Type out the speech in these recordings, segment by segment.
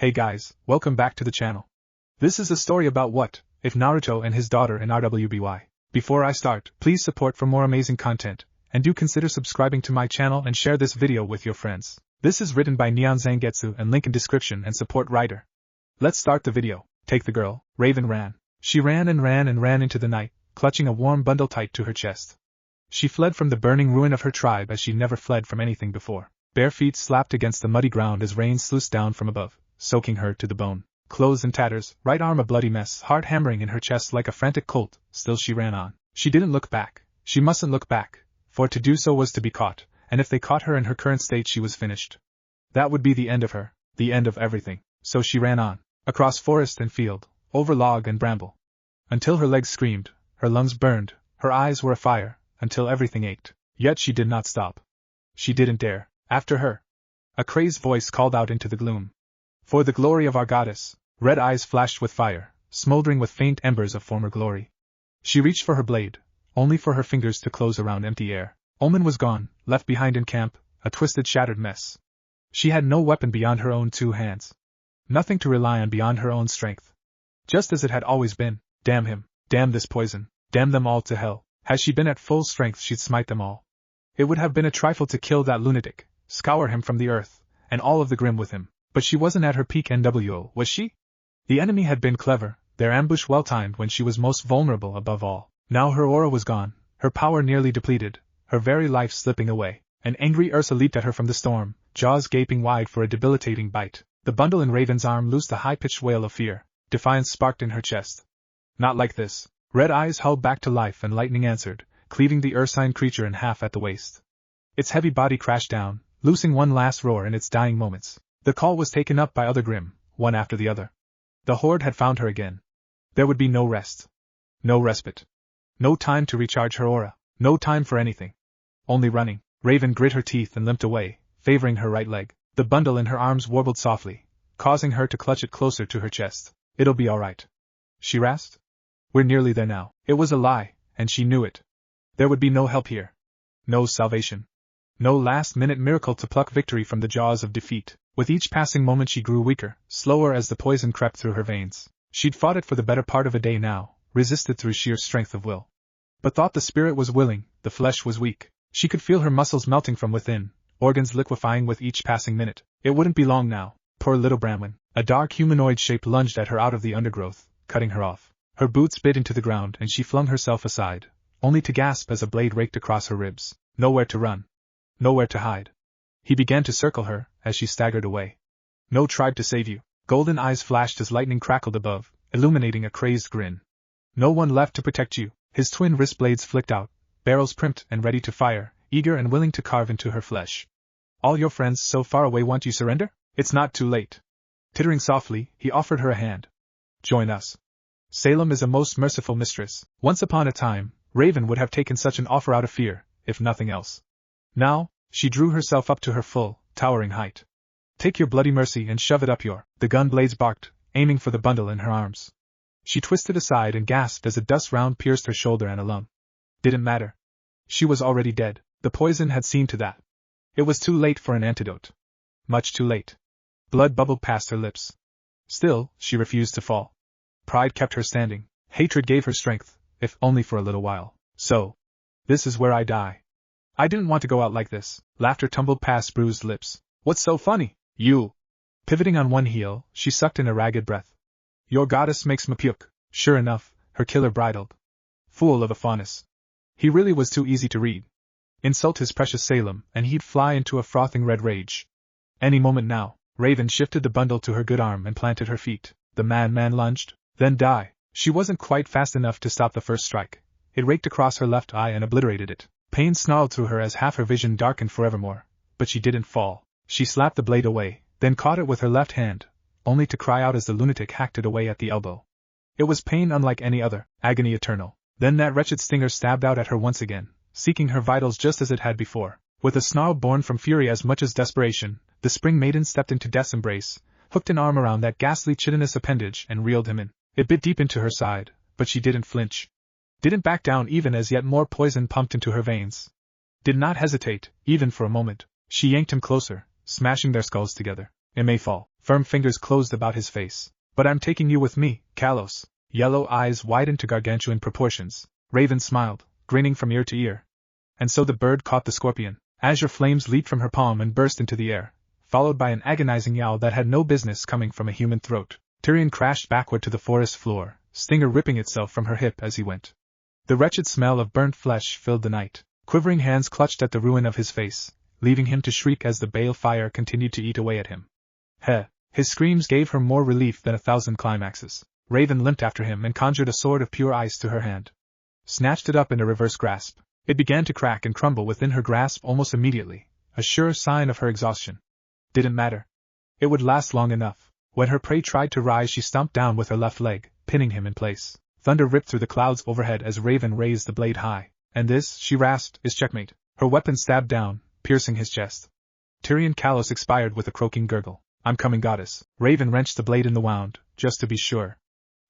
Hey guys, welcome back to the channel. This is a story about what if Naruto and his daughter in RWBY. Before I start, please support for more amazing content, and do consider subscribing to my channel and share this video with your friends. This is written by NeonZangetsu and link in description and support writer. Let's start the video. Take the girl. Raven ran. She ran and ran and ran into the night, clutching a warm bundle tight to her chest. She fled from the burning ruin of her tribe as she never fled from anything before. Bare feet slapped against the muddy ground as rain sluiced down from above, soaking her to the bone. Clothes in tatters, right arm a bloody mess, heart hammering in her chest like a frantic colt, still she ran on. She didn't look back. She mustn't look back, for to do so was to be caught, and if they caught her in her current state she was finished. That would be the end of her, the end of everything. So she ran on, across forest and field, over log and bramble. Until her legs screamed, her lungs burned, her eyes were afire, until everything ached. Yet she did not stop. She didn't dare. After her. A crazed voice called out into the gloom. For the glory of our goddess. Red eyes flashed with fire, smoldering with faint embers of former glory. She reached for her blade, only for her fingers to close around empty air. Omen was gone, left behind in camp, a twisted, shattered mess. She had no weapon beyond her own two hands. Nothing to rely on beyond her own strength. Just as it had always been. Damn him, damn this poison, damn them all to hell. Had she been at full strength she'd smite them all. It would have been a trifle to kill that lunatic, scour him from the earth, and all of the Grimm with him. But she wasn't at her peak NWO, was she? The enemy had been clever, their ambush well-timed when she was most vulnerable above all. Now her aura was gone, her power nearly depleted, her very life slipping away. An angry Ursa leaped at her from the storm, jaws gaping wide for a debilitating bite. The bundle in Raven's arm loosed a high-pitched wail of fear. Defiance sparked in her chest. Not like this. Red eyes held back to life and lightning answered, cleaving the ursine creature in half at the waist. Its heavy body crashed down, loosing one last roar in its dying moments. The call was taken up by other Grimm, one after the other. The horde had found her again. There would be no rest. No respite. No time to recharge her aura. No time for anything. Only running. Raven grit her teeth and limped away, favoring her right leg. The bundle in her arms warbled softly, causing her to clutch it closer to her chest. It'll be all right. She rasped. We're nearly there now. It was a lie, and she knew it. There would be no help here. No salvation. No last-minute miracle to pluck victory from the jaws of defeat. With each passing moment she grew weaker, slower as the poison crept through her veins. She'd fought it for the better part of a day now, resisted through sheer strength of will. But thought the spirit was willing, the flesh was weak. She could feel her muscles melting from within, organs liquefying with each passing minute. It wouldn't be long now. Poor little Bramwin. A dark humanoid shape lunged at her out of the undergrowth, cutting her off. Her boots bit into the ground and she flung herself aside, only to gasp as a blade raked across her ribs. Nowhere to run. Nowhere to hide. He began to circle her, as she staggered away. No tribe to save you. Golden eyes flashed as lightning crackled above, illuminating a crazed grin. No one left to protect you. His twin wrist blades flicked out, barrels primped and ready to fire, eager and willing to carve into her flesh. All your friends so far away want you surrender? It's not too late. Tittering softly, he offered her a hand. Join us. Salem is a most merciful mistress. Once upon a time, Raven would have taken such an offer out of fear, if nothing else. Now, she drew herself up to her full, towering height. Take your bloody mercy and shove it up your... The gun blades barked, aiming for the bundle in her arms. She twisted aside and gasped as a dust round pierced her shoulder and a lung. Didn't matter. She was already dead. The poison had seen to that. It was too late for an antidote. Much too late. Blood bubbled past her lips. Still, she refused to fall. Pride kept her standing. Hatred gave her strength, if only for a little while. So. This is where I die. I didn't want to go out like this. Laughter tumbled past bruised lips. What's so funny? You. Pivoting on one heel, she sucked in a ragged breath. Your goddess makes me puke. Sure enough, her killer bridled. Fool of a faunus. He really was too easy to read. Insult his precious Salem, and he'd fly into a frothing red rage. Any moment now. Raven shifted the bundle to her good arm and planted her feet. The madman lunged. Then die. She wasn't quite fast enough to stop the first strike. It raked across her left eye and obliterated it. Pain snarled through her as half her vision darkened forevermore. But she didn't fall. She slapped the blade away, then caught it with her left hand, only to cry out as the lunatic hacked it away at the elbow. It was pain unlike any other, agony eternal. Then that wretched stinger stabbed out at her once again, seeking her vitals just as it had before. With a snarl born from fury as much as desperation, the spring maiden stepped into death's embrace, hooked an arm around that ghastly chitinous appendage and reeled him in. It bit deep into her side, but she didn't flinch. Didn't back down even as yet more poison pumped into her veins. Did not hesitate, even for a moment. She yanked him closer, smashing their skulls together. It may fall. Firm fingers closed about his face. But I'm taking you with me, Kalos. Yellow eyes widened to gargantuan proportions. Raven smiled, grinning from ear to ear. And so the bird caught the scorpion. Azure flames leaped from her palm and burst into the air, followed by an agonizing yowl that had no business coming from a human throat. Tyrion crashed backward to the forest floor, stinger ripping itself from her hip as he went. The wretched smell of burnt flesh filled the night. Quivering hands clutched at the ruin of his face, leaving him to shriek as the bale fire continued to eat away at him. Heh! His screams gave her more relief than 1,000 climaxes. Raven limped after him and conjured a sword of pure ice to her hand. Snatched it up in a reverse grasp. It began to crack and crumble within her grasp almost immediately, a sure sign of her exhaustion. Didn't matter. It would last long enough. When her prey tried to rise, she stomped down with her left leg, pinning him in place. Thunder ripped through the clouds overhead as Raven raised the blade high. And this, she rasped, is checkmate. Her weapon stabbed down, piercing his chest. Tyrion Kalos expired with a croaking gurgle. I'm coming, goddess. Raven wrenched the blade in the wound, just to be sure.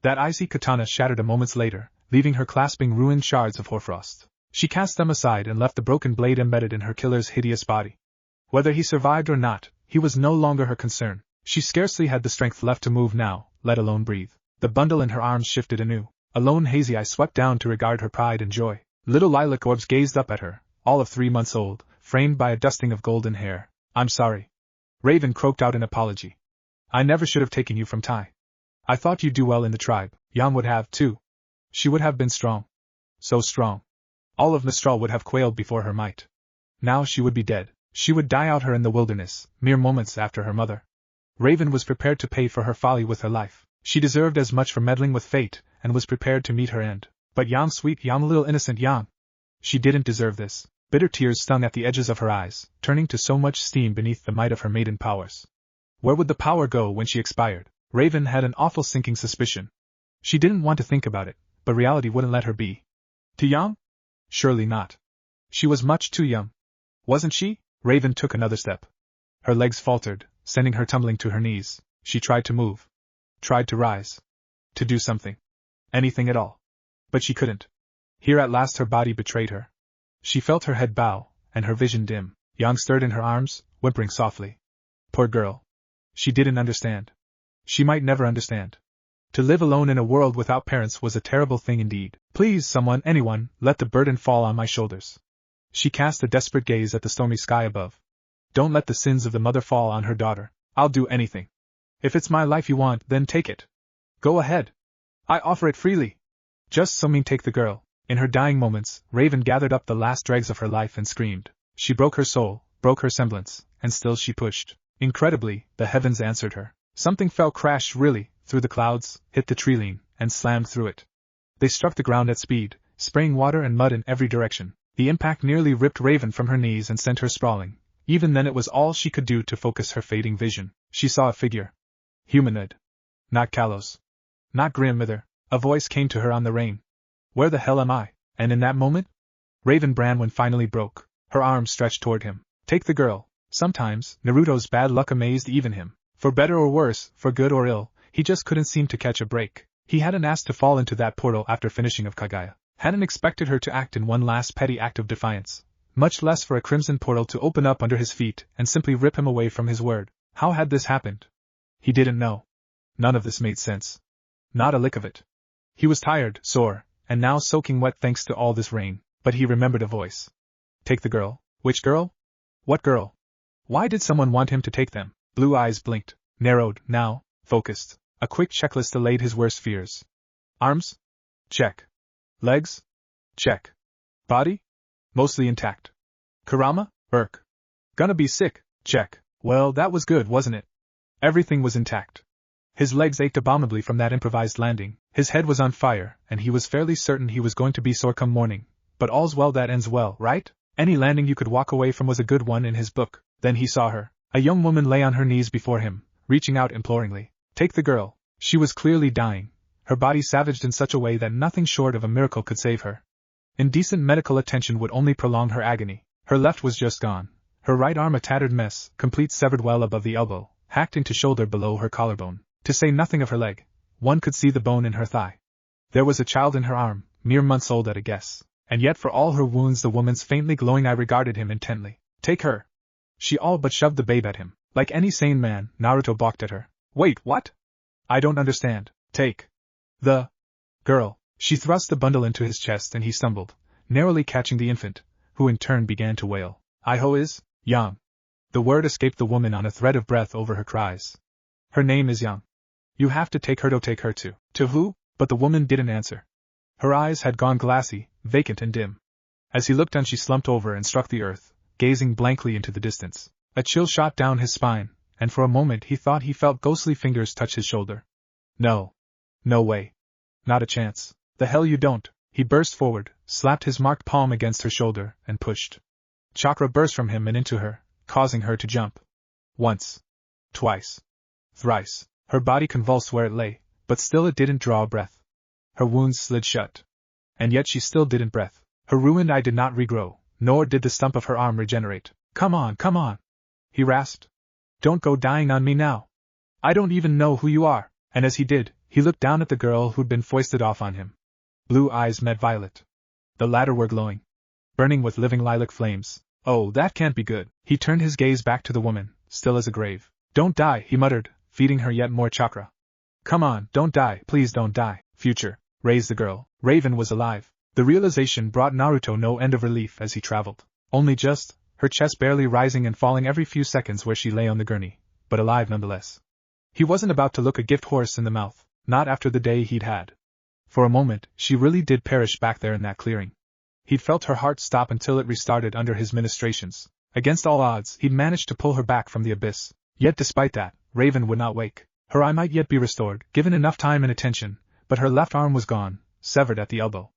That icy katana shattered a moment later, leaving her clasping ruined shards of hoarfrost. She cast them aside and left the broken blade embedded in her killer's hideous body. Whether he survived or not, he was no longer her concern. She scarcely had the strength left to move now, let alone breathe. The bundle in her arms shifted anew. A lone hazy eye swept down to regard her pride and joy. Little lilac orbs gazed up at her, all of 3 months old, framed by a dusting of golden hair. I'm sorry. Raven croaked out an apology. I never should have taken you from Tai. I thought you'd do well in the tribe. Yam would have, too. She would have been strong. So strong. All of Mistral would have quailed before her might. Now she would be dead. She would die out her in the wilderness, mere moments after her mother. Raven was prepared to pay for her folly with her life. She deserved as much for meddling with fate, and was prepared to meet her end. But Yam, sweet Yam, little innocent Yam. She didn't deserve this. Bitter tears stung at the edges of her eyes, turning to so much steam beneath the might of her maiden powers. Where would the power go when she expired? Raven had an awful sinking suspicion. She didn't want to think about it, but reality wouldn't let her be. To Yam? Surely not. She was much too young. Wasn't she? Raven took another step. Her legs faltered, sending her tumbling to her knees. She tried to move. Tried to rise. To do something. Anything at all. But she couldn't. Here at last her body betrayed her. She felt her head bow, and her vision dim. Yang stirred in her arms, whimpering softly. Poor girl. She didn't understand. She might never understand. To live alone in a world without parents was a terrible thing indeed. Please, someone, anyone, let the burden fall on my shoulders. She cast a desperate gaze at the stormy sky above. Don't let the sins of the mother fall on her daughter. I'll do anything. If it's my life you want, then take it. Go ahead. I offer it freely. Just so mean, take the girl. In her dying moments, Raven gathered up the last dregs of her life and screamed. She broke her soul, broke her semblance, and still she pushed. Incredibly, the heavens answered her. Something fell crash really, through the clouds, hit the tree-line, and slammed through it. They struck the ground at speed, spraying water and mud in every direction. The impact nearly ripped Raven from her knees and sent her sprawling. Even then it was all she could do to focus her fading vision. She saw a figure. Humanoid. Not Kalos. Not grim either. A voice came to her on the rain. Where the hell am I? And in that moment? Raven Branwen finally broke. Her arms stretched toward him. Take the girl. Sometimes, Naruto's bad luck amazed even him. For better or worse, for good or ill, he just couldn't seem to catch a break. He hadn't asked to fall into that portal after finishing of Kagaya. Hadn't expected her to act in one last petty act of defiance. Much less for a crimson portal to open up under his feet and simply rip him away from his word. How had this happened? He didn't know. None of this made sense. Not a lick of it. He was tired, sore, and now soaking wet thanks to all this rain, but he remembered a voice. Take the girl? Which girl? What girl? Why did someone want him to take them? Blue eyes blinked, narrowed, now, focused. A quick checklist allayed his worst fears. Arms? Check. Legs? Check. Body? Mostly intact. Kurama? Gonna be sick? Check. Well, that was good, wasn't it? Everything was intact. His legs ached abominably from that improvised landing, his head was on fire, and he was fairly certain he was going to be sore come morning. But all's well that ends well, right? Any landing you could walk away from was a good one in his book. Then he saw her. A young woman lay on her knees before him, reaching out imploringly. Take the girl. She was clearly dying, her body savaged in such a way that nothing short of a miracle could save her. Indecent medical attention would only prolong her agony. Her left was just gone. Her right arm a tattered mess, complete severed well above the elbow, hacked into shoulder below her collarbone. To say nothing of her leg, one could see the bone in her thigh. There was a child in her arm, mere months old at a guess, and yet for all her wounds the woman's faintly glowing eye regarded him intently. Take her. She all but shoved the babe at him. Like any sane man, Naruto balked at her. Wait, what? I don't understand. Take the girl. She thrust the bundle into his chest and he stumbled, narrowly catching the infant, who in turn began to wail. Iho is Yang. The word escaped the woman on a thread of breath over her cries. Her name is Yang. You have to take her to. To who? But the woman didn't answer. Her eyes had gone glassy, vacant and dim. As he looked on, she slumped over and struck the earth, gazing blankly into the distance. A chill shot down his spine, and for a moment he thought he felt ghostly fingers touch his shoulder. No. No way. Not a chance. The hell you don't. He burst forward, slapped his marked palm against her shoulder, and pushed. Chakra burst from him and into her, causing her to jump. Once. Twice. Thrice. Her body convulsed where it lay, but still it didn't draw a breath. Her wounds slid shut. And yet she still didn't breath. Her ruined eye did not regrow, nor did the stump of her arm regenerate. Come on, come on! He rasped. Don't go dying on me now. I don't even know who you are. And as he did, he looked down at the girl who'd been foisted off on him. Blue eyes met violet. The latter were glowing, burning with living lilac flames. Oh, that can't be good. He turned his gaze back to the woman, still as a grave. Don't die, he muttered, feeding her yet more chakra. Come on, don't die, please don't die. Future, raised the girl. Raven was alive. The realization brought Naruto no end of relief as he traveled. Only just, her chest barely rising and falling every few seconds where she lay on the gurney, but alive nonetheless. He wasn't about to look a gift horse in the mouth, not after the day he'd had. For a moment, she really did perish back there in that clearing. He'd felt her heart stop until it restarted under his ministrations. Against all odds, he'd managed to pull her back from the abyss. Yet despite that, Raven would not wake. Her eye might yet be restored, given enough time and attention, but her left arm was gone, severed at the elbow.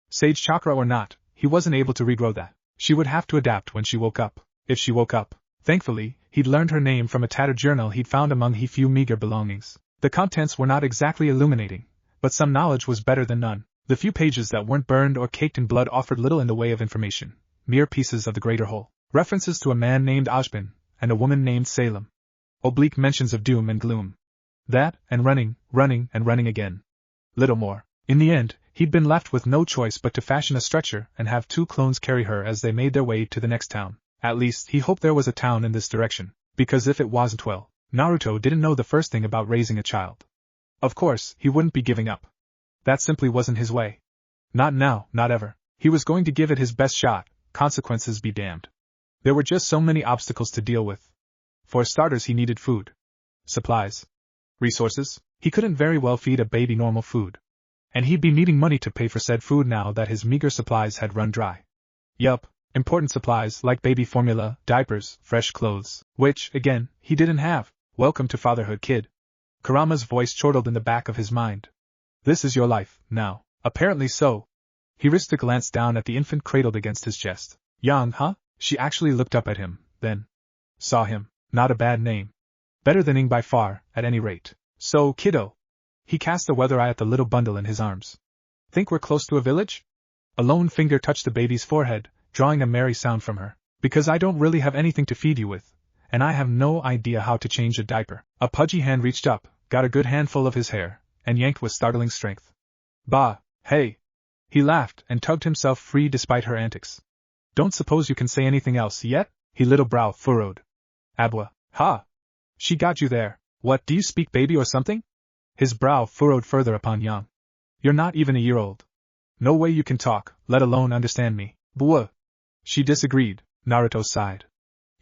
Sage chakra or not, he wasn't able to regrow that. She would have to adapt when she woke up, if she woke up. Thankfully, he'd learned her name from a tattered journal he'd found among his few meager belongings. The contents were not exactly illuminating, but some knowledge was better than none. The few pages that weren't burned or caked in blood offered little in the way of information, mere pieces of the greater whole. References to a man named Ajbin, and a woman named Salem. Oblique mentions of doom and gloom. That, and running and running again. Little more. In the end, he'd been left with no choice but to fashion a stretcher and have two clones carry her as they made their way to the next town. At least, he hoped there was a town in this direction, because if it wasn't, well, Naruto didn't know the first thing about raising a child. Of course, he wouldn't be giving up. That simply wasn't his way. Not now, not ever. He was going to give it his best shot, consequences be damned. There were just so many obstacles to deal with. For starters, he needed food. Supplies. Resources. He couldn't very well feed a baby normal food. And he'd be needing money to pay for said food now that his meager supplies had run dry. Yup, important supplies like baby formula, diapers, fresh clothes, which, again, he didn't have. Welcome to fatherhood, kid. Kurama's voice chortled in the back of his mind. This is your life, now. Apparently so. He risked a glance down at the infant cradled against his chest. Young, huh? She actually looked up at him, then saw him. Not a bad name. Better than Ing by far, at any rate. So, kiddo. He cast a weather eye at the little bundle in his arms. Think we're close to a village? A lone finger touched the baby's forehead, drawing a merry sound from her. Because I don't really have anything to feed you with, and I have no idea how to change a diaper. A pudgy hand reached up, got a good handful of his hair, and yanked with startling strength. Bah, hey! He laughed and tugged himself free despite her antics. Don't suppose you can say anything else yet? His little brow furrowed. Abwa, ha! She got you there. What, do you speak baby or something? His brow furrowed further upon Yang. You're not even a year old. No way you can talk, let alone understand me. Bwah! She disagreed. Naruto sighed.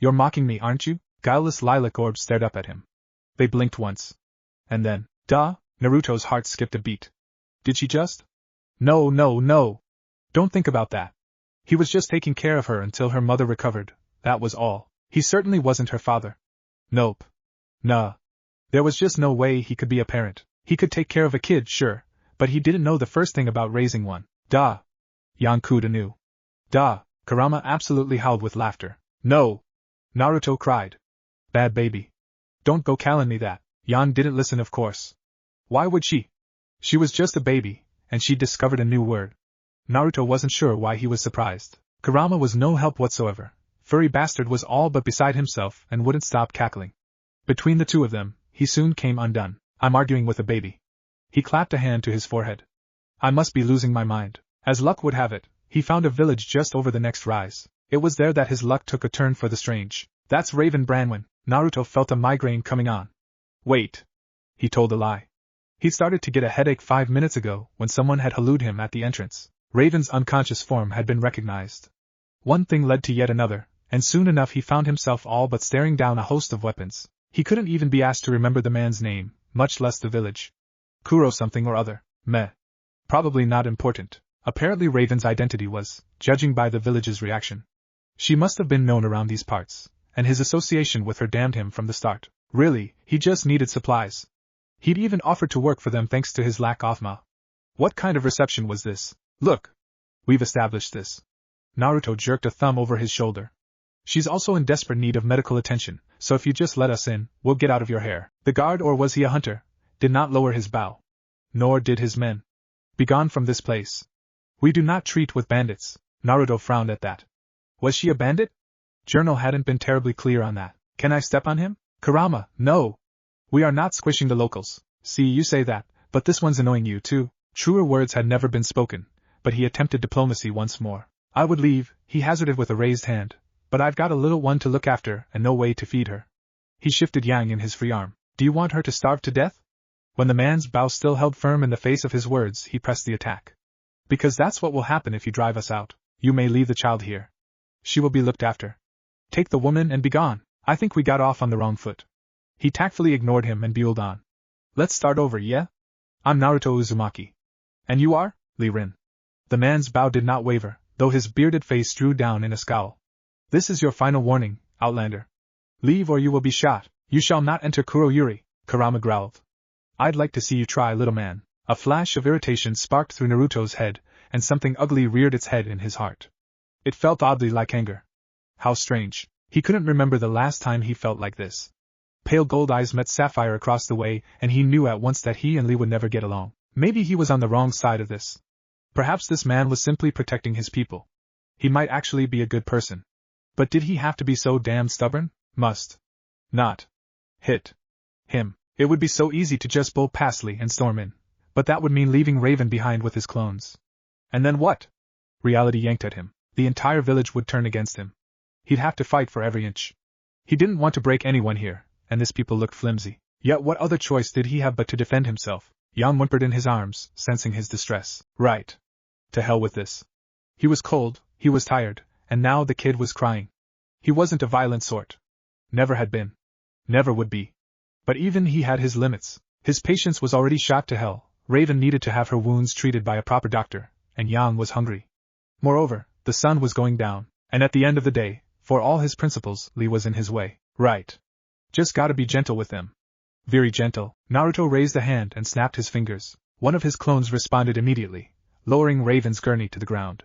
You're mocking me, aren't you? Guileless lilac orbs stared up at him. They blinked once. And then, duh! Naruto's heart skipped a beat. Did she just? No. Don't think about that. He was just taking care of her until her mother recovered, that was all. He certainly wasn't her father. Nope. Nah. There was just no way he could be a parent. He could take care of a kid, sure, but he didn't know the first thing about raising one. Duh. Yankuda knew. Duh. Kurama absolutely howled with laughter. No. Naruto cried. Bad baby. Don't go calling me that. Yan didn't listen, of course. Why would she? She was just a baby, and she'd discovered a new word. Naruto wasn't sure why he was surprised. Kurama was no help whatsoever. Furry bastard was all but beside himself and wouldn't stop cackling. Between the two of them, he soon came undone. I'm arguing with a baby. He clapped a hand to his forehead. I must be losing my mind. As luck would have it, he found a village just over the next rise. It was there that his luck took a turn for the strange. That's Raven Branwen. Naruto felt a migraine coming on. Wait. He told a lie. He started to get a headache 5 minutes ago when someone had hallooed him at the entrance. Raven's unconscious form had been recognized. One thing led to yet another, and soon enough he found himself all but staring down a host of weapons. He couldn't even be asked to remember the man's name, much less the village. Kuro something or other. Meh. Probably not important. Apparently Raven's identity was, judging by the village's reaction. She must have been known around these parts, and his association with her damned him from the start. Really, he just needed supplies. He'd even offered to work for them thanks to his lack of ma. What kind of reception was this? Look. We've established this. Naruto jerked a thumb over his shoulder. She's also in desperate need of medical attention, so if you just let us in, we'll get out of your hair. The guard, or was he a hunter, did not lower his bow. Nor did his men. Begone from this place. We do not treat with bandits. Naruto frowned at that. Was she a bandit? Journal hadn't been terribly clear on that. Can I step on him? Kurama, no. We are not squishing the locals. See, you say that, but this one's annoying you too. Truer words had never been spoken, but he attempted diplomacy once more. I would leave, he hazarded with a raised hand, but I've got a little one to look after and no way to feed her. He shifted yang in his free arm. Do you want her to starve to death? When the man's bow still held firm in the face of his words, he pressed the attack. Because that's what will happen if you drive us out. You may leave the child here. She will be looked after. Take the woman and be gone. I think we got off on the wrong foot. He tactfully ignored him and buelled on. Let's start over, yeah? I'm Naruto Uzumaki. And you are? Lee Rin. The man's bow did not waver, though his bearded face drew down in a scowl. This is your final warning, Outlander. Leave or you will be shot. You shall not enter Kuroyuri, Kurama growled. I'd like to see you try, little man. A flash of irritation sparked through Naruto's head, and something ugly reared its head in his heart. It felt oddly like anger. How strange. He couldn't remember the last time he felt like this. Pale gold eyes met sapphire across the way, and he knew at once that he and Lee would never get along. Maybe he was on the wrong side of this. Perhaps this man was simply protecting his people. He might actually be a good person. But did he have to be so damn stubborn? Must not hit him. It would be so easy to just bowl past Lee and storm in. But that would mean leaving Raven behind with his clones. And then what? Reality yanked at him. The entire village would turn against him. He'd have to fight for every inch. He didn't want to break anyone here, and this people looked flimsy. Yet what other choice did he have but to defend himself? Yang whimpered in his arms, sensing his distress. Right. To hell with this. He was cold, he was tired, and now the kid was crying. He wasn't a violent sort. Never had been. Never would be. But even he had his limits. His patience was already shot to hell. Raven needed to have her wounds treated by a proper doctor, and Yang was hungry. Moreover, the sun was going down, and at the end of the day, for all his principles, Lee was in his way. Right. Just gotta be gentle with them. Very gentle. Naruto raised a hand and snapped his fingers. One of his clones responded immediately, lowering Raven's gurney to the ground.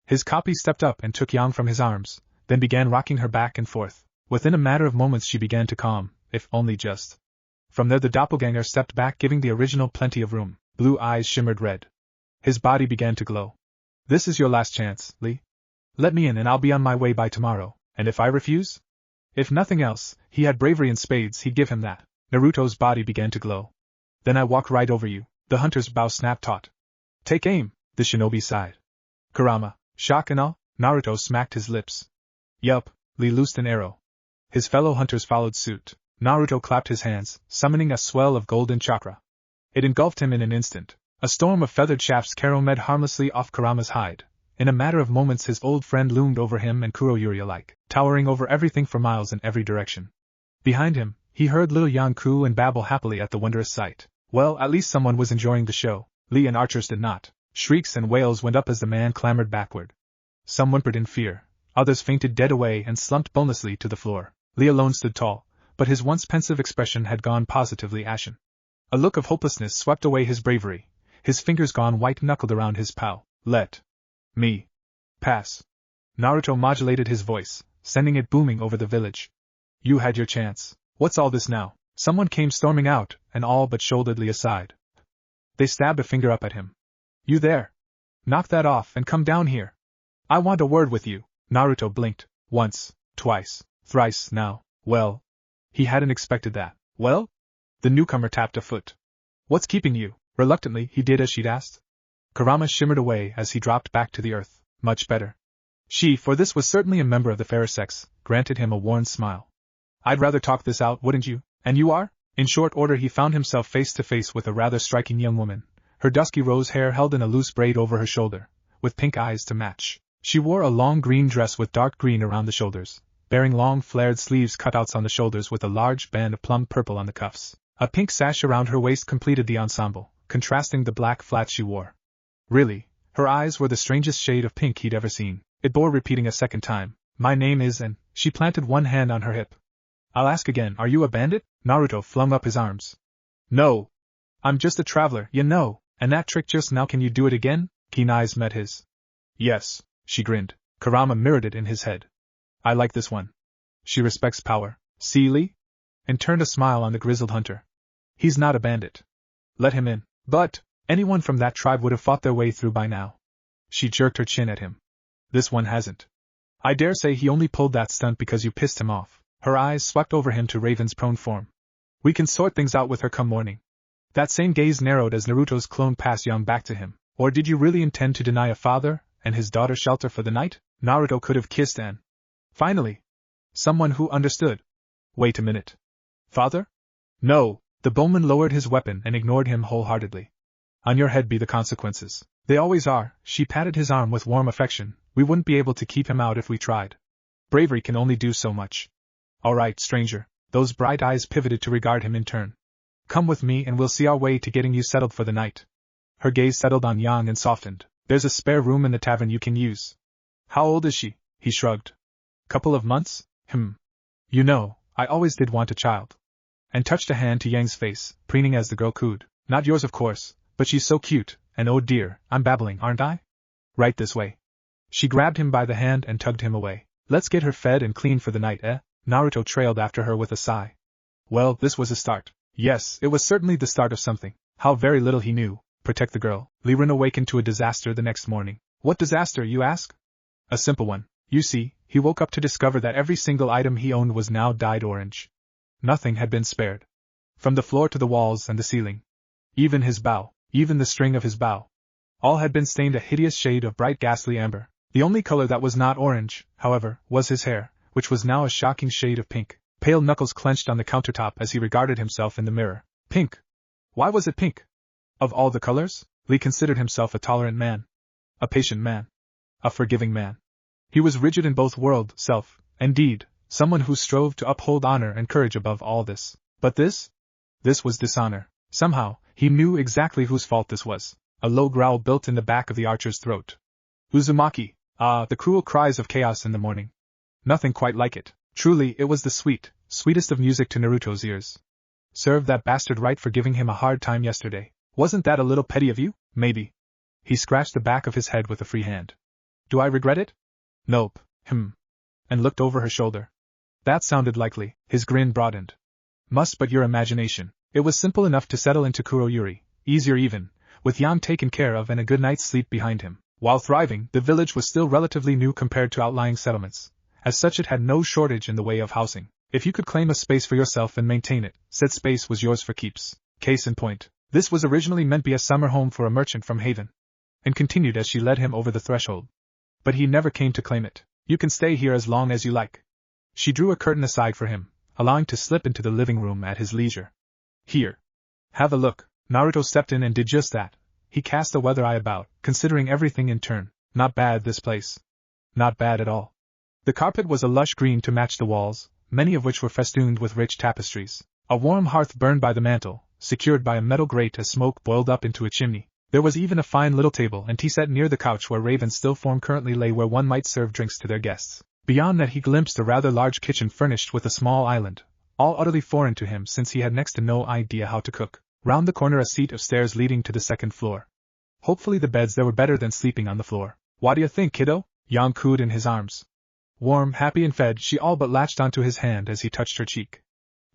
His copy stepped up and took Yang from his arms, then began rocking her back and forth. Within a matter of moments she began to calm, if only just. From there the doppelganger stepped back, giving the original plenty of room. Blue eyes shimmered red. His body began to glow. This is your last chance, Lee. Let me in and I'll be on my way by tomorrow, and if I refuse? If nothing else, he had bravery in spades, he'd give him that. Naruto's body began to glow. Then I walk right over you. The hunter's bow snapped taut. Take aim, the shinobi sighed. Kurama, shock and all? Naruto smacked his lips. Yup, Lee loosed an arrow. His fellow hunters followed suit. Naruto clapped his hands, summoning a swell of golden chakra. It engulfed him in an instant. A storm of feathered shafts caromed harmlessly off Kurama's hide. In a matter of moments his old friend loomed over him and Kuroyuri alike, towering over everything for miles in every direction. Behind him, he heard little Yang coo and babble happily at the wondrous sight. Well, at least someone was enjoying the show. Lee and archers did not. Shrieks and wails went up as the man clambered backward. Some whimpered in fear, others fainted dead away and slumped bonelessly to the floor. Lee alone stood tall, but his once pensive expression had gone positively ashen. A look of hopelessness swept away his bravery, his fingers gone white-knuckled around his pow. Let me pass. Naruto modulated his voice, sending it booming over the village. You had your chance. What's all this now? Someone came storming out, and all but shouldered Lee aside. They stabbed a finger up at him. You there? Knock that off and come down here. I want a word with you. Naruto blinked. Once, twice, thrice now. Well? He hadn't expected that. Well? The newcomer tapped a foot. What's keeping you? Reluctantly, he did as she'd asked. Kurama shimmered away as he dropped back to the earth. Much better. She, for this was certainly a member of the fairer sex, granted him a worn smile. I'd rather talk this out, wouldn't you? And you are? In short order he found himself face to face with a rather striking young woman, her dusky rose hair held in a loose braid over her shoulder, with pink eyes to match. She wore a long green dress with dark green around the shoulders, bearing long flared sleeves cutouts on the shoulders with a large band of plum purple on the cuffs. A pink sash around her waist completed the ensemble, contrasting the black flats she wore. Really, her eyes were the strangest shade of pink he'd ever seen. It bore repeating a second time. My name is, and she planted one hand on her hip. I'll ask again, are you a bandit? Naruto flung up his arms. No. I'm just a traveler, you know, and that trick just now, can you do it again? Keen eyes met his. Yes, she grinned. Kurama mirrored it in his head. I like this one. She respects power. See, Lee? And turned a smile on the grizzled hunter. He's not a bandit. Let him in. But anyone from that tribe would have fought their way through by now. She jerked her chin at him. This one hasn't. I dare say he only pulled that stunt because you pissed him off. Her eyes swept over him to Raven's prone form. We can sort things out with her come morning. That same gaze narrowed as Naruto's clone passed Yang back to him. Or did you really intend to deny a father and his daughter shelter for the night? Naruto could have kissed Anne. Finally. Someone who understood. Wait a minute. Father? No. The bowman lowered his weapon and ignored him wholeheartedly. On your head be the consequences. They always are. She patted his arm with warm affection. We wouldn't be able to keep him out if we tried. Bravery can only do so much. All right, stranger. Those bright eyes pivoted to regard him in turn. Come with me and we'll see our way to getting you settled for the night. Her gaze settled on Yang and softened. There's a spare room in the tavern you can use. How old is she? He shrugged. Couple of months? You know, I always did want a child. And touched a hand to Yang's face, preening as the girl cooed. Not yours of course, but she's so cute, and oh dear, I'm babbling, aren't I? Right this way. She grabbed him by the hand and tugged him away. Let's get her fed and clean for the night, eh? Naruto trailed after her with a sigh. Well, this was a start. Yes, it was certainly the start of something. How very little he knew. Protect the girl. Liren awakened to a disaster the next morning. What disaster, you ask? A simple one. You see, he woke up to discover that every single item he owned was now dyed orange. Nothing had been spared. From the floor to the walls and the ceiling. Even his bow, even the string of his bow. All had been stained a hideous shade of bright ghastly amber. The only color that was not orange, however, was his hair, which was now a shocking shade of pink. Pale knuckles clenched on the countertop as he regarded himself in the mirror. Pink. Why was it pink? Of all the colors, Lee considered himself a tolerant man. A patient man. A forgiving man. He was rigid in both world, self, and deed, someone who strove to uphold honor and courage above all this. But this? This was dishonor. Somehow, he knew exactly whose fault this was. A low growl built in the back of the archer's throat. Uzumaki. Ah, the cruel cries of chaos in the morning. Nothing quite like it. Truly, it was the sweetest of music to Naruto's ears. Served that bastard right for giving him a hard time yesterday. Wasn't that a little petty of you? Maybe. He scratched the back of his head with a free hand. Do I regret it? Nope. And looked over her shoulder. That sounded likely. His grin broadened. Must but your imagination. It was simple enough to settle into Kuroyuri, easier even, with Yang taken care of and a good night's sleep behind him. While thriving, the village was still relatively new compared to outlying settlements. As such, it had no shortage in the way of housing. If you could claim a space for yourself and maintain it, said space was yours for keeps. Case in point, this was originally meant to be a summer home for a merchant from Haven. And continued as she led him over the threshold. But he never came to claim it. You can stay here as long as you like. She drew a curtain aside for him, allowing to slip into the living room at his leisure. Here. Have a look. Naruto stepped in and did just that. He cast the weather eye about, considering everything in turn. Not bad, this place. Not bad at all. The carpet was a lush green to match the walls, many of which were festooned with rich tapestries. A warm hearth burned by the mantel, secured by a metal grate as smoke boiled up into a chimney. There was even a fine little table and tea set near the couch where Raven's still form currently lay, where one might serve drinks to their guests. Beyond that he glimpsed a rather large kitchen furnished with a small island, all utterly foreign to him since he had next to no idea how to cook. Round the corner a seat of stairs leading to the second floor. Hopefully the beds there were better than sleeping on the floor. What do you think, kiddo? Yang cooed in his arms. Warm, happy and fed, she all but latched onto his hand as he touched her cheek.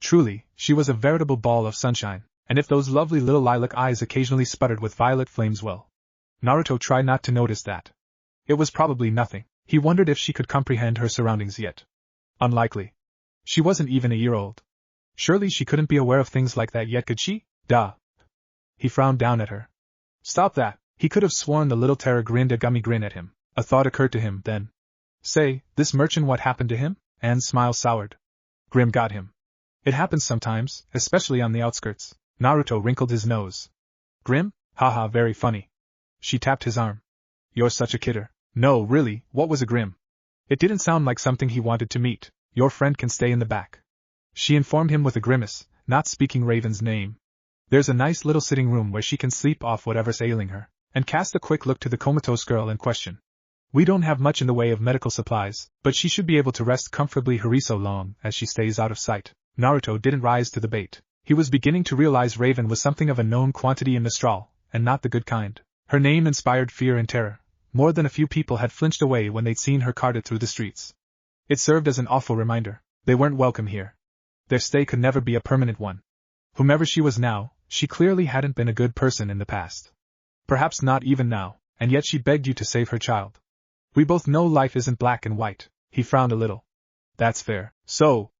Truly, she was a veritable ball of sunshine, and if those lovely little lilac eyes occasionally sputtered with violet flames, well, Naruto tried not to notice that. It was probably nothing. He wondered if she could comprehend her surroundings yet. Unlikely. She wasn't even a year old. Surely she couldn't be aware of things like that yet, could she? Duh. He frowned down at her. Stop that. He could have sworn the little terror grinned a gummy grin at him. A thought occurred to him then. Say, this merchant, what happened to him? Anne's smile soured. Grim got him. It happens sometimes, especially on the outskirts. Naruto wrinkled his nose. Grim? Haha, very funny. She tapped his arm. You're such a kidder. No, really, what was a Grim? It didn't sound like something he wanted to meet. Your friend can stay in the back. She informed him with a grimace, not speaking Raven's name. There's a nice little sitting room where she can sleep off whatever's ailing her, and cast a quick look to the comatose girl in question. We don't have much in the way of medical supplies, but she should be able to rest comfortably here so long as she stays out of sight. Naruto didn't rise to the bait. He was beginning to realize Raven was something of a known quantity in Mistral, and not the good kind. Her name inspired fear and terror. More than a few people had flinched away when they'd seen her carted through the streets. It served as an awful reminder. They weren't welcome here. Their stay could never be a permanent one. Whomever she was now, she clearly hadn't been a good person in the past. Perhaps not even now, and yet she begged you to save her child. We both know life isn't black and white. He frowned a little. That's fair. So,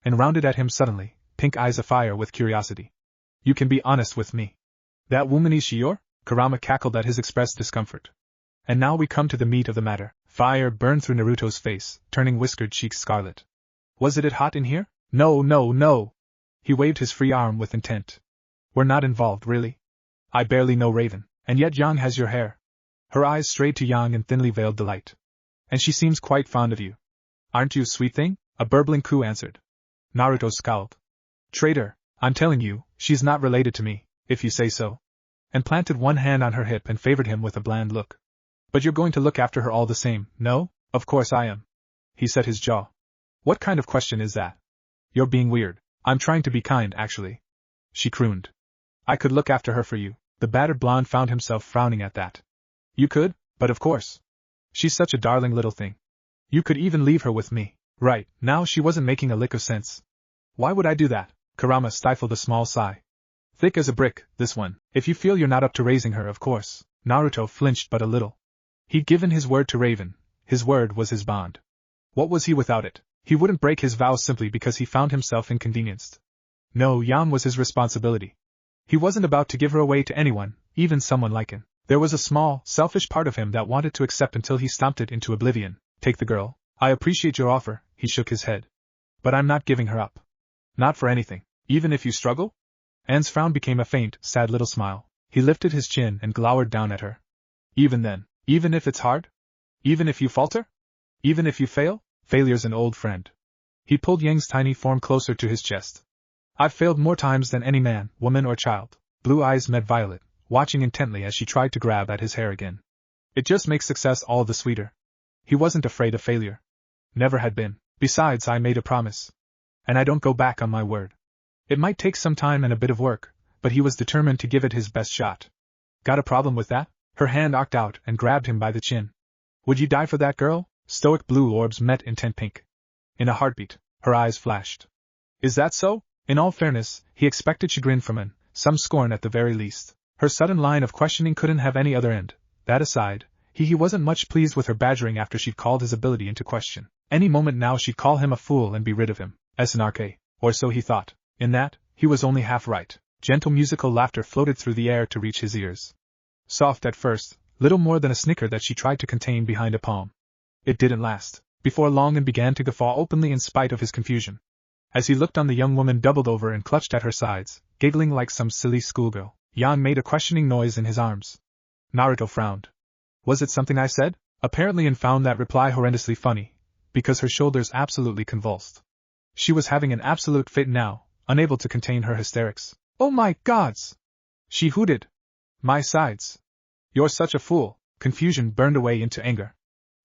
and rounded at him suddenly, pink eyes afire with curiosity. You can be honest with me. That woman is Shior? Kurama cackled at his expressed discomfort. And now we come to the meat of the matter. Fire burned through Naruto's face, turning whiskered cheeks scarlet. Was it hot in here? No, no, no. He waved his free arm with intent. We're not involved, really. I barely know Raven, and yet Yang has your hair. Her eyes strayed to Yang in thinly veiled delight. And she seems quite fond of you. Aren't you, sweet thing? A burbling coo answered. Naruto scowled. Traitor, I'm telling you, she's not related to me, if you say so. And planted one hand on her hip and favored him with a bland look. But you're going to look after her all the same, no? Of course I am. He set his jaw. What kind of question is that? You're being weird. I'm trying to be kind, actually. She crooned. I could look after her for you. The battered blonde found himself frowning at that. You could, but of course. She's such a darling little thing. You could even leave her with me. Right, now she wasn't making a lick of sense. Why would I do that? Kurama stifled a small sigh. Thick as a brick, this one. If you feel you're not up to raising her, of course. Naruto flinched but a little. He'd given his word to Raven. His word was his bond. What was he without it? He wouldn't break his vows simply because he found himself inconvenienced. No, Yan was his responsibility. He wasn't about to give her away to anyone, even someone like him. There was a small, selfish part of him that wanted to accept until he stomped it into oblivion. Take the girl. I appreciate your offer, he shook his head. But I'm not giving her up. Not for anything. Even if you struggle? Anne's frown became a faint, sad little smile. He lifted his chin and glowered down at her. Even then, even if it's hard? Even if you falter? Even if you fail? Failure's an old friend. He pulled Yang's tiny form closer to his chest. I've failed more times than any man, woman or child. Blue eyes met violet, watching intently as she tried to grab at his hair again. It just makes success all the sweeter. He wasn't afraid of failure. Never had been. Besides, I made a promise. And I don't go back on my word. It might take some time and a bit of work, but he was determined to give it his best shot. Got a problem with that? Her hand arced out and grabbed him by the chin. Would you die for that girl? Stoic blue orbs met intent pink. In a heartbeat, her eyes flashed. Is that so? In all fairness, he expected chagrin from Anne, some scorn at the very least. Her sudden line of questioning couldn't have any other end. That aside, he wasn't much pleased with her badgering after she'd called his ability into question. Any moment now she'd call him a fool and be rid of him. SNRK, or so he thought. In that, he was only half right. Gentle musical laughter floated through the air to reach his ears. Soft at first, little more than a snicker that she tried to contain behind a palm. It didn't last. Before long and began to guffaw openly in spite of his confusion. As he looked on, the young woman doubled over and clutched at her sides, giggling like some silly schoolgirl. Yan made a questioning noise in his arms. Naruto frowned. Was it something I said? Apparently, and found that reply horrendously funny, because her shoulders absolutely convulsed. She was having an absolute fit now, unable to contain her hysterics. Oh my gods! She hooted. My sides. You're such a fool. Confusion burned away into anger.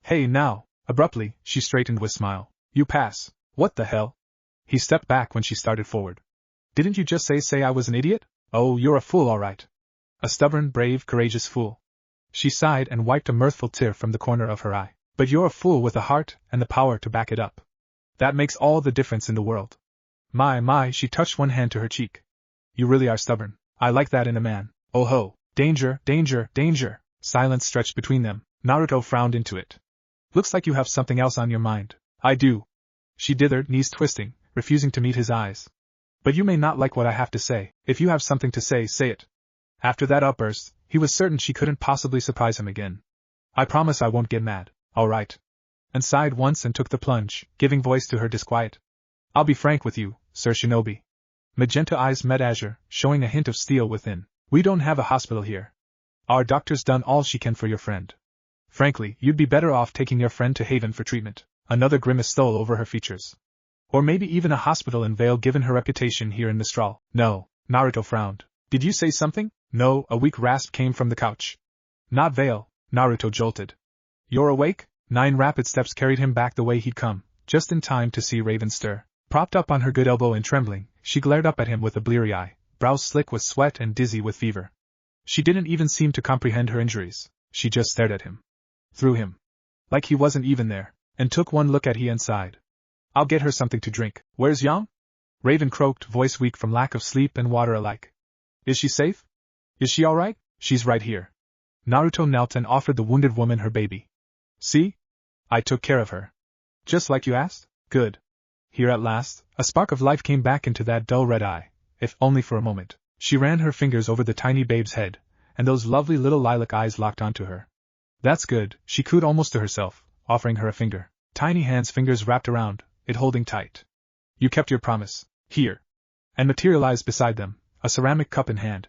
Hey now. Abruptly, she straightened with smile. You pass. What the hell? He stepped back when she started forward. Didn't you just say I was an idiot? Oh, you're a fool, all right. A stubborn, brave, courageous fool. She sighed and wiped a mirthful tear from the corner of her eye. But you're a fool with a heart and the power to back it up. That makes all the difference in the world. My, she touched one hand to her cheek. You really are stubborn. I like that in a man. Oh ho. Danger, danger, danger. Silence stretched between them. Naruto frowned into it. Looks like you have something else on your mind. I do. She dithered, knees twisting, refusing to meet his eyes. But you may not like what I have to say. If you have something to say, say it. After that outburst, he was certain she couldn't possibly surprise him again. I promise I won't get mad, all right. And sighed once and took the plunge, giving voice to her disquiet. I'll be frank with you, Sir Shinobi. Magenta eyes met azure, showing a hint of steel within. We don't have a hospital here. Our doctor's done all she can for your friend. Frankly, you'd be better off taking your friend to Haven for treatment. Another grimace stole over her features. Or maybe even a hospital in Vale given her reputation here in Mistral. No, Naruto frowned. Did you say something? No, a weak rasp came from the couch. Not Vale, Naruto jolted. You're awake? 9 rapid steps carried him back the way he'd come, just in time to see Raven stir. Propped up on her good elbow and trembling, she glared up at him with a bleary eye, brows slick with sweat and dizzy with fever. She didn't even seem to comprehend her injuries, she just stared at him. Through him. Like he wasn't even there, and took one look at he and sighed. I'll get her something to drink. Where's Yang? Raven croaked, voice weak from lack of sleep and water alike. Is she safe? Is she alright? She's right here. Naruto knelt and offered the wounded woman her baby. See? I took care of her. Just like you asked? Good. Here at last, a spark of life came back into that dull red eye, if only for a moment. She ran her fingers over the tiny babe's head, and those lovely little lilac eyes locked onto her. That's good, she cooed almost to herself, offering her a finger. Tiny hands' fingers wrapped around it, holding tight. You kept your promise. Here. And materialized beside them, a ceramic cup in hand.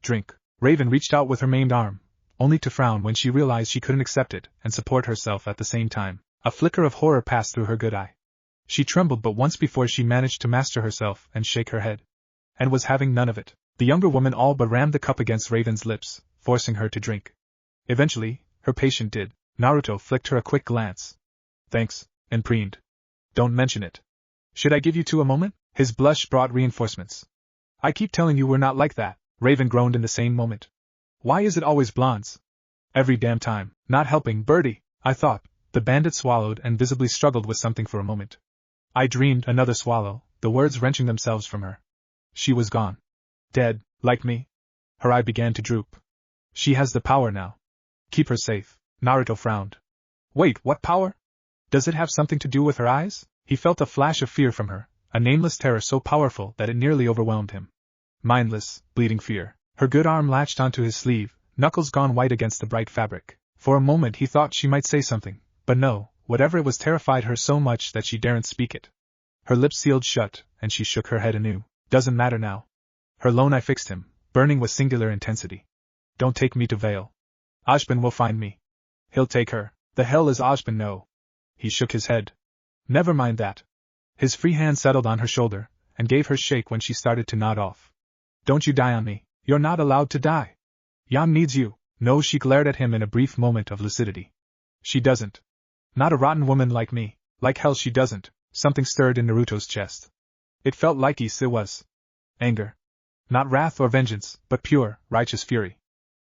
Drink. Raven reached out with her maimed arm, only to frown when she realized she couldn't accept it and support herself at the same time. A flicker of horror passed through her good eye. She trembled but once before she managed to master herself and shake her head. And was having none of it. The younger woman all but rammed the cup against Raven's lips, forcing her to drink. Eventually, her patient did. Naruto flicked her a quick glance. Thanks, and preened. Don't mention it. Should I give you 2 a moment? His blush brought reinforcements. I keep telling you we're not like that, Raven groaned in the same moment. Why is it always blondes? Every damn time. Not helping, Birdie, I thought. The bandit swallowed and visibly struggled with something for a moment. I dreamed, another swallow, the words wrenching themselves from her. She was gone. Dead, like me. Her eye began to droop. She has the power now. Keep her safe. Naruto frowned. Wait, what power? Does it have something to do with her eyes? He felt a flash of fear from her, a nameless terror so powerful that it nearly overwhelmed him. Mindless, bleeding fear. Her good arm latched onto his sleeve, knuckles gone white against the bright fabric. For a moment he thought she might say something, but no, whatever it was terrified her so much that she daren't speak it. Her lips sealed shut, and she shook her head anew. Doesn't matter now. Her lone eye fixed him, burning with singular intensity. Don't take me to Vale. Ajban will find me. He'll take her. The hell is Ajban? No. He shook his head. Never mind that. His free hand settled on her shoulder, and gave her shake when she started to nod off. Don't you die on me. You're not allowed to die. Yang needs you. No, she glared at him in a brief moment of lucidity. She doesn't. Not a rotten woman like me. Like hell she doesn't. Something stirred in Naruto's chest. It felt like it was. Anger. Not wrath or vengeance, but pure, righteous fury.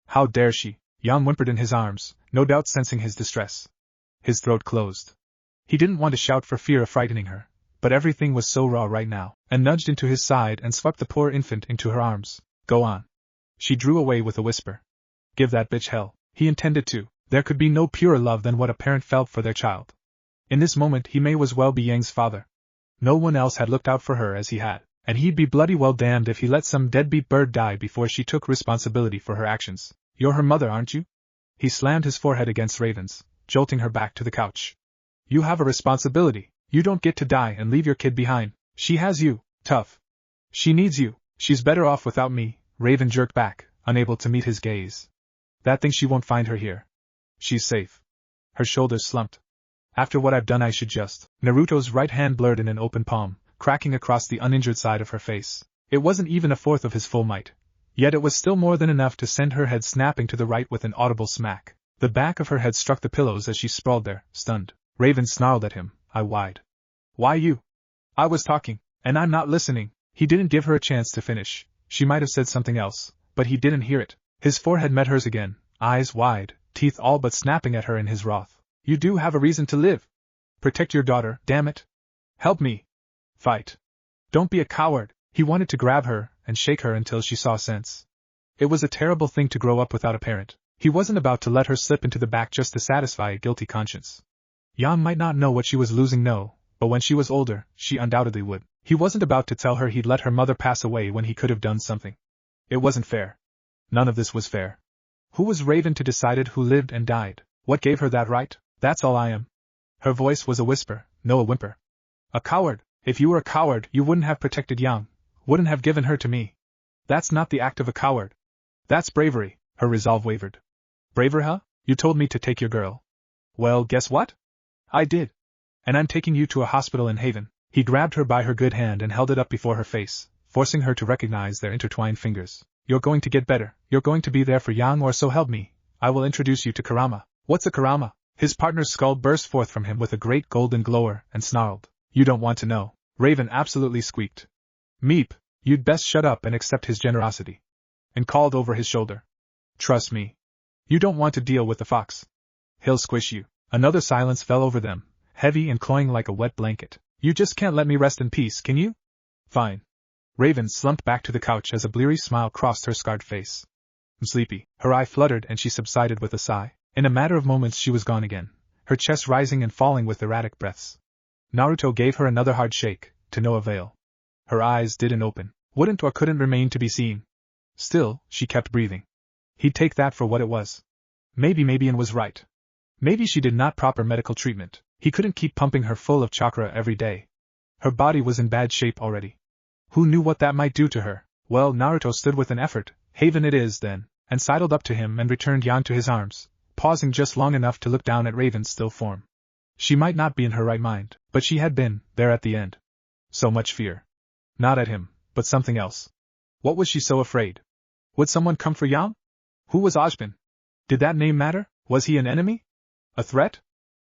How dare she? Yang whimpered in his arms, no doubt sensing his distress. His throat closed. He didn't want to shout for fear of frightening her, but everything was so raw right now, and nudged into his side and swept the poor infant into her arms. Go on. She drew away with a whisper. Give that bitch hell. He intended to. There could be no purer love than what a parent felt for their child. In this moment he may as well be Yang's father. No one else had looked out for her as he had, and he'd be bloody well damned if he let some deadbeat bird die before she took responsibility for her actions. You're her mother, aren't you? He slammed his forehead against Raven's, jolting her back to the couch. You have a responsibility. You don't get to die and leave your kid behind. She has you, tough. She needs you. She's better off without me. Raven jerked back, unable to meet his gaze. That thing, she won't find her here. She's safe. Her shoulders slumped. After what I've done I should just. Naruto's right hand blurred in an open palm, cracking across the uninjured side of her face. It wasn't even a fourth of his full might. Yet it was still more than enough to send her head snapping to the right with an audible smack. The back of her head struck the pillows as she sprawled there, stunned. Raven snarled at him, eye wide. Why you? I was talking, and I'm not listening. He didn't give her a chance to finish. She might have said something else, but he didn't hear it. His forehead met hers again, eyes wide, teeth all but snapping at her in his wrath. You do have a reason to live. Protect your daughter, damn it. Help me. Fight. Don't be a coward. He wanted to grab her and shake her until she saw sense. It was a terrible thing to grow up without a parent. He wasn't about to let her slip into the back just to satisfy a guilty conscience. Yang might not know what she was losing, no, but when she was older, she undoubtedly would. He wasn't about to tell her he'd let her mother pass away when he could have done something. It wasn't fair. None of this was fair. Who was Raven to decide who lived and died? What gave her that right? That's all I am. Her voice was a whisper, no a whimper. A coward, If you were a coward, you wouldn't have protected Yang, wouldn't have given her to me. That's not the act of a coward. That's bravery. Her resolve wavered. Bravery, huh? You told me to take your girl. Well, guess what? I did. And I'm taking you to a hospital in Haven. He grabbed her by her good hand and held it up before her face, forcing her to recognize their intertwined fingers. You're going to get better. You're going to be there for Yang, or so help me. I will introduce you to Kurama. What's a Kurama? His partner's skull burst forth from him with a great golden glower and snarled. You don't want to know. Raven absolutely squeaked. Meep, you'd best shut up and accept his generosity. And called over his shoulder. Trust me. You don't want to deal with the fox. He'll squish you. Another silence fell over them, heavy and cloying like a wet blanket. You just can't let me rest in peace, can you? Fine. Raven slumped back to the couch as a bleary smile crossed her scarred face. I'm sleepy. Her eye fluttered and she subsided with a sigh. In a matter of moments she was gone again, her chest rising and falling with erratic breaths. Naruto gave her another hard shake, to no avail. Her eyes didn't open, wouldn't or couldn't remain to be seen. Still, she kept breathing. He'd take that for what it was. Maybe Mabian was right. Maybe she did not proper medical treatment. He couldn't keep pumping her full of chakra every day. Her body was in bad shape already. Who knew what that might do to her? Well, Naruto stood with an effort. Haven it is, then, and sidled up to him and returned Yang to his arms, pausing just long enough to look down at Raven's still form. She might not be in her right mind, but she had been, there at the end. So much fear. Not at him, but something else. What was she so afraid? Would someone come for Yang? Who was Ojin? Did that name matter? Was he an enemy? A threat?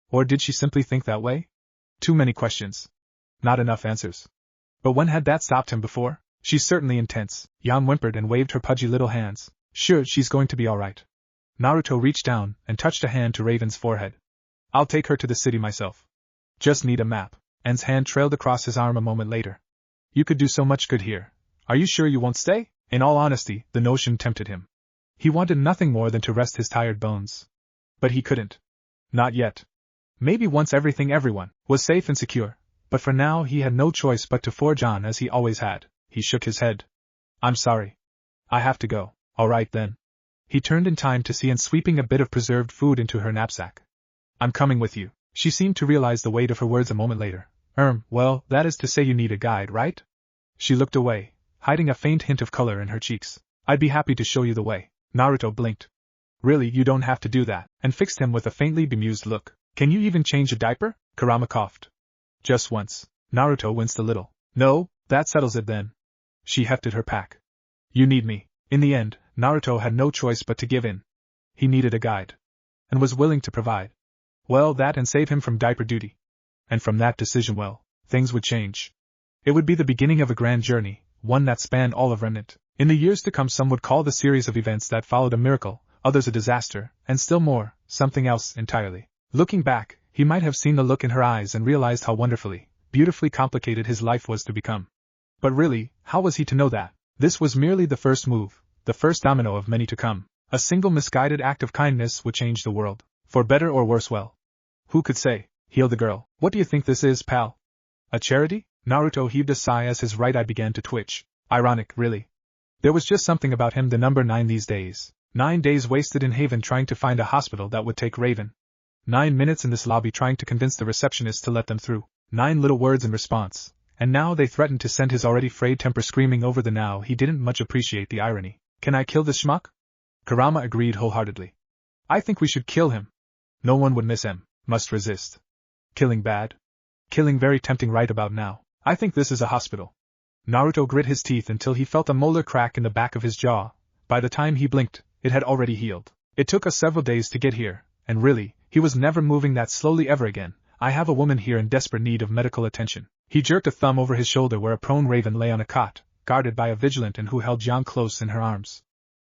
Or did she simply think that way? Too many questions. Not enough answers. But when had that stopped him before? She's certainly intense. Yang whimpered and waved her pudgy little hands. Sure, she's going to be alright. Naruto reached down and touched a hand to Raven's forehead. I'll take her to the city myself. Just need a map. En's hand trailed across his arm a moment later. You could do so much good here. Are you sure you won't stay? In all honesty, the notion tempted him. He wanted nothing more than to rest his tired bones. But he couldn't. Not yet. Maybe once everyone was safe and secure, but for now he had no choice but to forge on as he always had. He shook his head. I'm sorry. I have to go. All right then. He turned in time to see Anne sweeping a bit of preserved food into her knapsack. I'm coming with you. She seemed to realize the weight of her words a moment later. Well, that is to say you need a guide, right? She looked away, hiding a faint hint of color in her cheeks. I'd be happy to show you the way. Naruto blinked. Really, you don't have to do that, and fixed him with a faintly bemused look. Can you even change a diaper? Kurama coughed. Just once. Naruto winced a little. No, that settles it then. She hefted her pack. You need me. In the end, Naruto had no choice but to give in. He needed a guide. And was willing to provide. Well, that and save him from diaper duty. And from that decision, well, things would change. It would be the beginning of a grand journey, one that spanned all of Remnant. In the years to come, some would call the series of events that followed a miracle, others a disaster, and still more, something else entirely. Looking back, he might have seen the look in her eyes and realized how wonderfully, beautifully complicated his life was to become. But really, how was he to know that? This was merely the first move, the first domino of many to come. A single misguided act of kindness would change the world, for better or worse. Well, who could say? Heal the girl. What do you think this is, pal? A charity? Naruto heaved a sigh as his right eye began to twitch. Ironic, really. There was just something about him, the number 9 these days. 9 days wasted in Haven trying to find a hospital that would take Raven. 9 minutes in this lobby trying to convince the receptionist to let them through. 9 little words in response. And now they threatened to send his already frayed temper screaming over the now. He didn't much appreciate the irony. Can I kill this schmuck? Kurama agreed wholeheartedly. I think we should kill him. No one would miss him. Must resist. Killing bad? Killing very tempting right about now. I think this is a hospital. Naruto grit his teeth until he felt a molar crack in the back of his jaw. By the time he blinked, it had already healed. It took us several days to get here, and really, he was never moving that slowly ever again. I have a woman here in desperate need of medical attention. He jerked a thumb over his shoulder where a prone Raven lay on a cot, guarded by a vigilant and who held Yang close in her arms.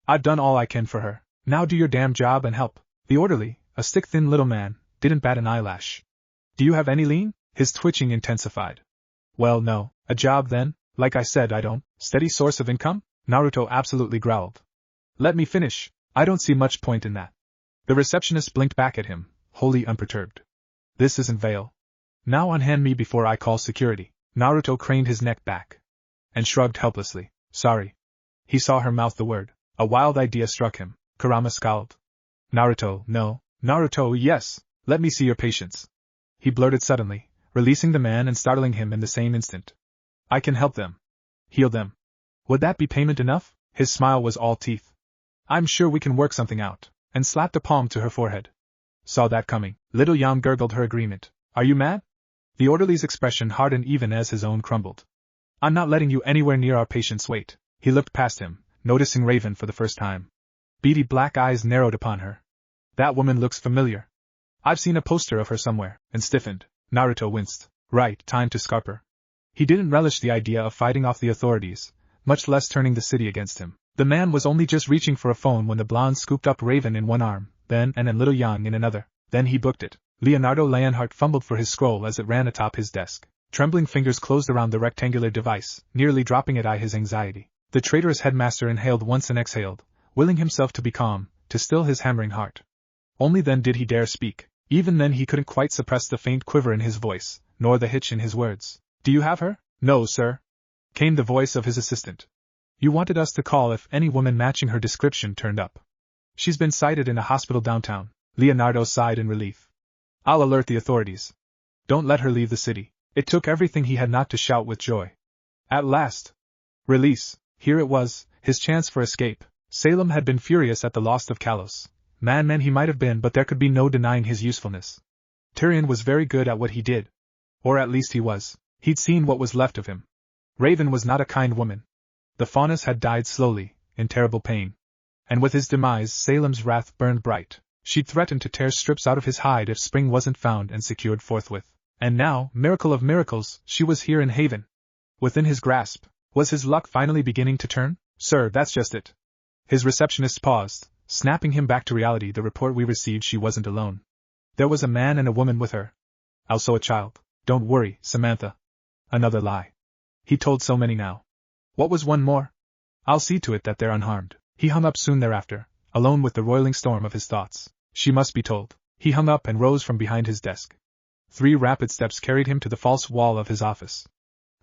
I've done all I can for her. Now do your damn job and help. The orderly, a stick-thin little man, didn't bat an eyelash. Do you have any lean? His twitching intensified. Well, no. A job then? Like I said, I don't. Steady source of income? Naruto absolutely growled. Let me finish. I don't see much point in that. The receptionist blinked back at him, wholly unperturbed. This isn't Vale. Now unhand me before I call security. Naruto craned his neck back. And shrugged helplessly. Sorry. He saw her mouth the word. A wild idea struck him. Kurama scowled. Naruto, no. Naruto, yes. Let me see your patience. He blurted suddenly, releasing the man and startling him in the same instant. I can help them. Heal them. Would that be payment enough? His smile was all teeth. I'm sure we can work something out, and slapped a palm to her forehead. Saw that coming. Little Yang gurgled her agreement. Are you mad? The orderly's expression hardened even as his own crumbled. I'm not letting you anywhere near our patient's weight. He looked past him, noticing Raven for the first time. Beady black eyes narrowed upon her. That woman looks familiar. I've seen a poster of her somewhere, and stiffened. Naruto winced. Right, time to scarp her. He didn't relish the idea of fighting off the authorities, much less turning the city against him. The man was only just reaching for a phone when the blonde scooped up Raven in one arm, then Little Yang in another. Then he booked it. Leonardo Lionheart fumbled for his scroll as it ran atop his desk. Trembling fingers closed around the rectangular device, nearly dropping it. His anxiety. The traitorous headmaster inhaled once and exhaled, willing himself to be calm, to still his hammering heart. Only then did he dare speak. Even then he couldn't quite suppress the faint quiver in his voice, nor the hitch in his words. Do you have her? No, sir, came the voice of his assistant. You wanted us to call if any woman matching her description turned up. She's been sighted in a hospital downtown. Leonardo sighed in relief. I'll alert the authorities. Don't let her leave the city. It took everything he had not to shout with joy. At last. Release. Here it was, his chance for escape. Salem had been furious at the loss of Kalos. Man he might have been, but there could be no denying his usefulness. Tyrion was very good at what he did. Or at least he was. He'd seen what was left of him. Raven was not a kind woman. The faunus had died slowly, in terrible pain. And with his demise Salem's wrath burned bright. She'd threatened to tear strips out of his hide if Spring wasn't found and secured forthwith. And now, miracle of miracles, she was here in Haven. Within his grasp. Was his luck finally beginning to turn? Sir, that's just it. His receptionist paused, snapping him back to reality. The report we received, she wasn't alone. There was a man and a woman with her. Also a child. Don't worry, Samantha. Another lie. He told so many now. What was one more? I'll see to it that they're unharmed. He hung up soon thereafter, alone with the roiling storm of his thoughts. She must be told. He hung up and rose from behind his desk. 3 rapid steps carried him to the false wall of his office.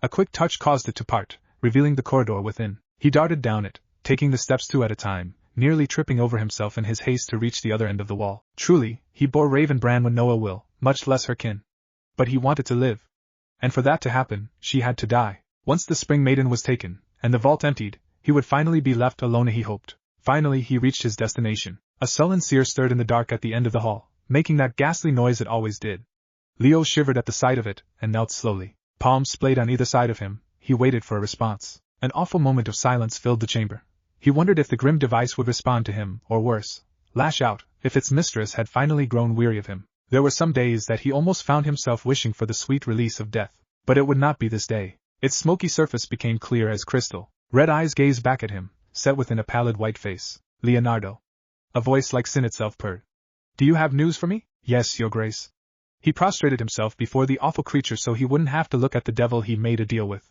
A quick touch caused it to part, revealing the corridor within. He darted down it, taking the steps 2 at a time, nearly tripping over himself in his haste to reach the other end of the wall. Truly, he bore Raven Branwen no ill will, much less her kin. But he wanted to live. And for that to happen, she had to die. Once the Spring Maiden was taken, and the vault emptied, he would finally be left alone, he hoped. Finally he reached his destination. A sullen seer stirred in the dark at the end of the hall, making that ghastly noise it always did. Leo shivered at the sight of it, and knelt slowly. Palms splayed on either side of him, he waited for a response. An awful moment of silence filled the chamber. He wondered if the grim device would respond to him, or worse, lash out, if its mistress had finally grown weary of him. There were some days that he almost found himself wishing for the sweet release of death. But it would not be this day. Its smoky surface became clear as crystal. Red eyes gazed back at him, set within a pallid white face. Leonardo. A voice like sin itself purred. Do you have news for me? Yes, Your Grace. He prostrated himself before the awful creature so he wouldn't have to look at the devil he made a deal with.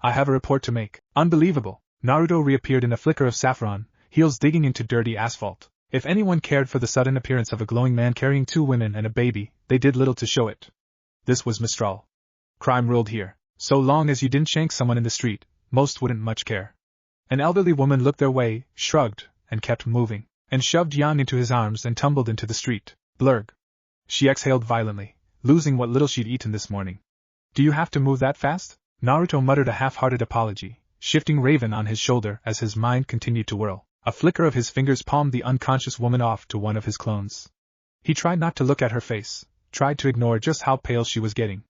I have a report to make. Unbelievable. Naruto reappeared in a flicker of saffron, heels digging into dirty asphalt. If anyone cared for the sudden appearance of a glowing man carrying 2 women and a baby, they did little to show it. This was Mistral. Crime ruled here. So long as you didn't shank someone in the street, most wouldn't much care. An elderly woman looked their way, shrugged, and kept moving, and shoved Yan into his arms and tumbled into the street. Blurg. She exhaled violently, losing what little she'd eaten this morning. Do you have to move that fast? Naruto muttered a half-hearted apology, shifting Raven on his shoulder as his mind continued to whirl. A flicker of his fingers palmed the unconscious woman off to one of his clones. He tried not to look at her face, tried to ignore just how pale she was getting.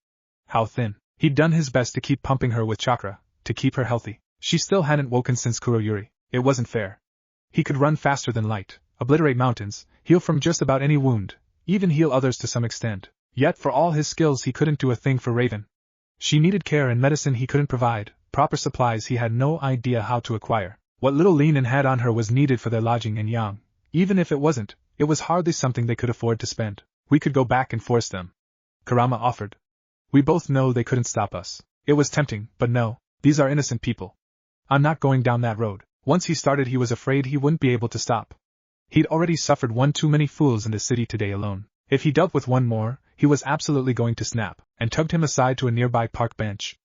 How thin. He'd done his best to keep pumping her with chakra, to keep her healthy. She still hadn't woken since Kuroyuri. It wasn't fair. He could run faster than light, obliterate mountains, heal from just about any wound, even heal others to some extent. Yet for all his skills he couldn't do a thing for Raven. She needed care and medicine he couldn't provide, proper supplies he had no idea how to acquire. What little Lenin had on her was needed for their lodging in Yang. Even if it wasn't, it was hardly something they could afford to spend. We could go back and force them. Kurama offered. We both know they couldn't stop us. It was tempting, but no, these are innocent people. I'm not going down that road. Once he started he was afraid he wouldn't be able to stop. He'd already suffered one too many fools in the city today alone. If he dealt with one more, he was absolutely going to snap, and tugged him aside to a nearby park bench.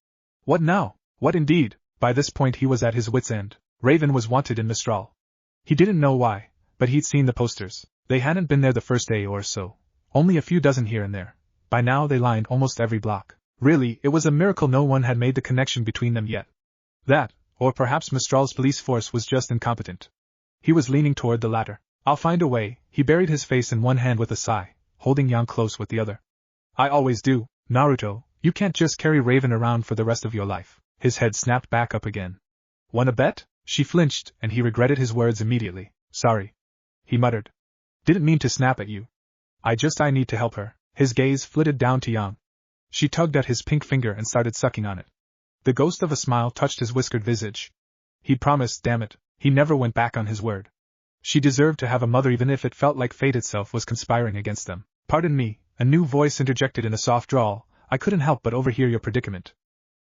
What now? What indeed? By this point he was at his wit's end. Raven was wanted in Mistral. He didn't know why, but he'd seen the posters. They hadn't been there the first day or so. Only a few dozen here and there. By now they lined almost every block. Really, it was a miracle no one had made the connection between them yet. That, or perhaps Mistral's police force was just incompetent. He was leaning toward the latter. I'll find a way. He buried his face in one hand with a sigh, holding Yang close with the other. I always do, Naruto, you can't just carry Raven around for the rest of your life. His head snapped back up again. Want a bet? She flinched, and he regretted his words immediately. Sorry. He muttered. Didn't mean to snap at you. I need to help her. His gaze flitted down to Yang. She tugged at his pink finger and started sucking on it. The ghost of a smile touched his whiskered visage. He promised, damn it. He never went back on his word. She deserved to have a mother even if it felt like fate itself was conspiring against them. Pardon me, a new voice interjected in a soft drawl. I couldn't help but overhear your predicament.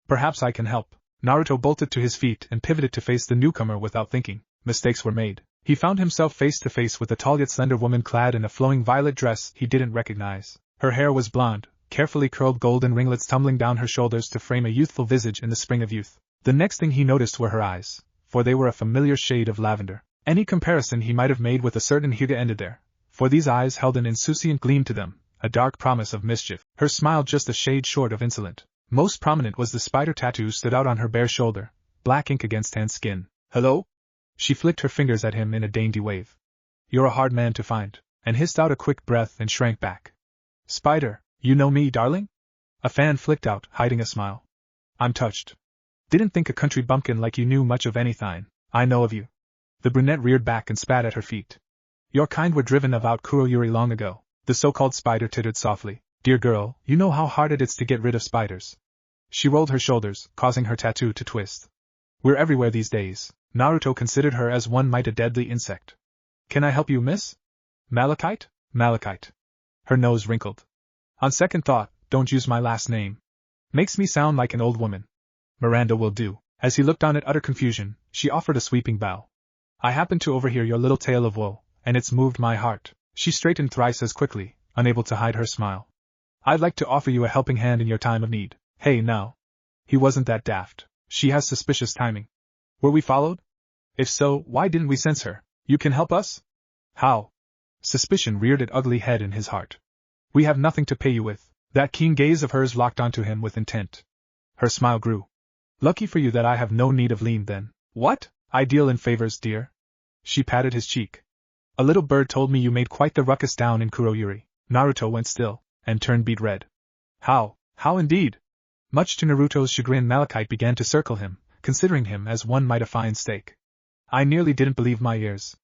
Perhaps I can help. Naruto bolted to his feet and pivoted to face the newcomer without thinking. Mistakes were made. He found himself face to face with a tall yet slender woman clad in a flowing violet dress he didn't recognize. Her hair was blonde, carefully curled golden ringlets tumbling down her shoulders to frame a youthful visage in the spring of youth. The next thing he noticed were her eyes, for they were a familiar shade of lavender. Any comparison he might have made with a certain Hyuga ended there, for these eyes held an insouciant gleam to them, a dark promise of mischief. Her smile just a shade short of insolent. Most prominent was the spider tattoo stood out on her bare shoulder, black ink against tan skin. Hello? She flicked her fingers at him in a dainty wave. You're a hard man to find, and hissed out a quick breath and shrank back. Spider, you know me, darling? A fan flicked out, hiding a smile. I'm touched. Didn't think a country bumpkin like you knew much of anything. I know of you. The brunette reared back and spat at her feet. Your kind were driven of out Kuroyuri long ago. The so-called spider tittered softly. Dear girl, you know how hard it is to get rid of spiders. She rolled her shoulders, causing her tattoo to twist. We're everywhere these days. Naruto considered her as one might a deadly insect. Can I help you, miss? Malachite? Malachite. Her nose wrinkled. On second thought, don't use my last name. Makes me sound like an old woman. Miranda will do. As he looked on in utter confusion, she offered a sweeping bow. I happened to overhear your little tale of woe, and it's moved my heart. She straightened thrice as quickly, unable to hide her smile. I'd like to offer you a helping hand in your time of need. Hey now. He wasn't that daft. She has suspicious timing. Were we followed? If so, why didn't we sense her? You can help us? How? Suspicion reared its ugly head in his heart. We have nothing to pay you with. That keen gaze of hers locked onto him with intent. Her smile grew. Lucky for you that I have no need of lean then. What? I deal in favors, dear. She patted his cheek. A little bird told me you made quite the ruckus down in Kuroyuri. Naruto went still, and turned beet red. How? How indeed? Much to Naruto's chagrin, Malachite began to circle him, considering him as one might a fine steak. I nearly didn't believe my ears.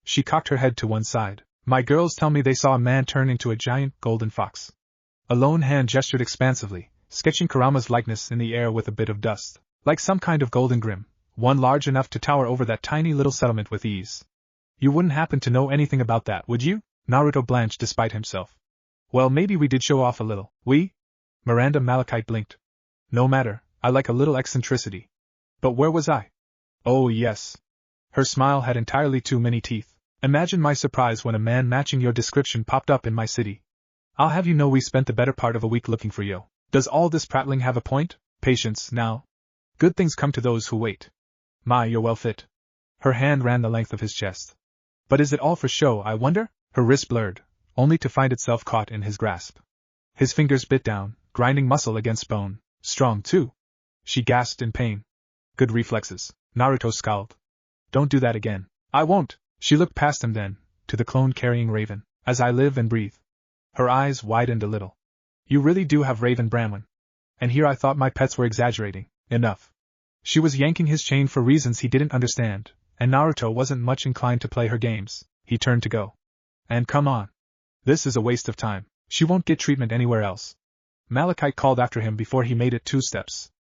She cocked her head to one side. My girls tell me they saw a man turn into a giant golden fox. A lone hand gestured expansively, sketching Kurama's likeness in the air with a bit of dust. Like some kind of golden grim, one large enough to tower over that tiny little settlement with ease. You wouldn't happen to know anything about that, would you? Naruto blanched despite himself. Well, maybe we did show off a little. We? Miranda Malachite blinked. No matter, I like a little eccentricity. But where was I? Oh yes. Her smile had entirely too many teeth. Imagine my surprise when a man matching your description popped up in my city. I'll have you know we spent the better part of a week looking for you. Does all this prattling have a point? Patience, now. Good things come to those who wait. My, you're well fit. Her hand ran the length of his chest. But is it all for show, I wonder? Her wrist blurred, only to find itself caught in his grasp. His fingers bit down, grinding muscle against bone. Strong, too. She gasped in pain. Good reflexes. Naruto scowled. Don't do that again. I won't. She looked past him then, to the clone-carrying Raven. As I live and breathe. Her eyes widened a little. You really do have Raven Branwen. And here I thought my pets were exaggerating. Enough. She was yanking his chain for reasons he didn't understand, and Naruto wasn't much inclined to play her games. He turned to go. And come on. This is a waste of time. She won't get treatment anywhere else. Malachite called after him before he made it 2 steps.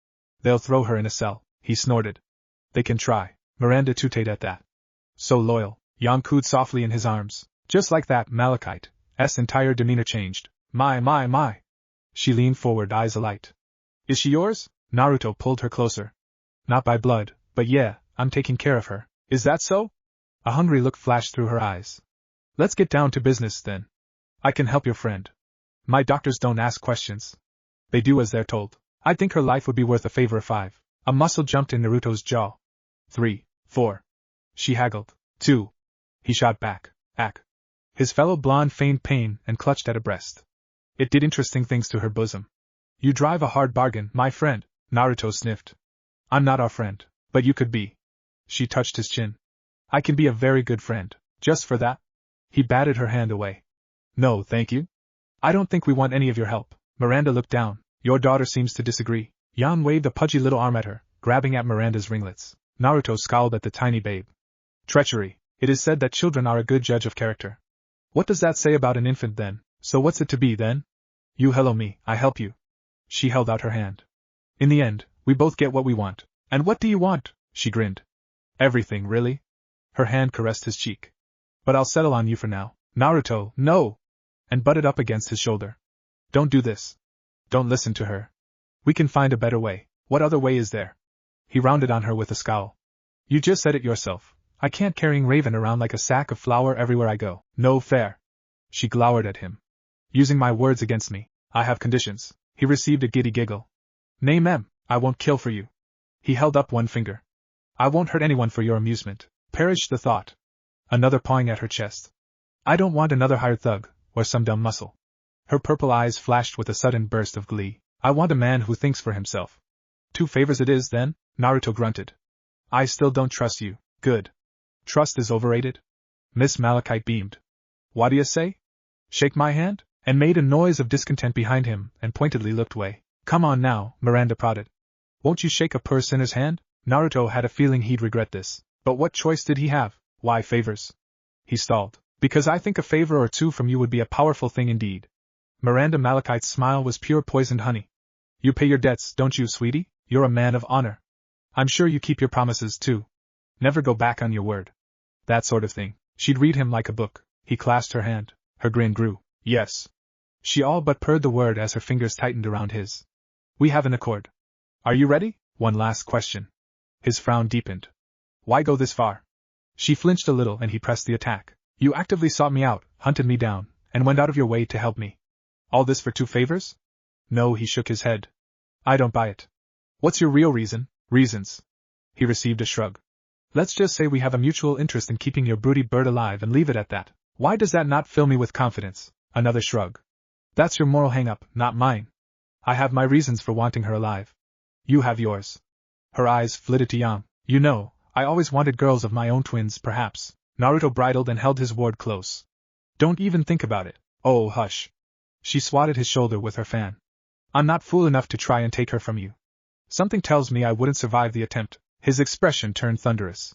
They'll throw her in a cell, he snorted. They can try. Miranda tooted at that. So loyal. Yang cooed softly in his arms. Just like that, Malachite's entire demeanor changed. My. She leaned forward, eyes alight. Is she yours? Naruto pulled her closer. Not by blood, but yeah, I'm taking care of her. Is that so? A hungry look flashed through her eyes. Let's get down to business, then. I can help your friend. My doctors don't ask questions. They do as they're told. I think her life would be worth a favor of 5. A muscle jumped in Naruto's jaw. 3, 4. She haggled. 2. He shot back. Ack. His fellow blonde feigned pain and clutched at a breast. It did interesting things to her bosom. You drive a hard bargain, my friend, Naruto sniffed. I'm not our friend, but you could be. She touched his chin. I can be a very good friend, just for that. He batted her hand away. No, thank you. I don't think we want any of your help. Miranda looked down. Your daughter seems to disagree. Yan waved a pudgy little arm at her, grabbing at Miranda's ringlets. Naruto scowled at the tiny babe. Treachery. It is said that children are a good judge of character. What does that say about an infant then? So what's it to be then? You hello me, I help you. She held out her hand. In the end, we both get what we want. And what do you want? She grinned. Everything, really? Her hand caressed his cheek. But I'll settle on you for now. Naruto, no! And butted up against his shoulder. Don't do this. Don't listen to her. We can find a better way. What other way is there? He rounded on her with a scowl. You just said it yourself. I can't carrying Raven around like a sack of flour everywhere I go. No fair. She glowered at him. Using my words against me. I have conditions. He received a giddy giggle. Name them. I won't kill for you. He held up one finger. I won't hurt anyone for your amusement. Perished the thought. Another pawing at her chest. I don't want another hired thug, or some dumb muscle. Her purple eyes flashed with a sudden burst of glee. I want a man who thinks for himself. 2 favors it is, then? Naruto grunted. I still don't trust you. Good. Trust is overrated? Miss Malachite beamed. What do you say? Shake my hand? And made a noise of discontent behind him, and pointedly looked away. Come on now, Miranda prodded. Won't you shake a poor sinner's hand? Naruto had a feeling he'd regret this. But what choice did he have? Why favors? He stalled. Because I think a favor or 2 from you would be a powerful thing indeed. Miranda Malachite's smile was pure poisoned honey. You pay your debts, don't you, sweetie? You're a man of honor. I'm sure you keep your promises, too. Never go back on your word. That sort of thing. She'd read him like a book. He clasped her hand. Her grin grew. Yes. She all but purred the word as her fingers tightened around his. We have an accord. Are you ready? One last question. His frown deepened. Why go this far? She flinched a little and he pressed the attack. You actively sought me out, hunted me down, and went out of your way to help me. All this for 2 favors? No, he shook his head. I don't buy it. What's your real reason? Reasons. He received a shrug. Let's just say we have a mutual interest in keeping your broody bird alive and leave it at that. Why does that not fill me with confidence? Another shrug. That's your moral hang-up, not mine. I have my reasons for wanting her alive. You have yours. Her eyes flitted to Yang. You know, I always wanted girls of my own twins, perhaps. Naruto bridled and held his ward close. Don't even think about it. Oh, hush. She swatted his shoulder with her fan. I'm not fool enough to try and take her from you. Something tells me I wouldn't survive the attempt. His expression turned thunderous.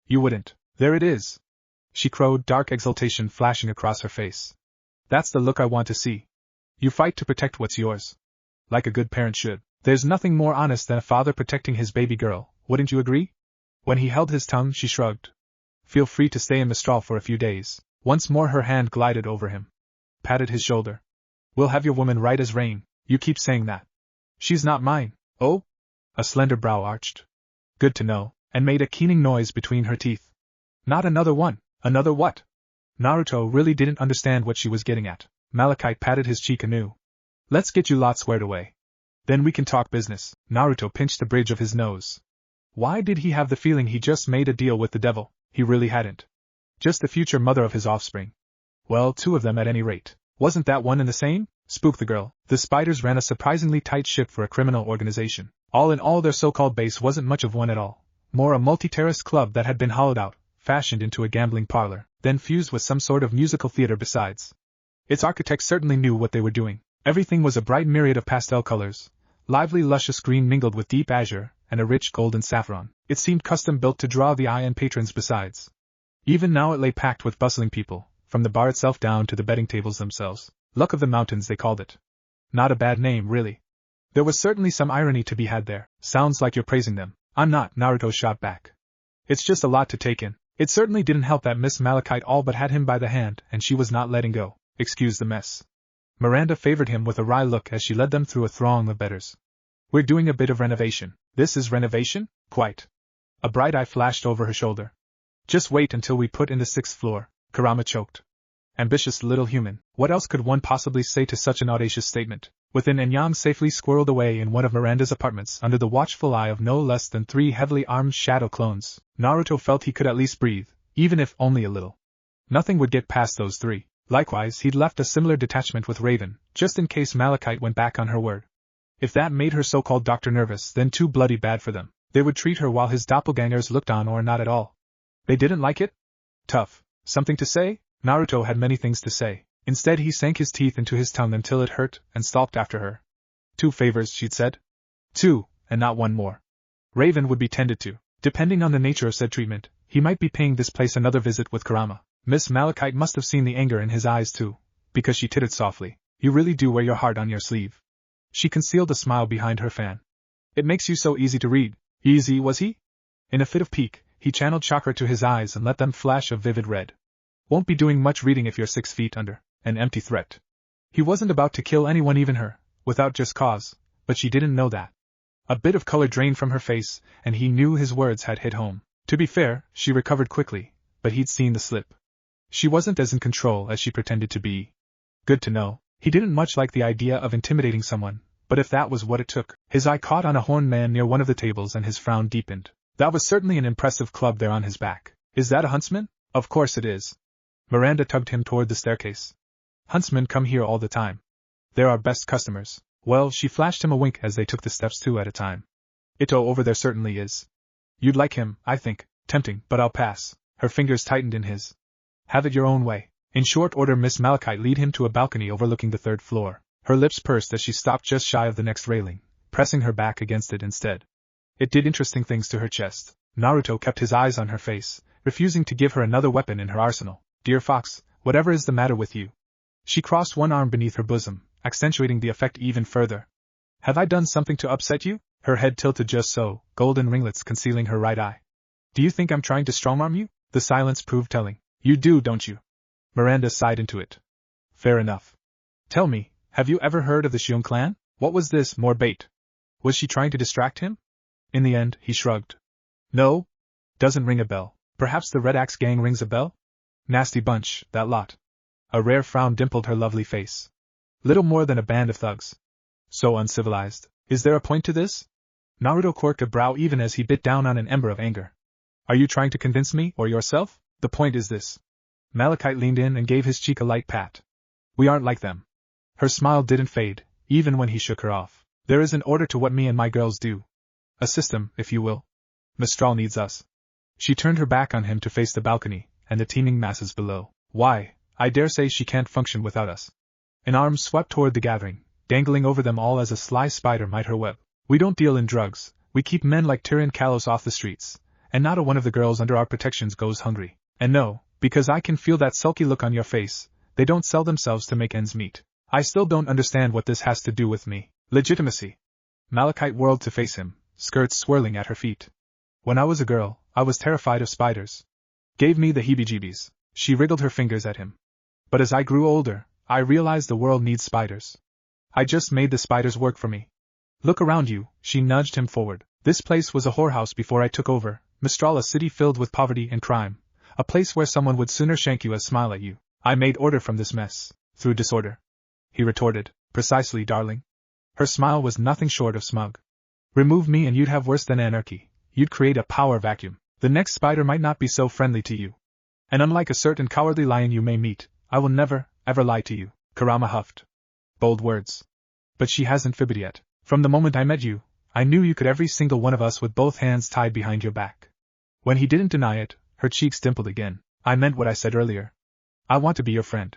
You wouldn't. There it is. She crowed, dark exultation flashing across her face. That's the look I want to see. You fight to protect what's yours. Like a good parent should. There's nothing more honest than a father protecting his baby girl, wouldn't you agree? When he held his tongue, she shrugged. Feel free to stay in Mistral for a few days. Once more her hand glided over him. Patted his shoulder. We'll have your woman right as rain. You keep saying that. She's not mine. Oh? A slender brow arched. Good to know, and made a keening noise between her teeth. Not another one. Another what? Naruto really didn't understand what she was getting at. Malachite patted his cheek anew. Let's get you lot squared away. Then we can talk business. Naruto pinched the bridge of his nose. Why did he have the feeling he just made a deal with the devil? He really hadn't. Just the future mother of his offspring. Well, 2 of them at any rate. Wasn't that one and the same? Spooked the girl. The Spiders ran a surprisingly tight ship for a criminal organization. All in all, their so-called base wasn't much of one at all. More a multi-terrorist club that had been hollowed out, fashioned into a gambling parlor, then fused with some sort of musical theater besides. Its architects certainly knew what they were doing. Everything was a bright myriad of pastel colors, lively luscious green mingled with deep azure, and a rich golden saffron. It seemed custom-built to draw the eye and patrons besides. Even now it lay packed with bustling people, from the bar itself down to the betting tables themselves. Luck of the Mountains, they called it. Not a bad name, really. There was certainly some irony to be had there. Sounds like you're praising them. I'm not, Naruto shot back. It's just a lot to take in. It certainly didn't help that Miss Malachite all but had him by the hand, and she was not letting go. Excuse the mess. Miranda favored him with a wry look as she led them through a throng of bettors. We're doing a bit of renovation. This is renovation? Quite. A bright eye flashed over her shoulder. Just wait until we put in the 6th floor, Kurama choked. Ambitious little human, what else could one possibly say to such an audacious statement? Within, and Yang safely squirreled away in one of Miranda's apartments under the watchful eye of no less than 3 heavily armed shadow clones. Naruto felt he could at least breathe, even if only a little. Nothing would get past those 3. Likewise, he'd left a similar detachment with Raven, just in case Malachite went back on her word. If that made her so-called doctor nervous, then too bloody bad for them. They would treat her while his doppelgangers looked on or not at all. They didn't like it? Tough. Something to say? Naruto had many things to say. Instead he sank his teeth into his tongue until it hurt and stalked after her. 2 favors, she'd said. 2, and not 1 more. Raven would be tended to. Depending on the nature of said treatment, he might be paying this place another visit with Kurama. Miss Malachite must have seen the anger in his eyes too, because she tittered softly. You really do wear your heart on your sleeve. She concealed a smile behind her fan. It makes you so easy to read. Easy, was he? In a fit of pique, he channeled chakra to his eyes and let them flash a vivid red. Won't be doing much reading if you're 6 feet under. An empty threat. He wasn't about to kill anyone, even her, without just cause, but she didn't know that. A bit of color drained from her face, and he knew his words had hit home. To be fair, she recovered quickly, but he'd seen the slip. She wasn't as in control as she pretended to be. Good to know. He didn't much like the idea of intimidating someone, but if that was what it took. His eye caught on a horned man near one of the tables and his frown deepened. That was certainly an impressive club there on his back. Is that a huntsman? Of course it is. Miranda tugged him toward the staircase. Huntsmen come here all the time. They're our best customers. Well, she flashed him a wink as they took the steps 2 at a time. Ito over there certainly is. You'd like him, I think. Tempting, but I'll pass. Her fingers tightened in his. Have it your own way. In short order, Miss Malachite led him to a balcony overlooking the 3rd floor. Her lips pursed as she stopped just shy of the next railing, pressing her back against it instead. It did interesting things to her chest. Naruto kept his eyes on her face, refusing to give her another weapon in her arsenal. Dear Fox, whatever is the matter with you? She crossed one arm beneath her bosom, accentuating the effect even further. Have I done something to upset you? Her head tilted just so, golden ringlets concealing her right eye. Do you think I'm trying to strongarm you? The silence proved telling. You do, don't you? Miranda sighed into it. Fair enough. Tell me, have you ever heard of the Shion clan? What was this, more bait? Was she trying to distract him? In the end, he shrugged. No? Doesn't ring a bell. Perhaps the Red Axe gang rings a bell? Nasty bunch, that lot. A rare frown dimpled her lovely face. Little more than a band of thugs. So uncivilized. Is there a point to this? Naruto quirked a brow even as he bit down on an ember of anger. Are you trying to convince me, or yourself? The point is this. Malachite leaned in and gave his cheek a light pat. We aren't like them. Her smile didn't fade, even when he shook her off. There is an order to what me and my girls do. A system, if you will. Mistral needs us. She turned her back on him to face the balcony, and the teeming masses below. Why, I dare say she can't function without us. An arm swept toward the gathering, dangling over them all as a sly spider might her web. We don't deal in drugs, we keep men like Tyrion Kalos off the streets, and not a one of the girls under our protections goes hungry. And no, because I can feel that sulky look on your face, they don't sell themselves to make ends meet. I still don't understand what this has to do with me. Legitimacy. Malachite whirled to face him, skirts swirling at her feet. When I was a girl, I was terrified of spiders. Gave me the heebie-jeebies. She wriggled her fingers at him. But as I grew older, I realized the world needs spiders. I just made the spiders work for me. Look around you, she nudged him forward. This place was a whorehouse before I took over, Mistral, a city filled with poverty and crime. A place where someone would sooner shank you as smile at you. I made order from this mess, through disorder. He retorted, precisely, darling. Her smile was nothing short of smug. Remove me and you'd have worse than anarchy. You'd create a power vacuum. The next spider might not be so friendly to you. And unlike a certain cowardly lion you may meet, I will never, ever lie to you. Kurama huffed. Bold words. But she hasn't fibbed yet. From the moment I met you, I knew you could every single one of us with both hands tied behind your back. When he didn't deny it, her cheeks dimpled again. I meant what I said earlier. I want to be your friend.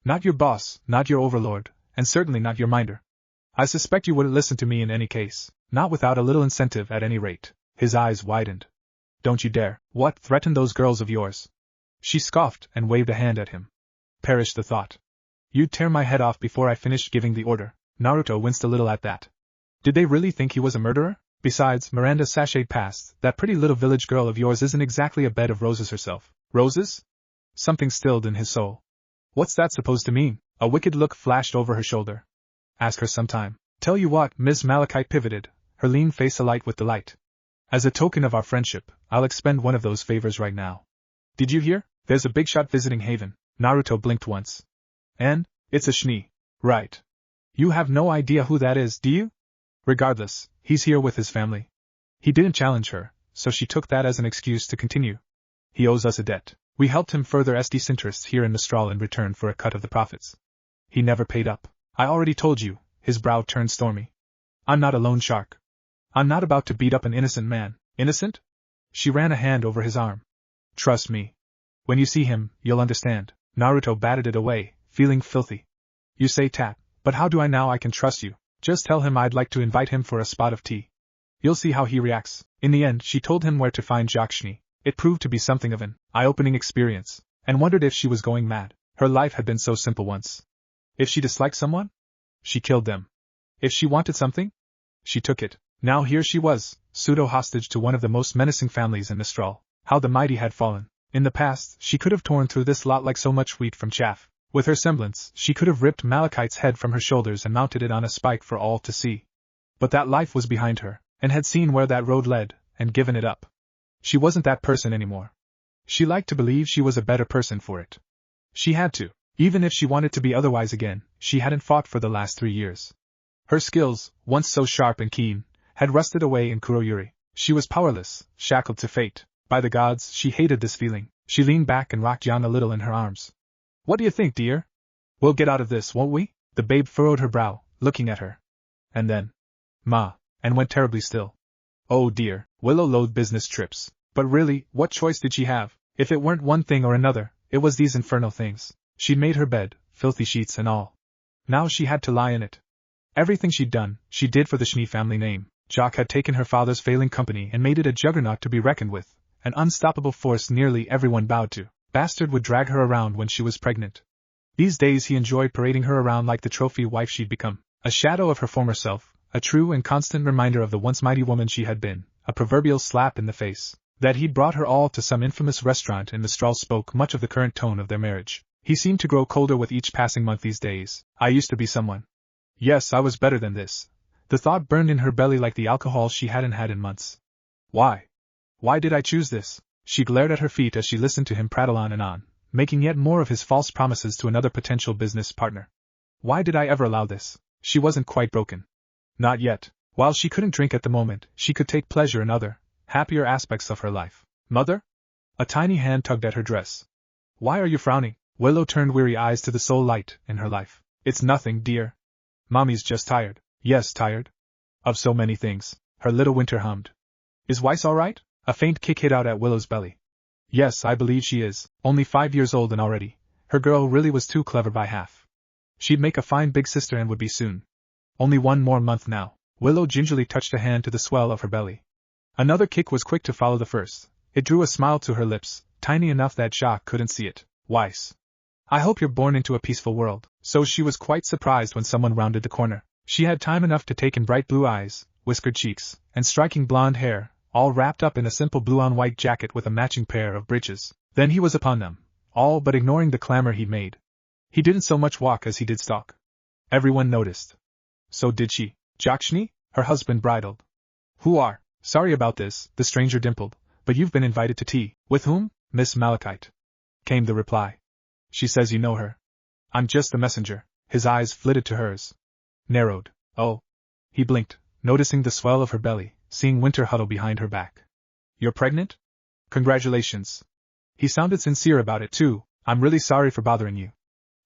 Not your boss, not your overlord, and certainly not your minder. I suspect you wouldn't listen to me in any case, not without a little incentive at any rate. His eyes widened. Don't you dare. What, threaten those girls of yours? She scoffed and waved a hand at him. Perish the thought. You'd tear my head off before I finished giving the order. Naruto winced a little at that. Did they really think he was a murderer? Besides, Miranda sashayed past, that pretty little village girl of yours isn't exactly a bed of roses herself. Roses? Something stilled in his soul. What's that supposed to mean? A wicked look flashed over her shoulder. Ask her sometime. Tell you what, Ms. Malachite pivoted, her lean face alight with delight. As a token of our friendship, I'll expend one of those favors right now. Did you hear? There's a big shot visiting Haven. Naruto blinked once. And? It's a Schnee. Right. You have no idea who that is, do you? Regardless, he's here with his family. He didn't challenge her, so she took that as an excuse to continue. He owes us a debt. We helped him further SD's interests here in Mistral in return for a cut of the profits. He never paid up. I already told you. His brow turned stormy. I'm not a loan shark. I'm not about to beat up an innocent man. Innocent? She ran a hand over his arm. Trust me. When you see him, you'll understand. Naruto batted it away, feeling filthy. You say tap, but how do I know I can trust you? Just tell him I'd like to invite him for a spot of tea. You'll see how he reacts. In the end, she told him where to find Jakshni. It proved to be something of an eye-opening experience, and wondered if she was going mad. Her life had been so simple once. If she disliked someone, she killed them. If she wanted something, she took it. Now here she was, pseudo-hostage to one of the most menacing families in Mistral. How the mighty had fallen. In the past, she could have torn through this lot like so much wheat from chaff. With her semblance, she could have ripped Malachite's head from her shoulders and mounted it on a spike for all to see. But that life was behind her, and had seen where that road led, and given it up. She wasn't that person anymore. She liked to believe she was a better person for it. She had to. Even if she wanted to be otherwise again, she hadn't fought for the last 3 years. Her skills, once so sharp and keen, had rusted away in Kuroyuri. She was powerless, shackled to fate. By the gods, she hated this feeling. She leaned back and rocked Yan a little in her arms. What do you think, dear? We'll get out of this, won't we? The babe furrowed her brow, looking at her. And then, Ma, and went terribly still. Oh dear, Willow loathed business trips. But really, what choice did she have? If it weren't one thing or another, it was these infernal things. She'd made her bed, filthy sheets and all. Now she had to lie in it. Everything she'd done, she did for the Schnee family name. Jock had taken her father's failing company and made it a juggernaut to be reckoned with, an unstoppable force nearly everyone bowed to. Bastard would drag her around when she was pregnant. These days he enjoyed parading her around like the trophy wife she'd become, a shadow of her former self, a true and constant reminder of the once mighty woman she had been, a proverbial slap in the face. That he'd brought her all to some infamous restaurant in Mistral spoke much of the current tone of their marriage. He seemed to grow colder with each passing month these days. I used to be someone. Yes, I was better than this. The thought burned in her belly like the alcohol she hadn't had in months. Why? Why did I choose this? She glared at her feet as she listened to him prattle on and on, making yet more of his false promises to another potential business partner. Why did I ever allow this? She wasn't quite broken. Not yet. While she couldn't drink at the moment, she could take pleasure in other, happier aspects of her life. Mother? A tiny hand tugged at her dress. Why are you frowning? Willow turned weary eyes to the sole light in her life. It's nothing, dear. Mommy's just tired. Yes, tired. Of so many things. Her little Winter hummed. Is Weiss all right? A faint kick hit out at Willow's belly. Yes, I believe she is. Only 5 years old and already. Her girl really was too clever by half. She'd make a fine big sister and would be soon. Only 1 more month now. Willow gingerly touched a hand to the swell of her belly. Another kick was quick to follow the first. It drew a smile to her lips, tiny enough that Jacques couldn't see it. Weiss. I hope you're born into a peaceful world. So she was quite surprised when someone rounded the corner. She had time enough to take in bright blue eyes, whiskered cheeks, and striking blonde hair, all wrapped up in a simple blue-on-white jacket with a matching pair of breeches. Then he was upon them, all but ignoring the clamor he'd made. He didn't so much walk as he did stalk. Everyone noticed. So did she. Jakshni? Her husband bridled. Who are? Sorry about this, the stranger dimpled, but you've been invited to tea. With whom? Miss Malachite. Came the reply. She says you know her. I'm just the messenger. His eyes flitted to hers. Narrowed. Oh. He blinked, noticing the swell of her belly, seeing Winter huddle behind her back. You're pregnant? Congratulations. He sounded sincere about it too. I'm really sorry for bothering you.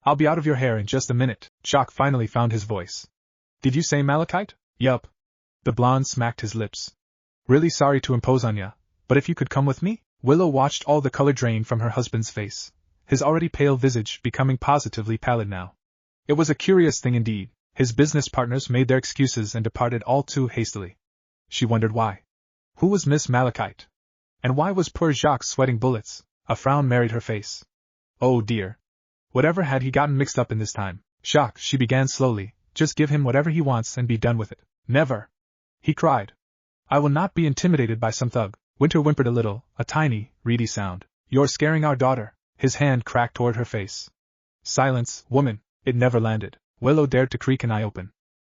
I'll be out of your hair in just a minute. Jock finally found his voice. Did you say Malachite? Yup. The blonde smacked his lips. Really sorry to impose on ya, but if you could come with me? Willow watched all the color drain from her husband's face, his already pale visage becoming positively pallid now. It was a curious thing indeed. His business partners made their excuses and departed all too hastily. She wondered why. Who was Miss Malachite? And why was poor Jacques sweating bullets? A frown married her face. Oh dear. Whatever had he gotten mixed up in this time? Jacques, she began slowly, just give him whatever he wants and be done with it. Never. He cried. I will not be intimidated by some thug. Winter whimpered a little, a tiny, reedy sound. You're scaring our daughter. His hand cracked toward her face. Silence, woman. It never landed. Willow dared to creak an eye open.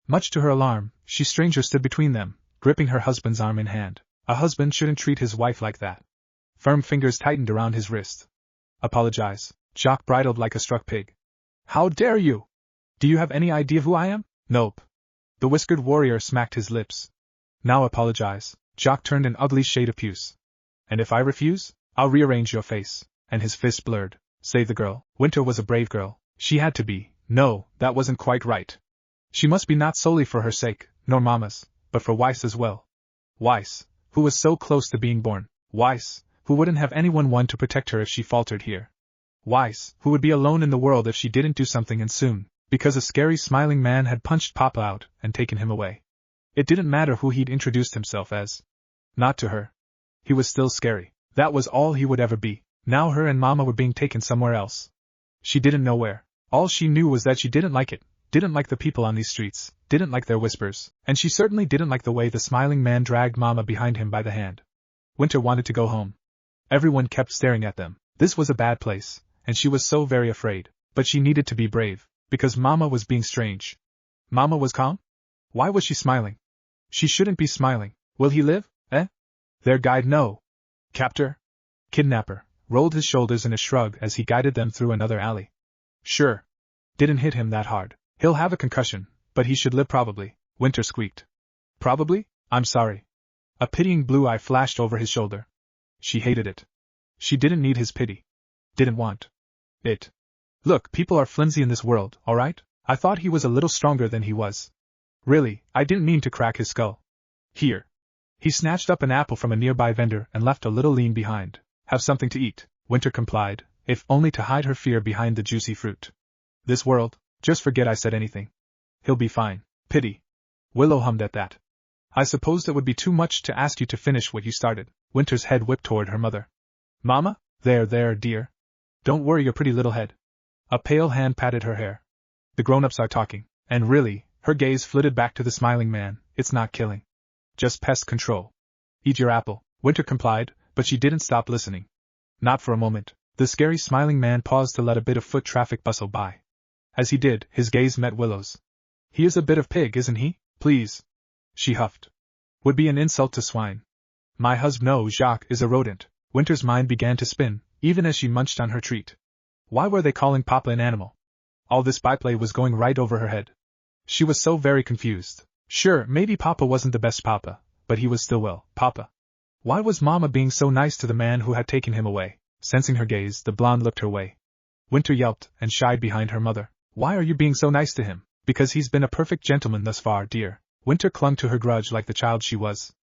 Much to her alarm, she stranger stood between them, gripping her husband's arm in hand. A husband shouldn't treat his wife like that. Firm fingers tightened around his wrist. Apologize. Jock bridled like a struck pig. How dare you? Do you have any idea who I am? Nope. The whiskered warrior smacked his lips. Now apologize. Jock turned an ugly shade of puce. And if I refuse, I'll rearrange your face. And his fist blurred. Save the girl. Winter was a brave girl. She had to be. No, that wasn't quite right. She must be not solely for her sake, nor Mama's, but for Weiss as well. Weiss, who was so close to being born. Weiss, who wouldn't have anyone to protect her if she faltered here. Weiss, who would be alone in the world if she didn't do something, and soon, because a scary smiling man had punched Papa out and taken him away. It didn't matter who he'd introduced himself as. Not to her. He was still scary. That was all he would ever be. Now her and Mama were being taken somewhere else. She didn't know where. All she knew was that she didn't like it, didn't like the people on these streets, didn't like their whispers, and she certainly didn't like the way the smiling man dragged Mama behind him by the hand. Winter wanted to go home. Everyone kept staring at them. This was a bad place, and she was so very afraid, but she needed to be brave, because Mama was being strange. Mama was calm? Why was she smiling? She shouldn't be smiling. Will he live, eh? Their guide, no. Captor? Kidnapper, rolled his shoulders in a shrug as he guided them through another alley. Sure. Didn't hit him that hard. He'll have a concussion, but he should live probably, Winter squeaked. Probably? I'm sorry. A pitying blue eye flashed over his shoulder. She hated it. She didn't need his pity. Didn't want it. Look, people are flimsy in this world, alright? I thought he was a little stronger than he was. Really, I didn't mean to crack his skull. Here. He snatched up an apple from a nearby vendor and left a little lean behind. Have something to eat, Winter complied, if only to hide her fear behind the juicy fruit. This world, just forget I said anything. He'll be fine. Pity. Willow hummed at that. I suppose it would be too much to ask you to finish what you started. Winter's head whipped toward her mother. Mama? There, dear. Don't worry your pretty little head. A pale hand patted her hair. The grown-ups are talking, and really, her gaze flitted back to the smiling man. It's not killing. Just pest control. Eat your apple, Winter complied, but she didn't stop listening. Not for a moment. The scary smiling man paused to let a bit of foot traffic bustle by. As he did, his gaze met Willow's. He is a bit of pig, isn't he? Please. She huffed. Would be an insult to swine. My husband, no, Jacques is a rodent. Winter's mind began to spin, even as she munched on her treat. Why were they calling Papa an animal? All this byplay was going right over her head. She was so very confused. Sure, maybe Papa wasn't the best Papa, but he was still well, Papa. Why was Mama being so nice to the man who had taken him away? Sensing her gaze, the blonde looked her way. Winter yelped and shied behind her mother. Why are you being so nice to him? Because he's been a perfect gentleman thus far, dear. Winter clung to her grudge like the child she was.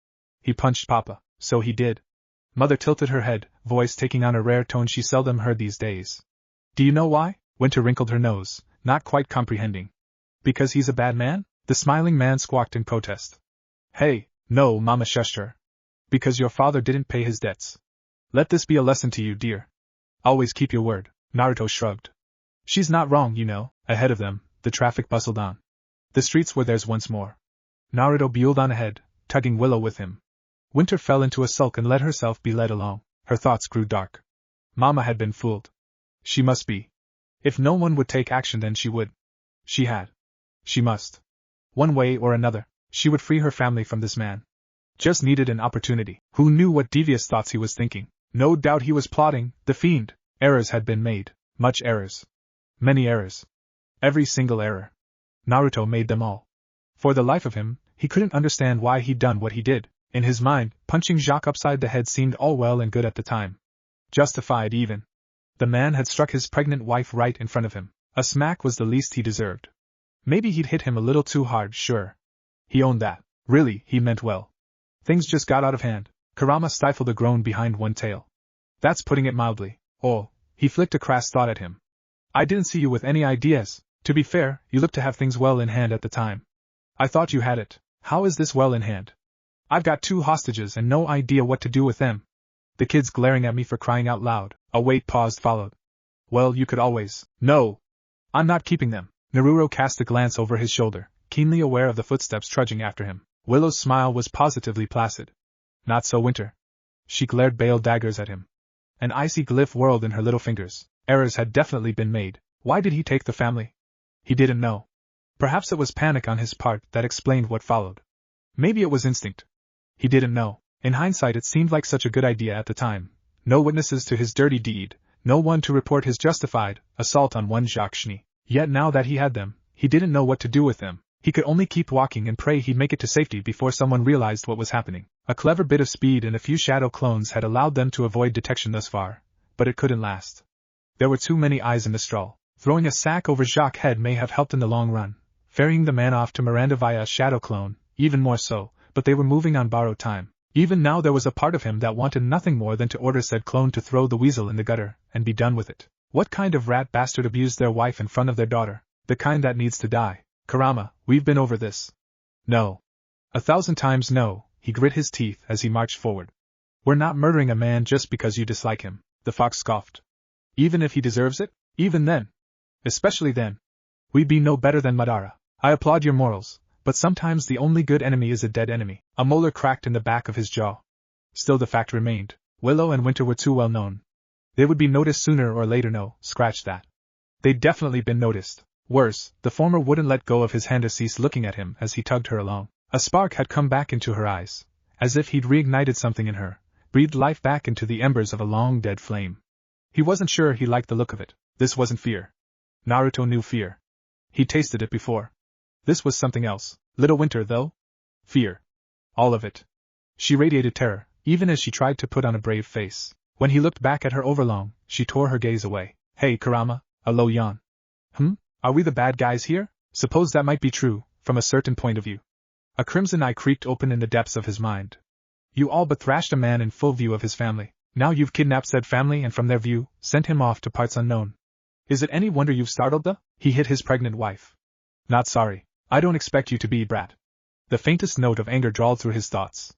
He punched Papa, so he did. Mother tilted her head, voice taking on a rare tone she seldom heard these days. Do you know why? Winter wrinkled her nose, not quite comprehending. Because he's a bad man? The smiling man squawked in protest. Hey, no, Mama shushed her. Because your father didn't pay his debts. Let this be a lesson to you, dear. Always keep your word, Naruto shrugged. She's not wrong, you know. Ahead of them, the traffic bustled on. The streets were theirs once more. Naruto buelled on ahead, tugging Willow with him. Winter fell into a sulk and let herself be led along. Her thoughts grew dark. Mama had been fooled. She must be. If no one would take action, then she would. She had. She must. One way or another, she would free her family from this man. Just needed an opportunity. Who knew what devious thoughts he was thinking? No doubt he was plotting, the fiend. Errors had been made. Much errors. Many errors. Every single error. Naruto made them all. For the life of him, he couldn't understand why he'd done what he did. In his mind, punching Jacques upside the head seemed all well and good at the time. Justified even. The man had struck his pregnant wife right in front of him. A smack was the least he deserved. Maybe he'd hit him a little too hard, sure. He owned that. Really, he meant well. Things just got out of hand. Kurama stifled a groan behind one tail. That's putting it mildly. Oh, he flicked a crass thought at him. I didn't see you with any ideas. To be fair, you looked to have things well in hand at the time. I thought you had it. How is this well in hand? I've got 2 hostages and no idea what to do with them. The kid's glaring at me for crying out loud. A wait paused followed. Well, you could always. No. I'm not keeping them. Naruto cast a glance over his shoulder, keenly aware of the footsteps trudging after him. Willow's smile was positively placid. Not so, Winter. She glared bale daggers at him. An icy glyph whirled in her little fingers. Errors had definitely been made. Why did he take the family? He didn't know. Perhaps it was panic on his part that explained what followed. Maybe it was instinct. He didn't know. In hindsight, it seemed like such a good idea at the time. No witnesses to his dirty deed, no one to report his justified assault on one Jacques Schnie. Yet now that he had them, he didn't know what to do with them. He could only keep walking and pray he'd make it to safety before someone realized what was happening. A clever bit of speed and a few shadow clones had allowed them to avoid detection thus far, but it couldn't last. There were too many eyes in the straw. Throwing a sack over Jacques' head may have helped in the long run. Ferrying the man off to Miranda via a shadow clone, even more so, but they were moving on borrowed time. Even now there was a part of him that wanted nothing more than to order said clone to throw the weasel in the gutter, and be done with it. What kind of rat bastard abused their wife in front of their daughter? The kind that needs to die. Kurama, we've been over this. No. 1,000 times no, he grit his teeth as he marched forward. We're not murdering a man just because you dislike him, the fox scoffed. Even if he deserves it? Even then. Especially then. We'd be no better than Madara. I applaud your morals, but sometimes the only good enemy is a dead enemy. A molar cracked in the back of his jaw. Still the fact remained, Willow and Winter were too well known. They would be noticed sooner or later. No, scratch that. They'd definitely been noticed. Worse, the former wouldn't let go of his hand or cease looking at him as he tugged her along. A spark had come back into her eyes, as if he'd reignited something in her, breathed life back into the embers of a long-dead flame. He wasn't sure he liked the look of it. This wasn't fear. Naruto knew fear. He'd tasted it before. This was something else. Little Winter, though? Fear. All of it. She radiated terror, even as she tried to put on a brave face. When he looked back at her overlong, she tore her gaze away. Hey, Kurama, a low yawn. Are we the bad guys here? Suppose that might be true, from a certain point of view. A crimson eye creaked open in the depths of his mind. You all but thrashed a man in full view of his family. Now you've kidnapped said family and from their view, sent him off to parts unknown. Is it any wonder you've startled the? He hit his pregnant wife. Not sorry. I don't expect you to be, brat. The faintest note of anger drawled through his thoughts.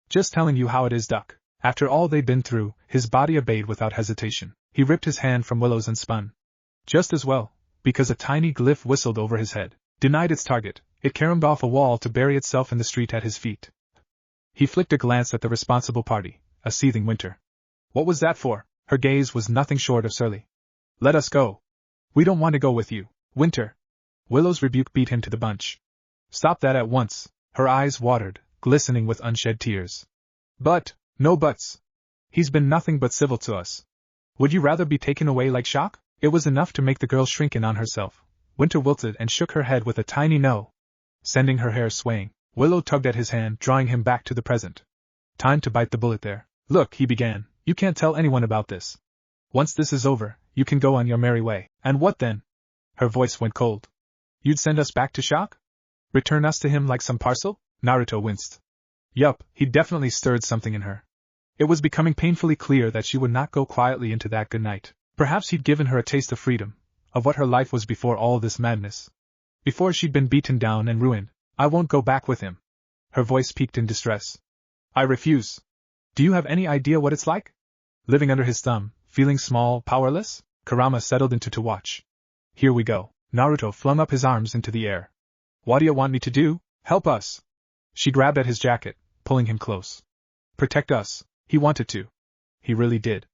Just telling you how it is, duck. After all they'd been through, his body obeyed without hesitation. He ripped his hand from Willow's and spun. Just as well, because a tiny glyph whistled over his head. Denied its target, it caromed off a wall to bury itself in the street at his feet. He flicked a glance at the responsible party, a seething Winter. What was that for? Her gaze was nothing short of surly. Let us go. We don't want to go with you, Winter. Willow's rebuke beat him to the punch. Stop that at once. Her eyes watered, glistening with unshed tears. But, no buts. He's been nothing but civil to us. Would you rather be taken away like shock? It was enough to make the girl shrink in on herself. Winter wilted and shook her head with a tiny no, sending her hair swaying. Willow tugged at his hand, drawing him back to the present. Time to bite the bullet there. Look, he began, you can't tell anyone about this. Once this is over, you can go on your merry way. And what then? Her voice went cold. You'd send us back to shock? Return us to him like some parcel? Naruto winced. Yup, he'd definitely stirred something in her. It was becoming painfully clear that she would not go quietly into that good night. Perhaps he'd given her a taste of freedom, of what her life was before all this madness. Before she'd been beaten down and ruined. I won't go back with him. Her voice peaked in distress. I refuse. Do you have any idea what it's like? Living under his thumb, feeling small, powerless? Kurama settled into to watch. Here we go. Naruto flung up his arms into the air. What do you want me to do? Help us. She grabbed at his jacket, pulling him close. Protect us. He wanted to. He really did.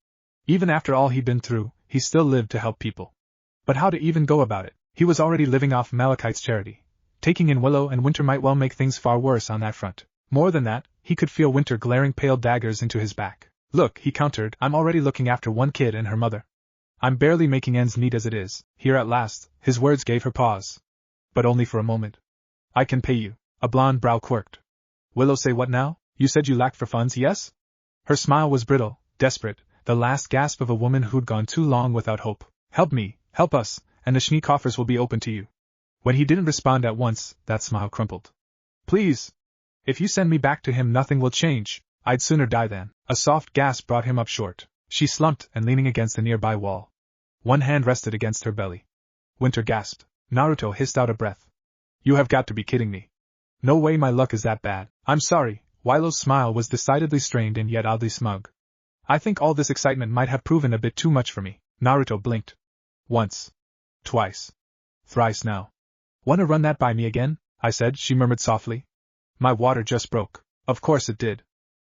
Even after all he'd been through, he still lived to help people. But how to even go about it? He was already living off Malachite's charity. Taking in Willow and Winter might well make things far worse on that front. More than that, he could feel Winter glaring pale daggers into his back. Look, he countered, I'm already looking after one kid and her mother. I'm barely making ends meet as it is. Here at last, his words gave her pause. But only for a moment. I can pay you. A blonde brow quirked. Willow, say what now? You said you lacked for funds, yes? Her smile was brittle, desperate, the last gasp of a woman who'd gone too long without hope. Help me, help us, and the Schnee coffers will be open to you. When he didn't respond at once, that smile crumpled. Please. If you send me back to him, nothing will change. I'd sooner die than. A soft gasp brought him up short. She slumped and leaning against a nearby wall. One hand rested against her belly. Winter gasped. Naruto hissed out a breath. You have got to be kidding me. No way my luck is that bad. I'm sorry. Willow's smile was decidedly strained and yet oddly smug. I think all this excitement might have proven a bit too much for me. Naruto blinked. Once. Twice. Thrice now. Want to run that by me again? I said, she murmured softly. My water just broke. Of course it did.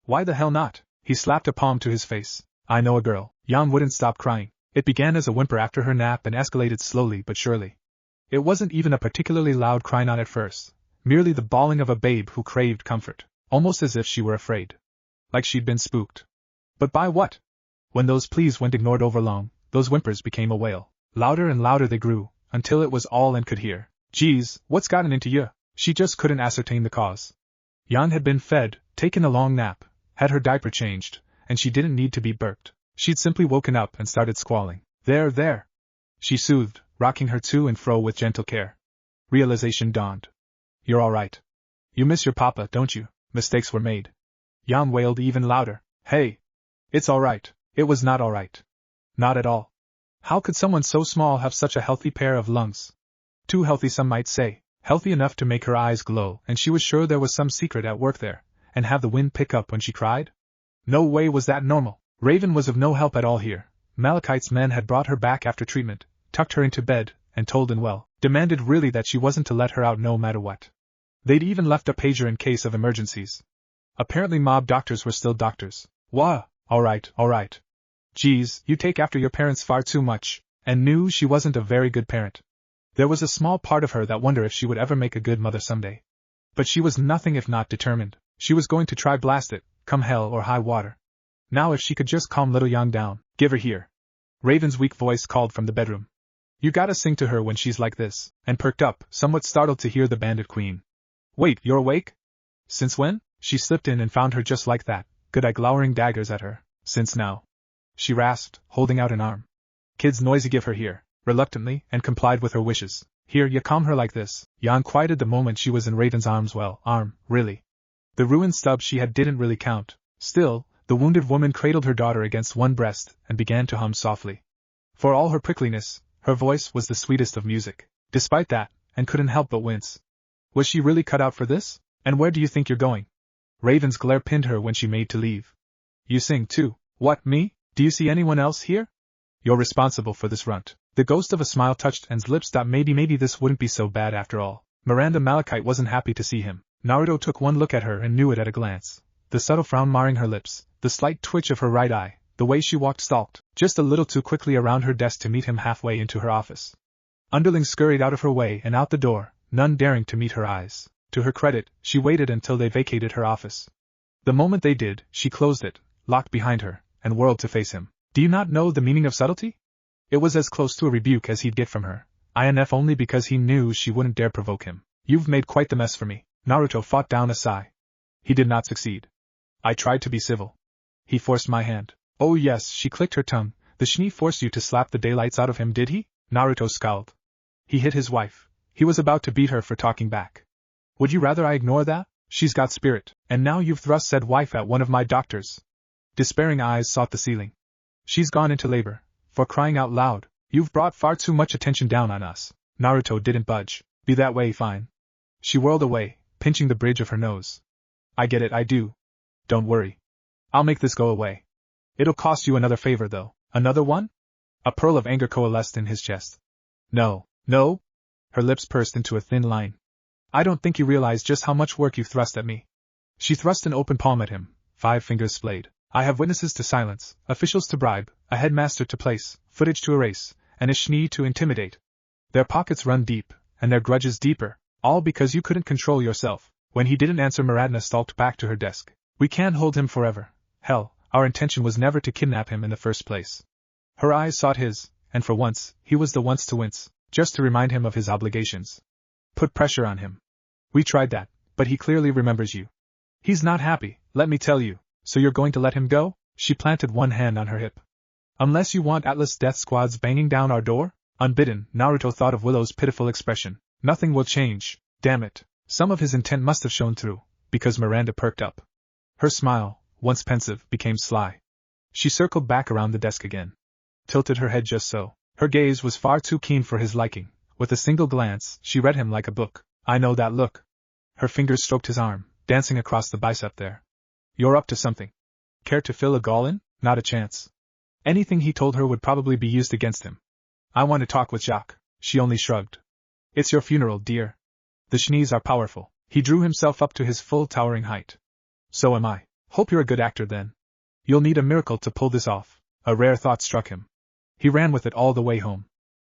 Why the hell not? He slapped a palm to his face. I know a girl. Yan wouldn't stop crying. It began as a whimper after her nap and escalated slowly but surely. It wasn't even a particularly loud cry, not at first. Merely the bawling of a babe who craved comfort. Almost as if she were afraid. Like she'd been spooked. But by what? When those pleas went ignored overlong, those whimpers became a wail. Louder and louder they grew, until it was all Anne could hear. Geez, what's gotten into you? She just couldn't ascertain the cause. Yan had been fed, taken a long nap, had her diaper changed, and she didn't need to be burped. She'd simply woken up and started squalling. There, there. She soothed, rocking her to and fro with gentle care. Realization dawned. You're all right. You miss your papa, don't you? Mistakes were made. Jan wailed even louder. Hey! It's alright. It was not alright. Not at all. How could someone so small have such a healthy pair of lungs? Too healthy, some might say. Healthy enough to make her eyes glow, and she was sure there was some secret at work there, and have the wind pick up when she cried? No way was that normal. Raven was of no help at all here. Malachite's men had brought her back after treatment, tucked her into bed, and told in well, demanded really that she wasn't to let her out no matter what. They'd even left a pager in case of emergencies. Apparently mob doctors were still doctors. Wah! Alright. Geez, you take after your parents far too much, and knew she wasn't a very good parent. There was a small part of her that wondered if she would ever make a good mother someday. But she was nothing if not determined. She was going to try, blast it, come hell or high water. Now if she could just calm little Yang down. Give her here. Raven's weak voice called from the bedroom. You gotta sing to her when she's like this, and perked up, somewhat startled to hear the bandit queen. Wait, you're awake? Since when? She slipped in and found her just like that, good-eye glowering daggers at her. Since now. She rasped, holding out an arm. Kid's noisy, give her here. Reluctantly, and complied with her wishes. Here, you calm her like this. Jan quieted the moment she was in Raven's arms. Well, arm, really. The ruined stub she had didn't really count. Still, the wounded woman cradled her daughter against one breast, and began to hum softly. For all her prickliness, her voice was the sweetest of music. Despite that, and couldn't help but wince. Was she really cut out for this? And where do you think you're going? Raven's glare pinned her when she made to leave. You sing too. What, me? Do you see anyone else here? You're responsible for this runt. The ghost of a smile touched Anne's lips. Maybe this wouldn't be so bad after all. Miranda Malachite wasn't happy to see him. Naruto took one look at her and knew it at a glance. The subtle frown marring her lips, the slight twitch of her right eye, the way she walked stalked just a little too quickly around her desk to meet him halfway into her office. Underlings scurried out of her way and out the door, none daring to meet her eyes. To her credit, she waited until they vacated her office. The moment they did, she closed it, locked behind her, and whirled to face him. Do you not know the meaning of subtlety? It was as close to a rebuke as he'd get from her, if only because he knew she wouldn't dare provoke him. You've made quite the mess for me. Naruto fought down a sigh. He did not succeed. I tried to be civil. He forced my hand. Oh yes, she clicked her tongue. The Shnee forced you to slap the daylights out of him, did he? Naruto scowled. He hit his wife. He was about to beat her for talking back. Would you rather I ignore that? She's got spirit, and now you've thrust said wife at one of my doctors. Despairing eyes sought the ceiling. She's gone into labor. For crying out loud, you've brought far too much attention down on us. Naruto didn't budge. Be that way, fine. She whirled away, pinching the bridge of her nose. I get it, I do. Don't worry. I'll make this go away. It'll cost you another favor though. Another one? A pearl of anger coalesced in his chest. No. Her lips pursed into a thin line. I don't think you realize just how much work you've thrust at me. She thrust an open palm at him, 5 fingers splayed. I have witnesses to silence, officials to bribe, a headmaster to place, footage to erase, and a Shnee to intimidate. Their pockets run deep, and their grudges deeper, all because you couldn't control yourself. When he didn't answer, Miranda stalked back to her desk. We can't hold him forever. Hell, our intention was never to kidnap him in the first place. Her eyes sought his, and for once, he was the once to wince, just to remind him of his obligations. Put pressure on him. We tried that, but he clearly remembers you. He's not happy, let me tell you. So you're going to let him go? She planted one hand on her hip. Unless you want Atlas death squads banging down our door? Unbidden, Naruto thought of Willow's pitiful expression. Nothing will change, damn it. Some of his intent must have shown through, because Miranda perked up. Her smile, once pensive, became sly. She circled back around the desk again. Tilted her head just so. Her gaze was far too keen for his liking. With a single glance, she read him like a book. I know that look. Her fingers stroked his arm, dancing across the bicep there. You're up to something. Care to fill a gall in? Not a chance. Anything he told her would probably be used against him. I want to talk with Jacques. She only shrugged. It's your funeral, dear. The Shnees are powerful. He drew himself up to his full towering height. So am I. Hope you're a good actor then. You'll need a miracle to pull this off. A rare thought struck him. He ran with it all the way home.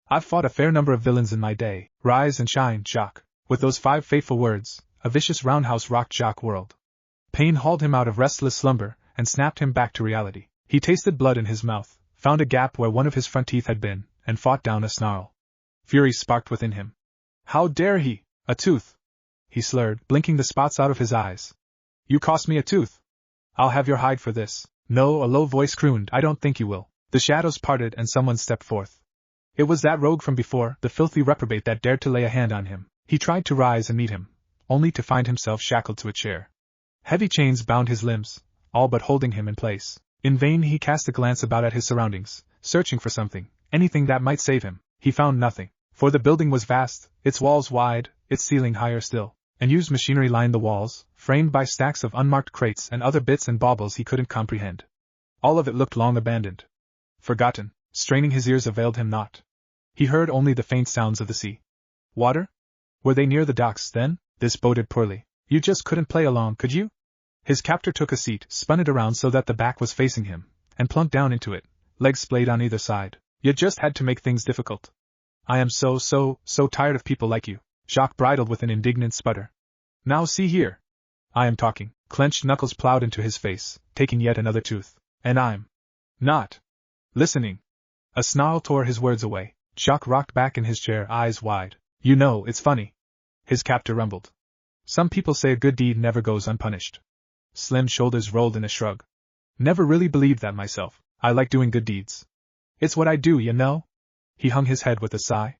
I've fought a fair number of villains in my day. Rise and shine, Jacques. With those 5 fateful words, a vicious roundhouse rocked Jacques' world. Pain hauled him out of restless slumber, and snapped him back to reality. He tasted blood in his mouth, found a gap where one of his front teeth had been, and fought down a snarl. Fury sparked within him. How dare he? A tooth! He slurred, blinking the spots out of his eyes. You cost me a tooth. I'll have your hide for this. No, a low voice crooned, I don't think you will. The shadows parted and someone stepped forth. It was that rogue from before, the filthy reprobate that dared to lay a hand on him. He tried to rise and meet him, only to find himself shackled to a chair. Heavy chains bound his limbs, all but holding him in place. In vain he cast a glance about at his surroundings, searching for something, anything that might save him. He found nothing, for the building was vast, its walls wide, its ceiling higher still, and used machinery lined the walls, framed by stacks of unmarked crates and other bits and baubles he couldn't comprehend. All of it looked long abandoned. Forgotten. Straining his ears availed him naught. He heard only the faint sounds of the sea. Water? Were they near the docks, then? This boded poorly. You just couldn't play along, could you? His captor took a seat, spun it around so that the back was facing him, and plunked down into it, legs splayed on either side. You just had to make things difficult. I am so tired of people like you. Jacques bridled with an indignant sputter. Now see here. I am talking. Clenched knuckles plowed into his face, taking yet another tooth. And I'm not listening. A snarl tore his words away. Jacques rocked back in his chair, eyes wide. You know, it's funny. His captor rumbled. Some people say a good deed never goes unpunished. Slim shoulders rolled in a shrug. Never really believed that myself. I like doing good deeds. It's what I do, you know? He hung his head with a sigh.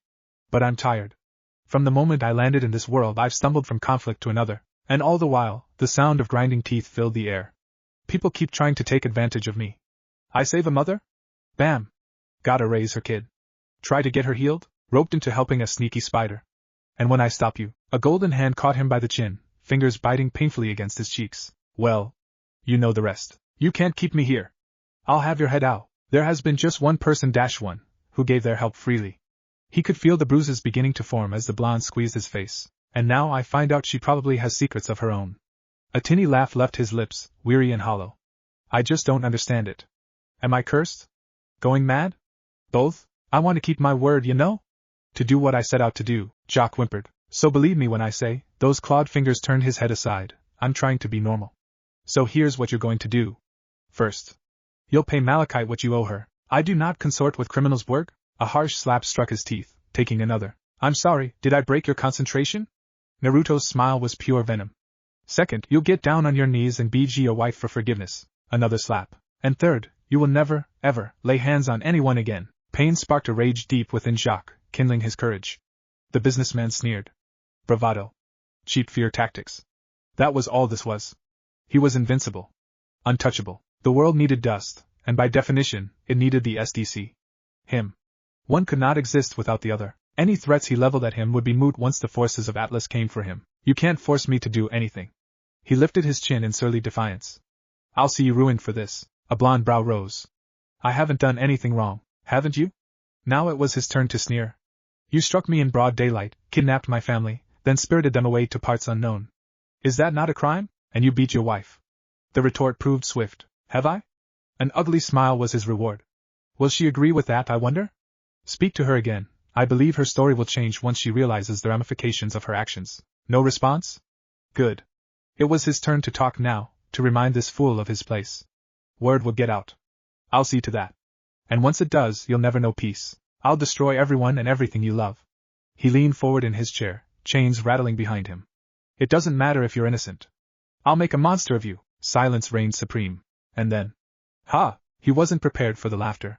But I'm tired. From the moment I landed in this world I've stumbled from conflict to another, and all the while, the sound of grinding teeth filled the air. People keep trying to take advantage of me. I save a mother? Bam! Gotta raise her kid. Try to get her healed? Roped into helping a sneaky spider. And when I stop you, a golden hand caught him by the chin, fingers biting painfully against his cheeks. Well, you know the rest. You can't keep me here. I'll have your head out. There has been just one person -1, who gave their help freely. He could feel the bruises beginning to form as the blonde squeezed his face, and now I find out she probably has secrets of her own. A tinny laugh left his lips, weary and hollow. I just don't understand it. Am I cursed? Going mad? Both? I want to keep my word, you know? To do what I set out to do, Jacques whimpered. So believe me when I say, those clawed fingers turned his head aside, I'm trying to be normal. So here's what you're going to do. First, you'll pay Malachite what you owe her. I do not consort with criminals, Borg. A harsh slap struck his teeth, taking another. I'm sorry, did I break your concentration? Naruto's smile was pure venom. Second, you'll get down on your knees and beg your wife for forgiveness. Another slap. And third, you will never, ever, lay hands on anyone again. Pain sparked a rage deep within Jacques, kindling his courage. The businessman sneered. Bravado. Cheap fear tactics. That was all this was. He was invincible. Untouchable. The world needed dust, and by definition, it needed the SDC. Him. One could not exist without the other. Any threats he leveled at him would be moot once the forces of Atlas came for him. You can't force me to do anything. He lifted his chin in surly defiance. I'll see you ruined for this. A blonde brow rose. I haven't done anything wrong, haven't you? Now it was his turn to sneer. You struck me in broad daylight, kidnapped my family, then spirited them away to parts unknown. Is that not a crime? And you beat your wife. The retort proved swift. Have I? An ugly smile was his reward. Will she agree with that, I wonder? Speak to her again. I believe her story will change once she realizes the ramifications of her actions. No response? Good. It was his turn to talk now, to remind this fool of his place. Word will get out. I'll see to that. And once it does, you'll never know peace. I'll destroy everyone and everything you love. He leaned forward in his chair, chains rattling behind him. It doesn't matter if you're innocent. I'll make a monster of you. Silence reigned supreme. And then. Ha! He wasn't prepared for the laughter.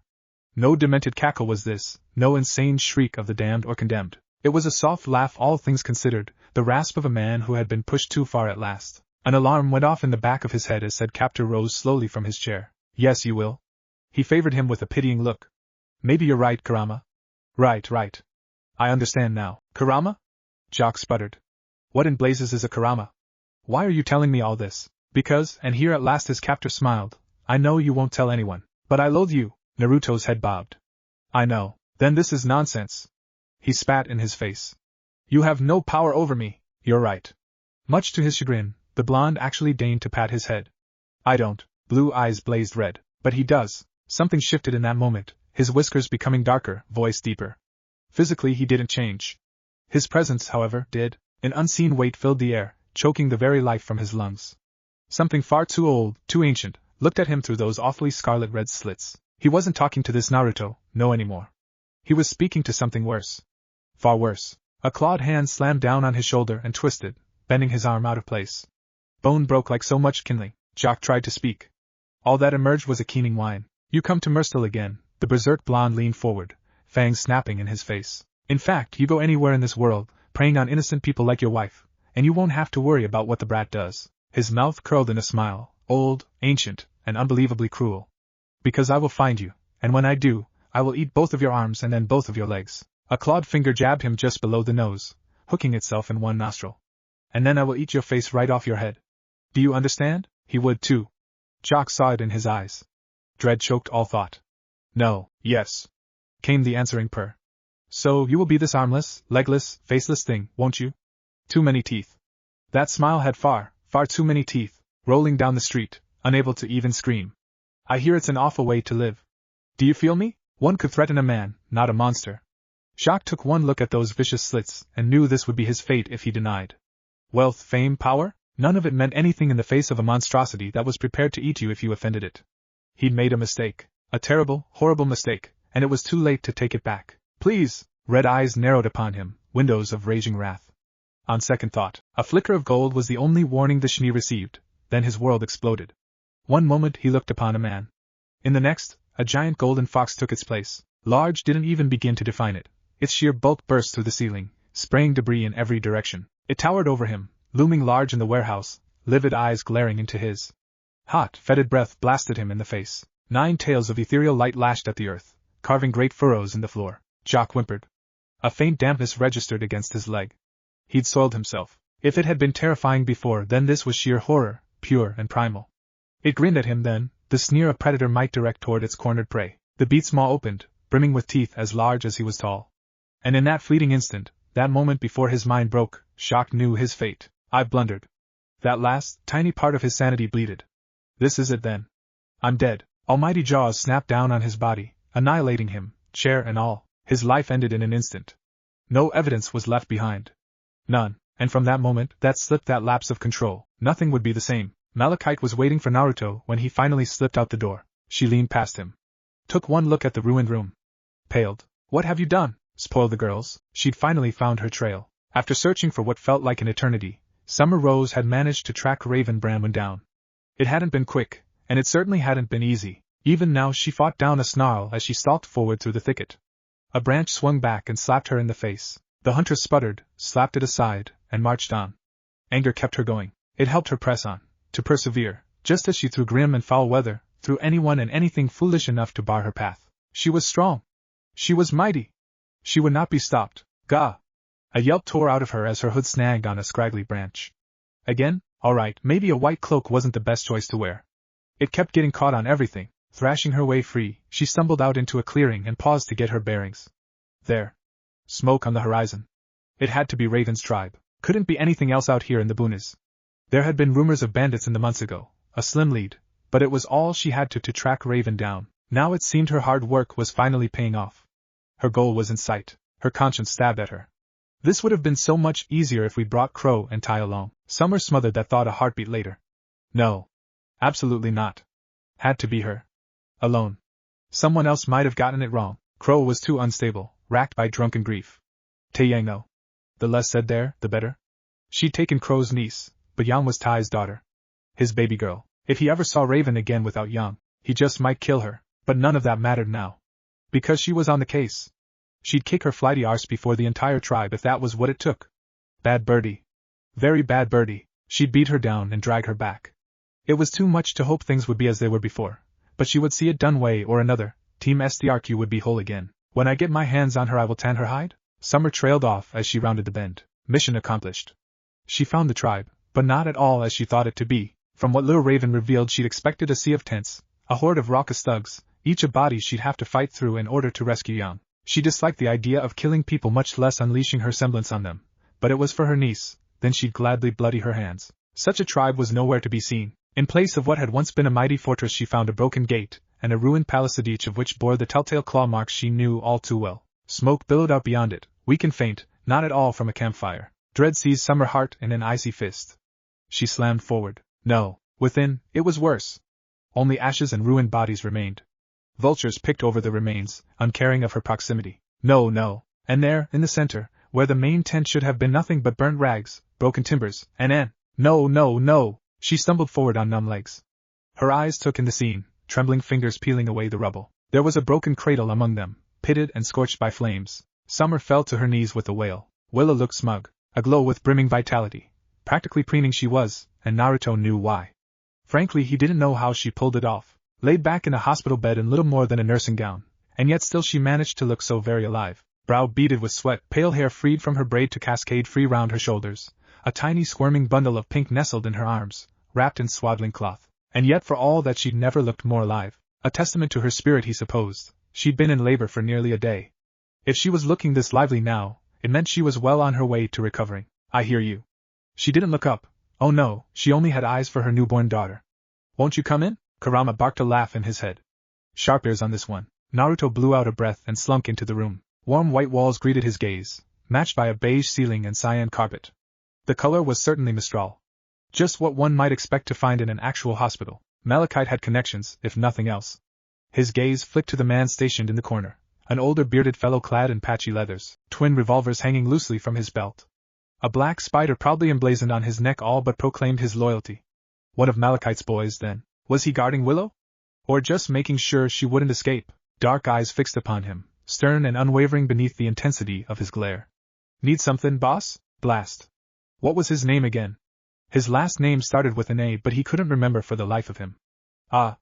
No demented cackle was this, no insane shriek of the damned or condemned. It was a soft laugh, all things considered, the rasp of a man who had been pushed too far at last. An alarm went off in the back of his head as said captor rose slowly from his chair. Yes, you will. He favored him with a pitying look. Maybe you're right, Kurama. Right. I understand now. Kurama? Jacques sputtered. What in blazes is a Kurama? Why are you telling me all this? Because, and here at last his captor smiled, I know you won't tell anyone, but I loathe you. Naruto's head bobbed. I know. Then this is nonsense. He spat in his face. You have no power over me. You're right. Much to his chagrin, the blonde actually deigned to pat his head. I don't. Blue eyes blazed red. But he does. Something shifted in that moment, his whiskers becoming darker, voice deeper. Physically he didn't change. His presence, however, did. An unseen weight filled the air, choking the very life from his lungs. Something far too old, too ancient, looked at him through those awfully scarlet red slits. He wasn't talking to this Naruto, no anymore. He was speaking to something worse. Far worse. A clawed hand slammed down on his shoulder and twisted, bending his arm out of place. Bone broke like so much kindling. Jacques tried to speak. All that emerged was a keening whine. You come to Murstel again. The berserk blonde leaned forward, fangs snapping in his face. In fact, you go anywhere in this world, preying on innocent people like your wife, and you won't have to worry about what the brat does. His mouth curled in a smile, old, ancient, and unbelievably cruel. Because I will find you, and when I do, I will eat both of your arms and then both of your legs. A clawed finger jabbed him just below the nose, hooking itself in one nostril. And then I will eat your face right off your head. Do you understand? He would too. Jock saw it in his eyes. Dread choked all thought. No, yes, came the answering purr. So you will be this armless, legless, faceless thing, won't you? Too many teeth. That smile had far, far too many teeth, rolling down the street, unable to even scream. I hear it's an awful way to live. Do you feel me? One could threaten a man, not a monster. Jock took one look at those vicious slits and knew this would be his fate if he denied. Wealth, fame, power? None of it meant anything in the face of a monstrosity that was prepared to eat you if you offended it. He'd made a mistake, a terrible, horrible mistake, and it was too late to take it back. Please! Red eyes narrowed upon him, windows of raging wrath. On second thought, a flicker of gold was the only warning the Schnee received, then his world exploded. One moment he looked upon a man. In the next, a giant golden fox took its place. Large didn't even begin to define it. Its sheer bulk burst through the ceiling, spraying debris in every direction. It towered over him, looming large in the warehouse, livid eyes glaring into his. Hot, fetid breath blasted him in the face. 9 tails of ethereal light lashed at the earth, carving great furrows in the floor. Jock whimpered. A faint dampness registered against his leg. He'd soiled himself. If it had been terrifying before, then this was sheer horror, pure and primal. It grinned at him then, the sneer a predator might direct toward its cornered prey. The beast's maw opened, brimming with teeth as large as he was tall. And in that fleeting instant, that moment before his mind broke, Jock knew his fate. I've blundered. That last, tiny part of his sanity bleated. This is it then. I'm dead. Almighty jaws snapped down on his body, annihilating him, chair and all. His life ended in an instant. No evidence was left behind. None, and from that moment, that slip, that lapse of control, nothing would be the same. Malachite was waiting for Naruto when he finally slipped out the door. She leaned past him. Took one look at the ruined room. Paled. What have you done? Spoiled the girls. She'd finally found her trail. After searching for what felt like an eternity, Summer Rose had managed to track Raven Bramwin down. It hadn't been quick, and it certainly hadn't been easy. Even now she fought down a snarl as she stalked forward through the thicket. A branch swung back and slapped her in the face. The hunter sputtered, slapped it aside, and marched on. Anger kept her going. It helped her press on, to persevere, just as she threw grim and foul weather, through anyone and anything foolish enough to bar her path. She was strong. She was mighty. She would not be stopped. Gah! A yelp tore out of her as her hood snagged on a scraggly branch. Again? All right, maybe a white cloak wasn't the best choice to wear. It kept getting caught on everything. Thrashing her way free, she stumbled out into a clearing and paused to get her bearings. There. Smoke on the horizon. It had to be Raven's tribe. Couldn't be anything else out here in the boonies. There had been rumors of bandits in the months ago, a slim lead, but it was all she had to track Raven down. Now it seemed her hard work was finally paying off. Her goal was in sight. Her conscience stabbed at her. This would have been so much easier if we'd brought Crow and Tai along. Summer smothered that thought a heartbeat later. No. Absolutely not. Had to be her. Alone. Someone else might have gotten it wrong. Crow was too unstable, racked by drunken grief. Taeyang no. The less said there, the better. She'd taken Crow's niece, but Yang was Tai's daughter. His baby girl. If he ever saw Raven again without Yang, he just might kill her, but none of that mattered now. Because she was on the case. She'd kick her flighty arse before the entire tribe if that was what it took. Bad birdie. Very bad birdie. She'd beat her down and drag her back. It was too much to hope things would be as they were before, but she would see it done way or another. Team STRQ would be whole again. When I get my hands on her I will tan her hide? Summer trailed off as she rounded the bend. Mission accomplished. She found the tribe, but not at all as she thought it to be. From what Lil Raven revealed, she'd expected a sea of tents, a horde of raucous thugs, each a body she'd have to fight through in order to rescue Yang. She disliked the idea of killing people, much less unleashing her semblance on them, but it was for her niece, then she'd gladly bloody her hands. Such a tribe was nowhere to be seen. In place of what had once been a mighty fortress she found a broken gate, and a ruined palisade, each of which bore the telltale claw marks she knew all too well. Smoke billowed out beyond it, weak and faint, not at all from a campfire. Dread seized Summer heart in an icy fist. She slammed forward. No, within, it was worse. Only ashes and ruined bodies remained. Vultures picked over the remains, uncaring of her proximity. No. And there, in the center, where the main tent should have been, nothing but burnt rags, broken timbers, and No. She stumbled forward on numb legs. Her eyes took in the scene, trembling fingers peeling away the rubble. There was a broken cradle among them, pitted and scorched by flames. Summer fell to her knees with a wail. Willa looked smug, aglow with brimming vitality, practically preening she was, and Naruto knew why. Frankly, he didn't know how she pulled it off. Laid back in a hospital bed in little more than a nursing gown, and yet still she managed to look so very alive. Brow beaded with sweat, pale hair freed from her braid to cascade free round her shoulders, a tiny squirming bundle of pink nestled in her arms, wrapped in swaddling cloth. And yet for all that she'd never looked more alive, a testament to her spirit he supposed, she'd been in labor for nearly a day. If she was looking this lively now, it meant she was well on her way to recovering. I hear you. She didn't look up. Oh no, she only had eyes for her newborn daughter. Won't you come in? Kurama barked a laugh in his head. Sharp ears on this one. Naruto blew out a breath and slunk into the room. Warm white walls greeted his gaze, matched by a beige ceiling and cyan carpet. The color was certainly Mistral. Just what one might expect to find in an actual hospital. Malachite had connections, if nothing else. His gaze flicked to the man stationed in the corner, an older bearded fellow clad in patchy leathers, twin revolvers hanging loosely from his belt. A black spider proudly emblazoned on his neck all but proclaimed his loyalty. One of Malachite's boys, then. Was he guarding Willow? Or just making sure she wouldn't escape? Dark eyes fixed upon him, stern and unwavering beneath the intensity of his glare. Need something, boss? Blast. What was his name again? His last name started with an A, but he couldn't remember for the life of him. Ah.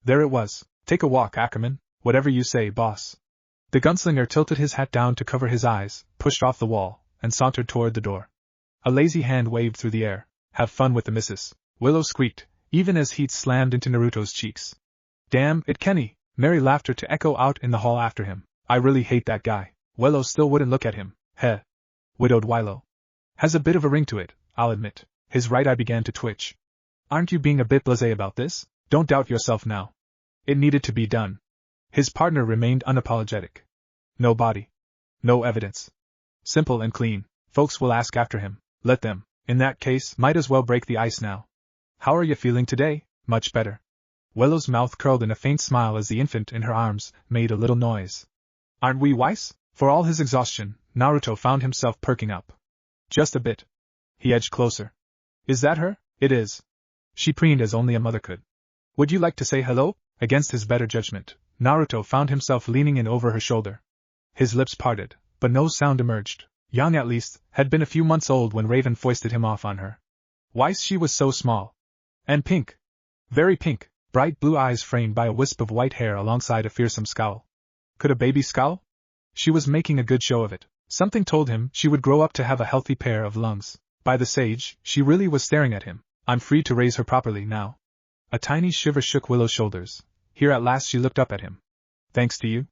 There it was. Take a walk, Ackerman. Whatever you say, boss. The gunslinger tilted his hat down to cover his eyes, pushed off the wall, and sauntered toward the door. A lazy hand waved through the air. Have fun with the missus. Willow squeaked, even as heat slammed into Naruto's cheeks. Damn it, Kenny! Merry laughter to echo out in the hall after him. I really hate that guy. Willow still wouldn't look at him. Heh. Widowed Willow. Has a bit of a ring to it, I'll admit. His right eye began to twitch. Aren't you being a bit blasé about this? Don't doubt yourself now. It needed to be done. His partner remained unapologetic. No body. No evidence. Simple and clean. Folks will ask after him. Let them. In that case, might as well break the ice now. How are you feeling today? Much better. Willow's mouth curled in a faint smile as the infant in her arms made a little noise. Aren't we wise? For all his exhaustion, Naruto found himself perking up. Just a bit. He edged closer. Is that her? It is. She preened as only a mother could. Would you like to say hello? Against his better judgment, Naruto found himself leaning in over her shoulder. His lips parted, but no sound emerged. Young at least, had been a few months old when Raven foisted him off on her. Why's she was so small? And pink. Very pink, bright blue eyes framed by a wisp of white hair alongside a fearsome scowl. Could a baby scowl? She was making a good show of it. Something told him she would grow up to have a healthy pair of lungs. By the sage, she really was staring at him. I'm free to raise her properly now. A tiny shiver shook Willow's shoulders. Here at last she looked up at him. Thanks to you?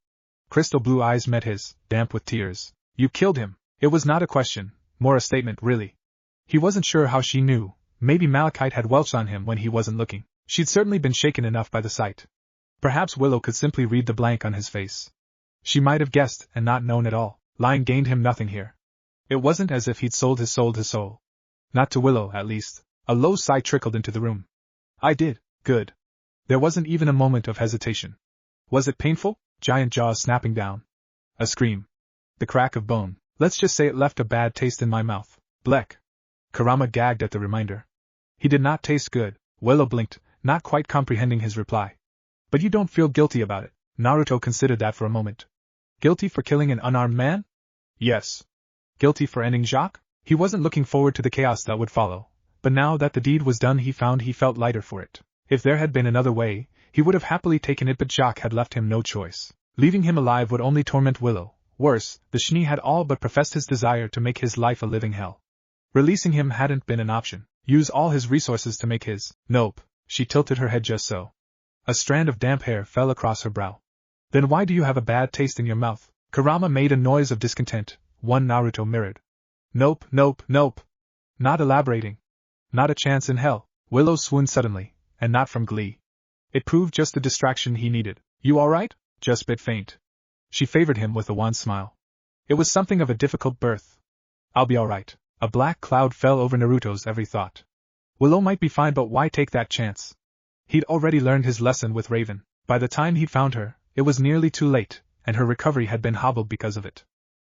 Crystal blue eyes met his, damp with tears. You killed him. It was not a question, more a statement really. He wasn't sure how she knew. Maybe Malachite had welched on him when he wasn't looking. She'd certainly been shaken enough by the sight. Perhaps Willow could simply read the blank on his face. She might have guessed and not known at all. Lying gained him nothing here. It wasn't as if he'd sold his soul. Not to Willow, at least. A low sigh trickled into the room. I did. Good. There wasn't even a moment of hesitation. Was it painful? Giant jaws snapping down. A scream. The crack of bone. Let's just say it left a bad taste in my mouth. Blech. Kurama gagged at the reminder. He did not taste good. Willow blinked, not quite comprehending his reply. But you don't feel guilty about it. Naruto considered that for a moment. Guilty for killing an unarmed man? Yes. Guilty for ending Jacques? He wasn't looking forward to the chaos that would follow, but now that the deed was done he found he felt lighter for it. If there had been another way, he would have happily taken it, but Jacques had left him no choice. Leaving him alive would only torment Willow. Worse, the Shinii had all but professed his desire to make his life a living hell. Releasing him hadn't been an option. Use all his resources to make his. Nope. She tilted her head just so. A strand of damp hair fell across her brow. Then why do you have a bad taste in your mouth? Kurama made a noise of discontent, one Naruto mirrored. Nope. Not elaborating. Not a chance in hell. Willow swooned suddenly, and not from glee. It proved just the distraction he needed. You alright? Just bit faint. She favored him with a wan smile. It was something of a difficult birth. I'll be alright. A black cloud fell over Naruto's every thought. Willow might be fine, but why take that chance? He'd already learned his lesson with Raven. By the time he'd found her, it was nearly too late, and her recovery had been hobbled because of it.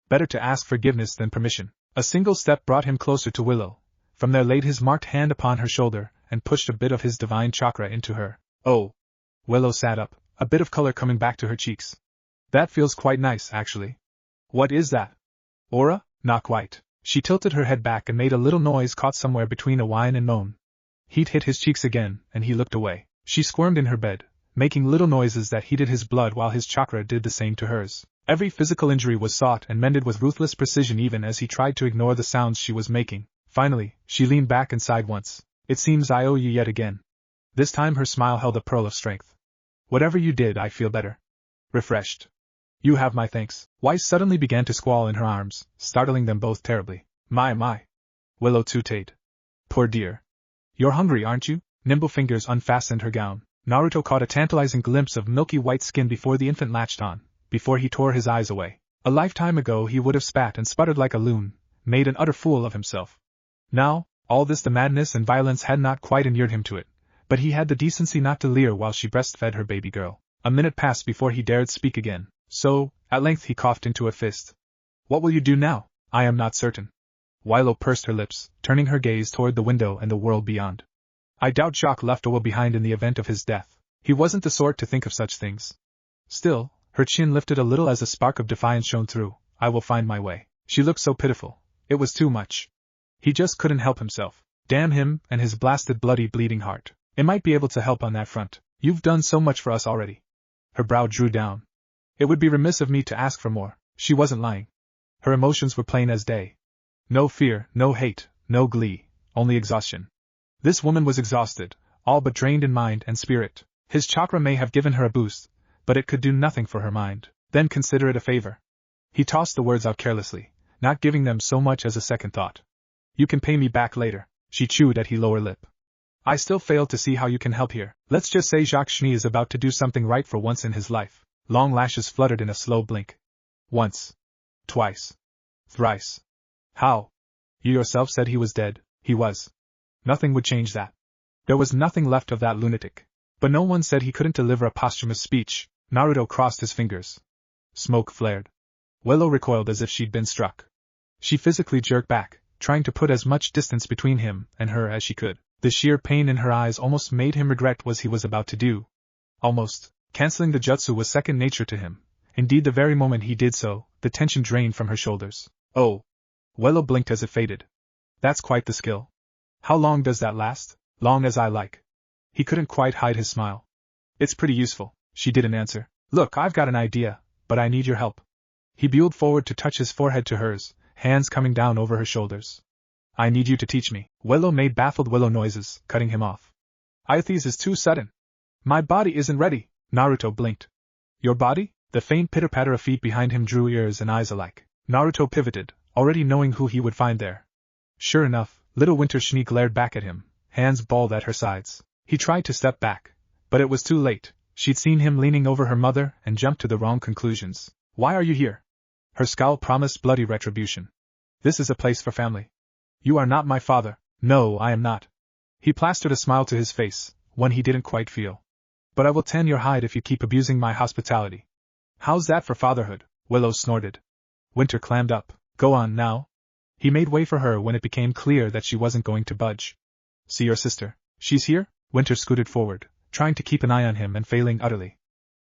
Better to ask forgiveness than permission. A single step brought him closer to Willow. From there laid his marked hand upon her shoulder, and pushed a bit of his divine chakra into her. Oh! Willow sat up, a bit of color coming back to her cheeks. That feels quite nice, actually. What is that? Aura? Not quite. She tilted her head back and made a little noise caught somewhere between a whine and moan. Heat hit his cheeks again, and he looked away. She squirmed in her bed, making little noises that heated his blood while his chakra did the same to hers. Every physical injury was sought and mended with ruthless precision even as he tried to ignore the sounds she was making. Finally, she leaned back and sighed once. It seems I owe you yet again. This time her smile held a pearl of strength. Whatever you did, I feel better. Refreshed. You have my thanks. Weiss suddenly began to squall in her arms, startling them both terribly. My. Willow tooted. Poor dear. You're hungry, aren't you? Nimble fingers unfastened her gown. Naruto caught a tantalizing glimpse of milky white skin before the infant latched on, before he tore his eyes away. A lifetime ago he would have spat and sputtered like a loon, made an utter fool of himself. Now, all this the madness and violence had not quite inured him to it, but he had the decency not to leer while she breastfed her baby girl. A minute passed before he dared speak again, so, at length he coughed into a fist. What will you do now? I am not certain. Willow pursed her lips, turning her gaze toward the window and the world beyond. I doubt Jacques left a will behind in the event of his death. He wasn't the sort to think of such things. Still, her chin lifted a little as a spark of defiance shone through. I will find my way. She looked so pitiful. It was too much. He just couldn't help himself. Damn him and his blasted bloody bleeding heart. It might be able to help on that front. You've done so much for us already. Her brow drew down. It would be remiss of me to ask for more. She wasn't lying. Her emotions were plain as day. No fear, no hate, no glee, only exhaustion. This woman was exhausted, all but drained in mind and spirit. His chakra may have given her a boost, but it could do nothing for her mind. Then consider it a favor. He tossed the words out carelessly, not giving them so much as a second thought. You can pay me back later. She chewed at her lower lip. I still fail to see how you can help here. Let's just say Jacques Schnee is about to do something right for once in his life. Long lashes fluttered in a slow blink. Once. Twice. Thrice. How? You yourself said he was dead. He was. Nothing would change that. There was nothing left of that lunatic. But no one said he couldn't deliver a posthumous speech. Naruto crossed his fingers. Smoke flared. Willow recoiled as if she'd been struck. She physically jerked back, trying to put as much distance between him and her as she could. The sheer pain in her eyes almost made him regret what he was about to do. Almost. Canceling the jutsu was second nature to him. Indeed, the very moment he did so, the tension drained from her shoulders. Oh. Willow blinked as it faded. That's quite the skill. How long does that last? Long as I like. He couldn't quite hide his smile. It's pretty useful. She didn't answer. Look, I've got an idea, but I need your help. He bowed forward to touch his forehead to hers, hands coming down over her shoulders. I need you to teach me. Willow made baffled willow noises, cutting him off. This is too sudden. My body isn't ready. Naruto blinked. Your body? The faint pitter-patter of feet behind him drew ears and eyes alike. Naruto pivoted, already knowing who he would find there. Sure enough, little Winter Schnee glared back at him, hands balled at her sides. He tried to step back, but it was too late. She'd seen him leaning over her mother and jumped to the wrong conclusions. Why are you here? Her scowl promised bloody retribution. This is a place for family. You are not my father. No, I am not. He plastered a smile to his face, one he didn't quite feel. But I will tan your hide if you keep abusing my hospitality. How's that for fatherhood? Willow snorted. Winter clammed up. Go on now. He made way for her when it became clear that she wasn't going to budge. See your sister. She's here? Winter scooted forward, trying to keep an eye on him and failing utterly.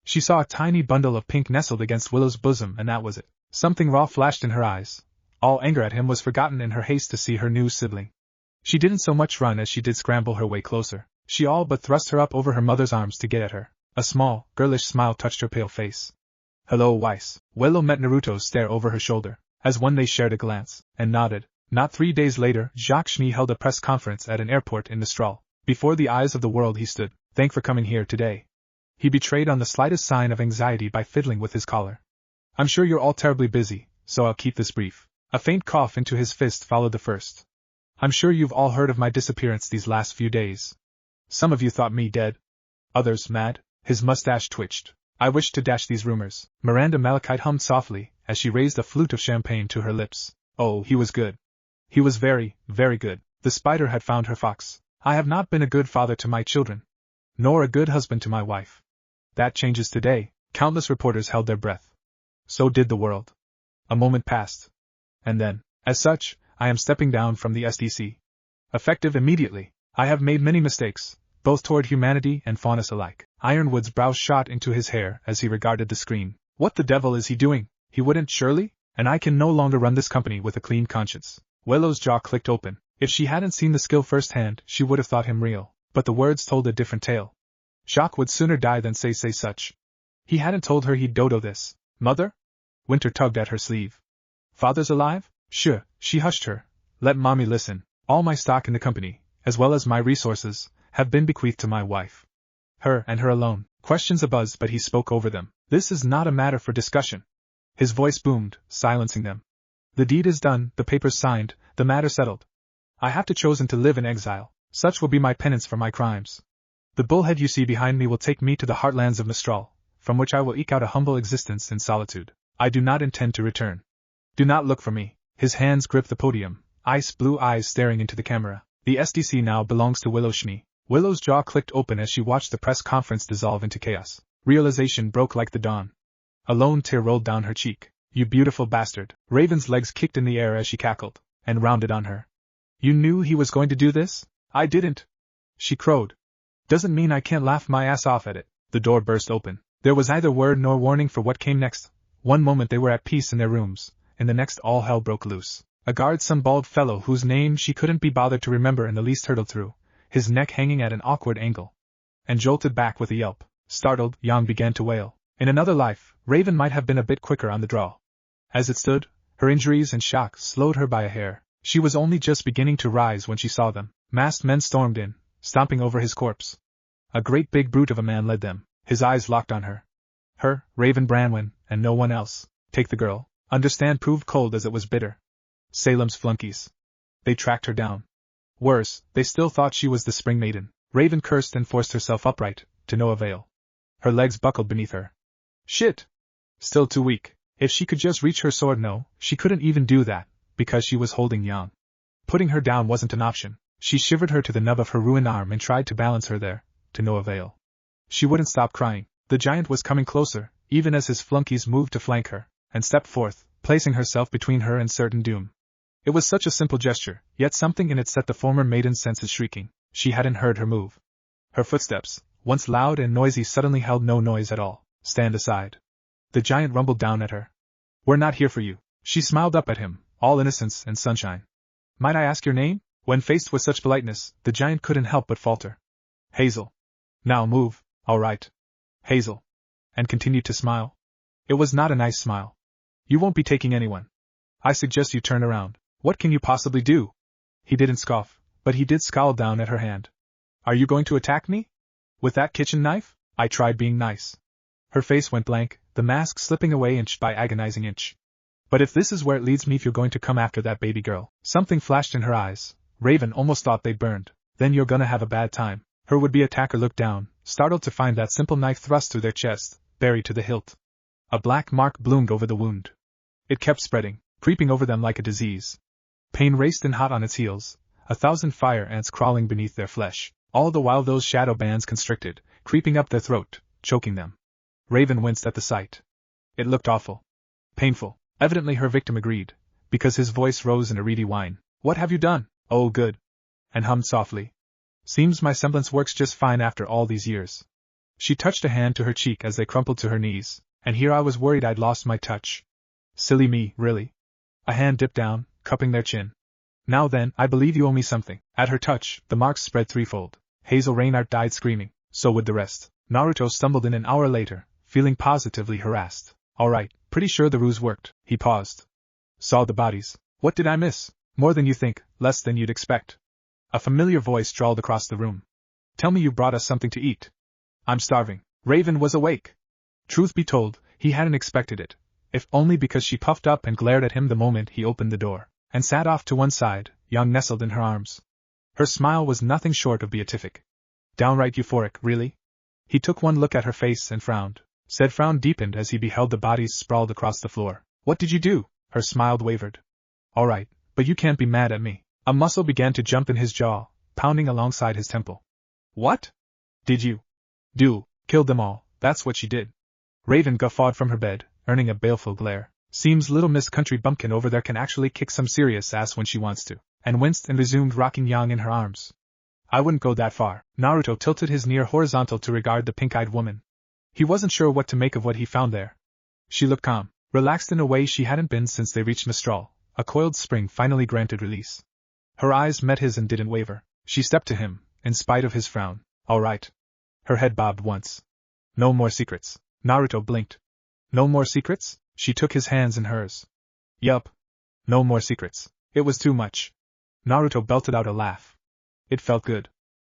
She saw a tiny bundle of pink nestled against Willow's bosom and that was it. Something raw flashed in her eyes. All anger at him was forgotten in her haste to see her new sibling. She didn't so much run as she did scramble her way closer. She all but thrust her up over her mother's arms to get at her. A small, girlish smile touched her pale face. Hello, Weiss. Willow met Naruto's stare over her shoulder, as when they shared a glance, and nodded. Not 3 days later, Jacques Schnee held a press conference at an airport in Nostral. Before the eyes of the world he stood. Thank for coming here today. He betrayed on the slightest sign of anxiety by fiddling with his collar. I'm sure you're all terribly busy, so I'll keep this brief. A faint cough into his fist followed the first. I'm sure you've all heard of my disappearance these last few days. Some of you thought me dead. Others mad. His mustache twitched. I wish to dash these rumors. Miranda Malachite hummed softly, as she raised a flute of champagne to her lips. Oh, he was good. He was very, very good. The spider had found her fox. I have not been a good father to my children. Nor a good husband to my wife. That changes today. Countless reporters held their breath. So did the world. A moment passed. And then, as such, I am stepping down from the SDC. Effective immediately. I have made many mistakes, both toward humanity and faunus alike. Ironwood's brow shot into his hair as he regarded the screen. What the devil is he doing? He wouldn't surely? And I can no longer run this company with a clean conscience. Willow's jaw clicked open. If she hadn't seen the skill firsthand, she would have thought him real, but the words told a different tale. Shock would sooner die than say such. He hadn't told her he'd dodo this. Mother? Winter tugged at her sleeve. Father's alive? Sure, she hushed her. Let mommy listen. All my stock in the company, as well as my resources, have been bequeathed to my wife. Her and her alone. Questions abuzz, but he spoke over them. This is not a matter for discussion. His voice boomed, silencing them. The deed is done, the papers signed, the matter settled. I have chosen to live in exile. Such will be my penance for my crimes. The bullhead you see behind me will take me to the heartlands of Mistral, from which I will eke out a humble existence in solitude. I do not intend to return. Do not look for me. His hands gripped the podium, ice blue eyes staring into the camera. The SDC now belongs to Willow Schnee. Willow's jaw clicked open as she watched the press conference dissolve into chaos. Realization broke like the dawn. A lone tear rolled down her cheek. You beautiful bastard. Raven's legs kicked in the air as she cackled, and rounded on her. You knew he was going to do this? I didn't. She crowed. Doesn't mean I can't laugh my ass off at it. The door burst open. There was neither word nor warning for what came next. One moment they were at peace in their rooms, in the next all hell broke loose. A guard, some bald fellow whose name she couldn't be bothered to remember in the least, hurtled through, his neck hanging at an awkward angle, and jolted back with a yelp. Startled, Yang began to wail. In another life, Raven might have been a bit quicker on the draw. As it stood, her injuries and shock slowed her by a hair. She was only just beginning to rise when she saw them. Masked men stormed in, stomping over his corpse. A great big brute of a man led them, his eyes locked on her. Her, Raven Branwen, and no one else. Take the girl. Understand proved cold as it was bitter. Salem's flunkies. They tracked her down. Worse, they still thought she was the Spring Maiden. Raven cursed and forced herself upright, to no avail. Her legs buckled beneath her. Shit! Still too weak. If she could just reach her sword, no, she couldn't even do that, because she was holding Yang. Putting her down wasn't an option. She shivered her to the nub of her ruined arm and tried to balance her there, to no avail. She wouldn't stop crying. The giant was coming closer, even as his flunkies moved to flank her, and stepped forth, placing herself between her and certain doom. It was such a simple gesture, yet something in it set the former maiden's senses shrieking. She hadn't heard her move. Her footsteps, once loud and noisy, suddenly held no noise at all. Stand aside. The giant rumbled down at her. We're not here for you. She smiled up at him, all innocence and sunshine. Might I ask your name? When faced with such politeness, the giant couldn't help but falter. Hazel. Now move. All right. Hazel. And continued to smile. It was not a nice smile. You won't be taking anyone. I suggest you turn around. What can you possibly do? He didn't scoff, but he did scowl down at her hand. Are you going to attack me? With that kitchen knife? I tried being nice. Her face went blank, the mask slipping away inch by agonizing inch. But if this is where it leads me, if you're going to come after that baby girl. Something flashed in her eyes. Raven almost thought they burned. Then you're gonna have a bad time. Her would-be attacker looked down, startled to find that simple knife thrust through their chest, buried to the hilt. A black mark bloomed over the wound. It kept spreading, creeping over them like a disease. Pain raced in hot on its heels, 1,000 fire ants crawling beneath their flesh, all the while those shadow bands constricted, creeping up their throat, choking them. Raven winced at the sight. It looked awful. Painful. Evidently her victim agreed, because his voice rose in a reedy whine. What have you done? Oh, good. And hummed softly. Seems my semblance works just fine after all these years. She touched a hand to her cheek as they crumpled to her knees, and here I was worried I'd lost my touch. Silly me, really. A hand dipped down, cupping their chin. Now then, I believe you owe me something. At her touch, the marks spread threefold. Hazel Reinhardt died screaming, so would the rest. Naruto stumbled in an hour later, feeling positively harassed. All right, pretty sure the ruse worked. He paused. Saw the bodies. What did I miss? More than you think, less than you'd expect. A familiar voice drawled across the room. Tell me you brought us something to eat. I'm starving. Raven was awake. Truth be told, he hadn't expected it, if only because she puffed up and glared at him the moment he opened the door, and sat off to one side, Yang nestled in her arms. Her smile was nothing short of beatific. Downright euphoric, really? He took one look at her face and frowned. Said frown deepened as he beheld the bodies sprawled across the floor. What did you do? Her smile wavered. All right, but you can't be mad at me. A muscle began to jump in his jaw, pounding alongside his temple. What? Did you? Do. Killed them all, that's what she did. Raven guffawed from her bed, earning a baleful glare. Seems little Miss Country Bumpkin over there can actually kick some serious ass when she wants to, and winced and resumed rocking Yang in her arms. I wouldn't go that far. Naruto tilted his near horizontal to regard the pink-eyed woman. He wasn't sure what to make of what he found there. She looked calm, relaxed in a way she hadn't been since they reached Mistral, a coiled spring finally granted release. Her eyes met his and didn't waver. She stepped to him, in spite of his frown. All right. Her head bobbed once. No more secrets. Naruto blinked. No more secrets? She took his hands in hers. Yup. No more secrets. It was too much. Naruto belted out a laugh. It felt good.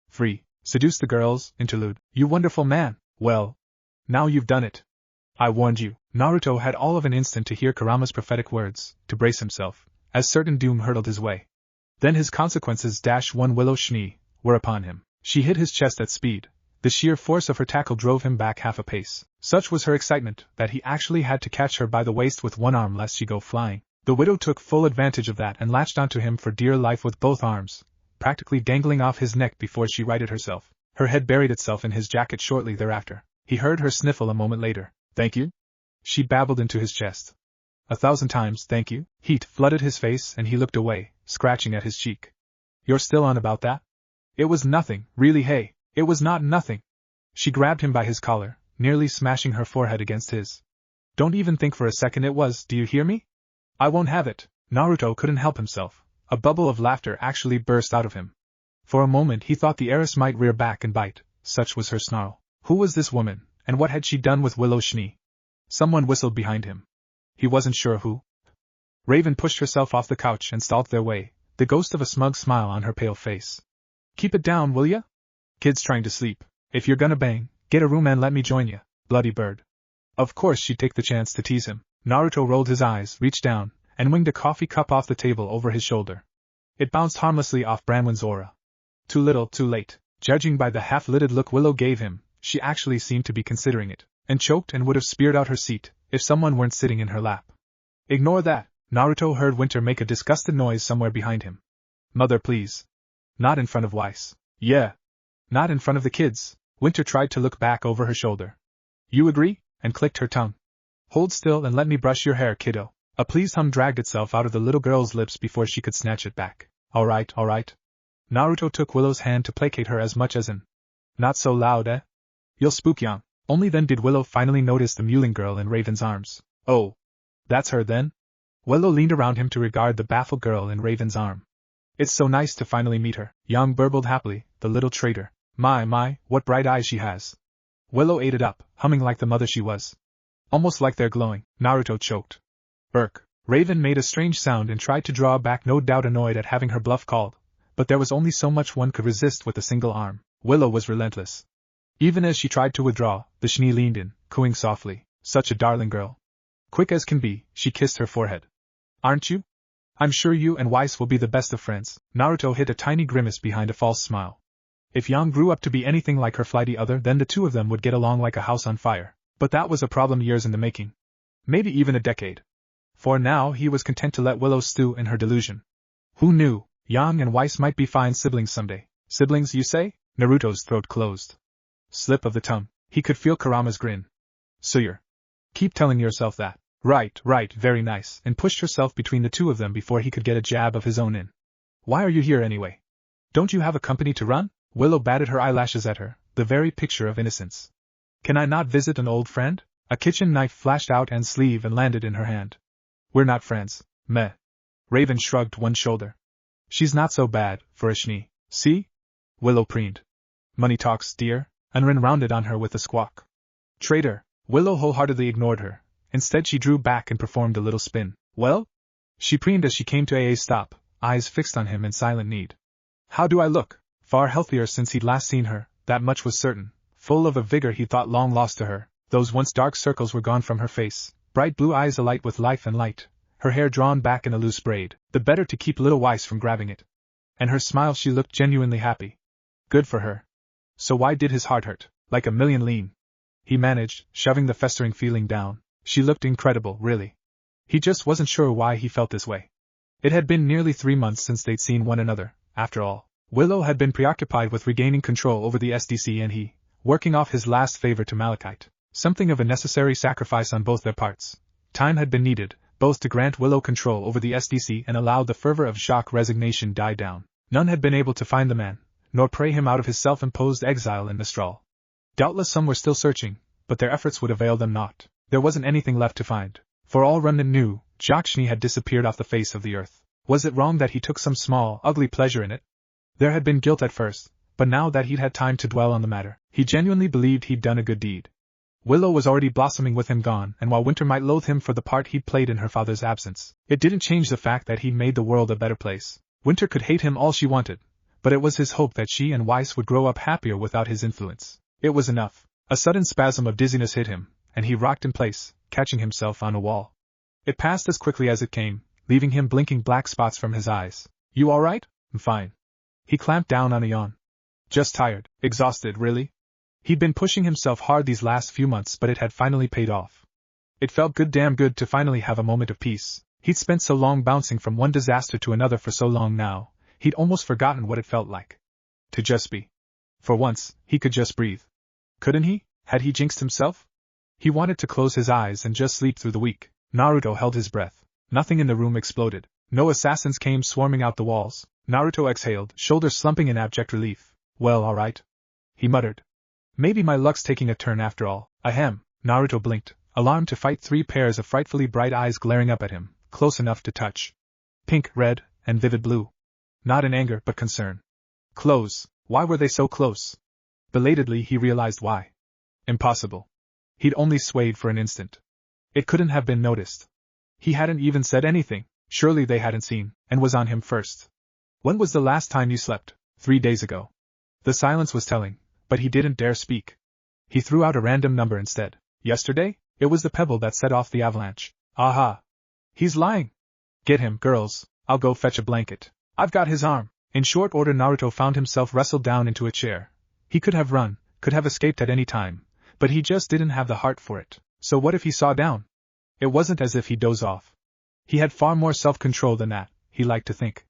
Free. Seduce the girls, interlude. You wonderful man. Well. Now you've done it. I warned you. Naruto had all of an instant to hear Kurama's prophetic words, to brace himself, as certain doom hurtled his way. Then his consequences -1 Willow Schnee were upon him. She hit his chest at speed. The sheer force of her tackle drove him back half a pace. Such was her excitement that he actually had to catch her by the waist with one arm lest she go flying. The widow took full advantage of that and latched onto him for dear life with both arms, practically dangling off his neck before she righted herself. Her head buried itself in his jacket shortly thereafter. He heard her sniffle a moment later. Thank you? She babbled into his chest. 1,000 times, thank you. Heat flooded his face and he looked away, scratching at his cheek. You're still on about that? It was nothing, really. Hey, it was not nothing. She grabbed him by his collar, nearly smashing her forehead against his. Don't even think for a second it was, do you hear me? I won't have it. Naruto couldn't help himself. A bubble of laughter actually burst out of him. For a moment he thought the heiress might rear back and bite, such was her snarl. Who was this woman, and what had she done with Willow Schnee? Someone whistled behind him. He wasn't sure who. Raven pushed herself off the couch and stalked their way, the ghost of a smug smile on her pale face. Keep it down, will ya? Kid's trying to sleep. If you're gonna bang, get a room and let me join ya, bloody bird. Of course she'd take the chance to tease him. Naruto rolled his eyes, reached down, and winged a coffee cup off the table over his shoulder. It bounced harmlessly off Branwen's aura. Too little, too late. Judging by the half-lidded look Willow gave him, she actually seemed to be considering it, and choked and would have speared out her seat, if someone weren't sitting in her lap. Ignore that. Naruto heard Winter make a disgusted noise somewhere behind him. Mother, please. Not in front of Weiss. Yeah. Not in front of the kids. Winter tried to look back over her shoulder. You agree? And clicked her tongue. Hold still and let me brush your hair, kiddo. A pleased hum dragged itself out of the little girl's lips before she could snatch it back. All right, all right. Naruto took Willow's hand to placate her as much as in. Not so loud, eh? You'll spook Yang. Only then did Willow finally notice the mewling girl in Raven's arms. Oh. That's her then? Willow leaned around him to regard the baffled girl in Raven's arm. It's so nice to finally meet her, Yang burbled happily, the little traitor. My, what bright eyes she has. Willow ate it up, humming like the mother she was. Almost like they're glowing. Naruto choked. Irk. Raven made a strange sound and tried to draw back, no doubt annoyed at having her bluff called, but there was only so much one could resist with a single arm. Willow was relentless. Even as she tried to withdraw, the Schnee leaned in, cooing softly. Such a darling girl. Quick as can be, she kissed her forehead. Aren't you? I'm sure you and Weiss will be the best of friends. Naruto hid a tiny grimace behind a false smile. If Yang grew up to be anything like her flighty other, then the two of them would get along like a house on fire. But that was a problem years in the making. Maybe even a decade. For now he was content to let Willow stew in her delusion. Who knew, Yang and Weiss might be fine siblings someday. Siblings, you say? Naruto's throat closed. Slip of the tongue. He could feel Kurama's grin. Sawyer. Keep telling yourself that. Right, very nice, and pushed herself between the two of them before he could get a jab of his own in. Why are you here anyway? Don't you have a company to run? Willow batted her eyelashes at her, the very picture of innocence. Can I not visit an old friend? A kitchen knife flashed out and sleeve and landed in her hand. We're not friends. Meh. Raven shrugged one shoulder. She's not so bad, for a Schnee. See? Willow preened. Money talks, dear. Unrin rounded on her with a squawk. Traitor. Willow wholeheartedly ignored her. Instead she drew back and performed a little spin. Well? She preened as she came to a stop, eyes fixed on him in silent need. How do I look? Far healthier since he'd last seen her, that much was certain. Full of a vigor he thought long lost to her, those once dark circles were gone from her face, bright blue eyes alight with life and light, her hair drawn back in a loose braid, the better to keep little Weiss from grabbing it. And her smile, she looked genuinely happy. Good for her. So why did his heart hurt? Like a million lean. He managed, shoving the festering feeling down. She looked incredible, really. He just wasn't sure why he felt this way. It had been nearly 3 months since they'd seen one another, after all. Willow had been preoccupied with regaining control over the SDC and he, working off his last favor to Malachite. Something of a necessary sacrifice on both their parts. Time had been needed, both to grant Willow control over the SDC and allow the fervor of shock resignation die down. None had been able to find the man, nor pray him out of his self-imposed exile in Mistral. Doubtless some were still searching, but their efforts would avail them naught. There wasn't anything left to find. For all Remnant knew, Jakshni had disappeared off the face of the earth. Was it wrong that he took some small, ugly pleasure in it? There had been guilt at first, but now that he'd had time to dwell on the matter, he genuinely believed he'd done a good deed. Willow was already blossoming with him gone, and while Winter might loathe him for the part he'd played in her father's absence, it didn't change the fact that he'd made the world a better place. Winter could hate him all she wanted, but it was his hope that she and Weiss would grow up happier without his influence. It was enough. A sudden spasm of dizziness hit him, and he rocked in place, catching himself on a wall. It passed as quickly as it came, leaving him blinking black spots from his eyes. You all right? I'm fine. He clamped down on a yawn. Just tired, exhausted, really? He'd been pushing himself hard these last few months, but it had finally paid off. It felt damn good to finally have a moment of peace. He'd spent so long bouncing from one disaster to another for so long now, he'd almost forgotten what it felt like. To just be. For once, he could just breathe. Couldn't he? Had he jinxed himself? He wanted to close his eyes and just sleep through the week. Naruto held his breath. Nothing in the room exploded. No assassins came swarming out the walls. Naruto exhaled, shoulders slumping in abject relief. Well, alright. He muttered. Maybe my luck's taking a turn after all. Ahem. Naruto blinked, alarmed to fight 3 pairs of frightfully bright eyes glaring up at him, close enough to touch. Pink, red, and vivid blue. Not in anger but concern. Close. Why were they so close? Belatedly he realized why. Impossible. He'd only swayed for an instant. It couldn't have been noticed. He hadn't even said anything. Surely they hadn't seen, and was on him first. When was the last time you slept? 3 days ago. The silence was telling, but he didn't dare speak. He threw out a random number instead. Yesterday? It was the pebble that set off the avalanche. Aha! He's lying! Get him, girls. I'll go fetch a blanket. I've got his arm. In short order Naruto found himself wrestled down into a chair. He could have run, could have escaped at any time, but he just didn't have the heart for it. So what if he saw down? It wasn't as if he dozed off. He had far more self-control than that, he liked to think.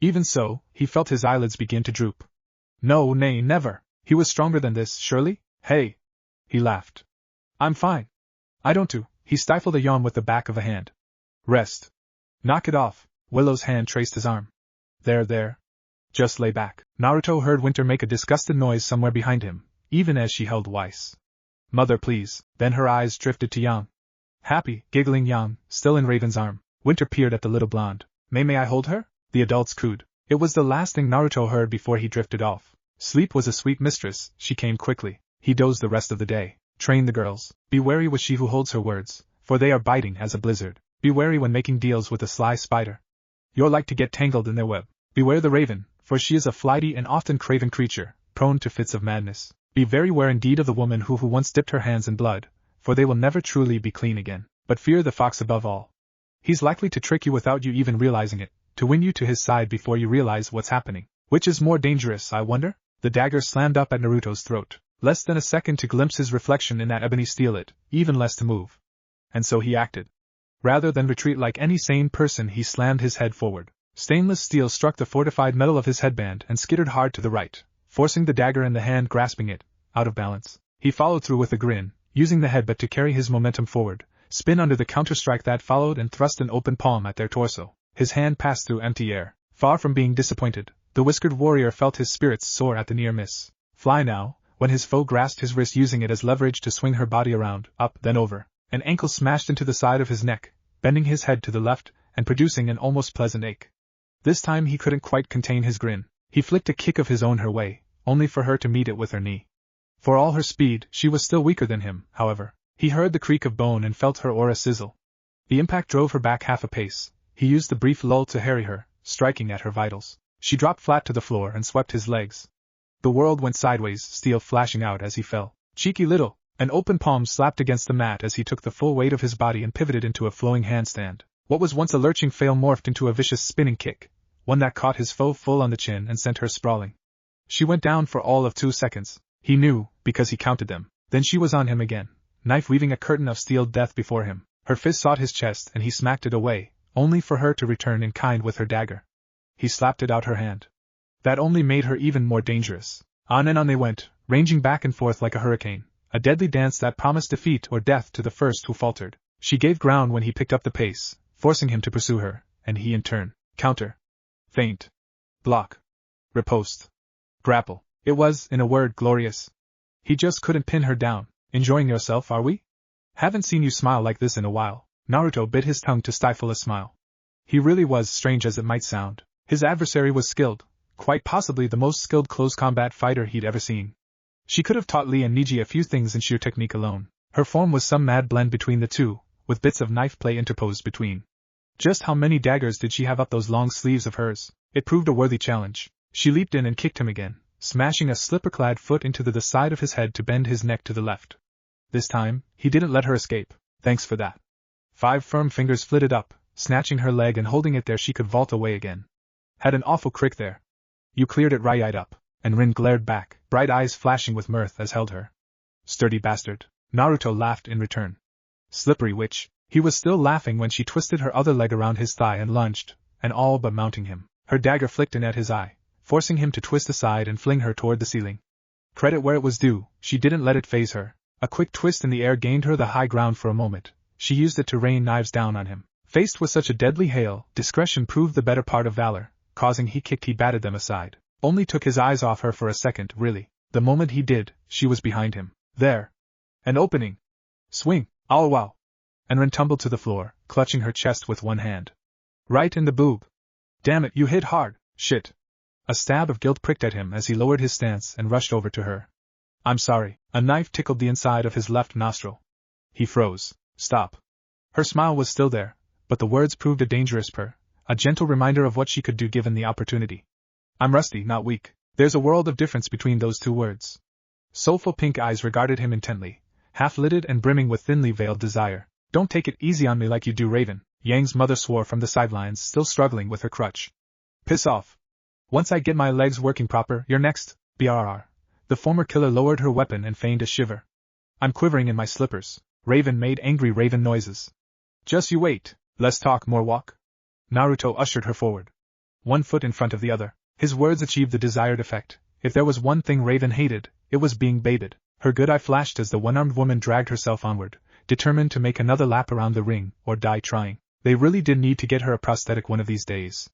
Even so, he felt his eyelids begin to droop. No, nay, never. He was stronger than this, surely? Hey! He laughed. I'm fine. I don't do. He stifled a yawn with the back of a hand. Rest. Knock it off. Willow's hand traced his arm. There. Just lay back. Naruto heard Winter make a disgusted noise somewhere behind him, even as she held Weiss. Mother, please. Then her eyes drifted to Yang. Happy, giggling Yang, still in Raven's arm. Winter peered at the little blonde. May I hold her? The adults cooed. It was the last thing Naruto heard before he drifted off. Sleep was a sweet mistress, she came quickly. He dozed the rest of the day. Train the girls. Be wary with she who holds her words, for they are biting as a blizzard. Be wary when making deals with a sly spider. You're like to get tangled in their web. Beware the raven, for she is a flighty and often craven creature, prone to fits of madness. Be very ware indeed of the woman who once dipped her hands in blood, for they will never truly be clean again. But fear the fox above all. He's likely to trick you without you even realizing it, to win you to his side before you realize what's happening. Which is more dangerous, I wonder? The dagger slammed up at Naruto's throat. Less than a second to glimpse his reflection in that ebony steel, it, even less to move. And so he acted. Rather than retreat like any sane person, he slammed his head forward. Stainless steel struck the fortified metal of his headband and skittered hard to the right, forcing the dagger and the hand grasping it out of balance. He followed through with a grin, using the headbutt to carry his momentum forward, spin under the counterstrike that followed and thrust an open palm at their torso. His hand passed through empty air. Far from being disappointed, the whiskered warrior felt his spirits soar at the near miss. Fly now, when his foe grasped his wrist, using it as leverage to swing her body around, up, then over. An ankle smashed into the side of his neck, bending his head to the left, and producing an almost pleasant ache. This time he couldn't quite contain his grin. He flicked a kick of his own her way, only for her to meet it with her knee. For all her speed, she was still weaker than him, however. He heard the creak of bone and felt her aura sizzle. The impact drove her back half a pace. He used the brief lull to harry her, striking at her vitals. She dropped flat to the floor and swept his legs. The world went sideways, steel flashing out as he fell. Cheeky little! An open palm slapped against the mat as he took the full weight of his body and pivoted into a flowing handstand. What was once a lurching fail morphed into a vicious spinning kick, one that caught his foe full on the chin and sent her sprawling. She went down for all of 2 seconds. He knew, because he counted them. Then she was on him again, knife weaving a curtain of steel death before him. Her fist sought his chest and he smacked it away, only for her to return in kind with her dagger. He slapped it out her hand. That only made her even more dangerous. On and on they went, ranging back and forth like a hurricane, a deadly dance that promised defeat or death to the first who faltered. She gave ground when he picked up the pace, forcing him to pursue her, and he in turn, counter, feint, block, riposte, grapple. It was, in a word, glorious. He just couldn't pin her down. Enjoying yourself, are we? Haven't seen you smile like this in a while. Naruto bit his tongue to stifle a smile. He really was, strange as it might sound. His adversary was skilled, quite possibly the most skilled close combat fighter he'd ever seen. She could have taught Lee and Niji a few things in sheer technique alone. Her form was some mad blend between the two, with bits of knife play interposed between. Just how many daggers did she have up those long sleeves of hers? It proved a worthy challenge. She leaped in and kicked him again, smashing a slipper-clad foot into the side of his head to bend his neck to the left. This time, he didn't let her escape. Thanks for that. 5 firm fingers flitted up, snatching her leg and holding it there she could vault away again. Had an awful crick there. You cleared it right up, and Rin glared back, bright eyes flashing with mirth as held her. Sturdy bastard. Naruto laughed in return. Slippery witch. He was still laughing when she twisted her other leg around his thigh and lunged, and all but mounting him. Her dagger flicked in at his eye, forcing him to twist aside and fling her toward the ceiling. Credit where it was due, she didn't let it faze her. A quick twist in the air gained her the high ground for a moment. She used it to rain knives down on him. Faced with such a deadly hail, discretion proved the better part of valor. Causing he kicked, he batted them aside. Only took his eyes off her for a second, really. The moment he did, she was behind him. There. An opening. Swing. Oh wow. And Rin tumbled to the floor, clutching her chest with one hand. Right in the boob. Damn it, you hit hard. Shit. A stab of guilt pricked at him as he lowered his stance and rushed over to her. I'm sorry. A knife tickled the inside of his left nostril. He froze. Stop. Her smile was still there, but the words proved a dangerous a gentle reminder of what she could do given the opportunity. I'm rusty, not weak. There's a world of difference between those two words. Soulful pink eyes regarded him intently, half-lidded and brimming with thinly veiled desire. Don't take it easy on me like you do, Raven, Yang's mother swore from the sidelines, still struggling with her crutch. Piss off. Once I get my legs working proper, you're next, brr. The former killer lowered her weapon and feigned a shiver. I'm quivering in my slippers. Raven made angry Raven noises. Just you wait, less talk, more walk. Naruto ushered her forward. One foot in front of the other. His words achieved the desired effect. If there was one thing Raven hated, it was being baited. Her good eye flashed as the one-armed woman dragged herself onward, determined to make another lap around the ring, or die trying. They really did need to get her a prosthetic one of these days.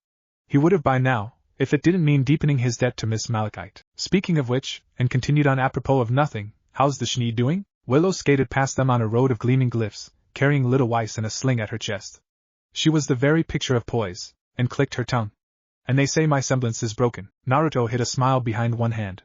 He would have by now, if it didn't mean deepening his debt to Miss Malachite. Speaking of which, and continued on apropos of nothing, how's the Schnee doing? Willow skated past them on a road of gleaming glyphs, carrying little Weiss in a sling at her chest. She was the very picture of poise, and clicked her tongue. And they say my semblance is broken. Naruto hid a smile behind one hand.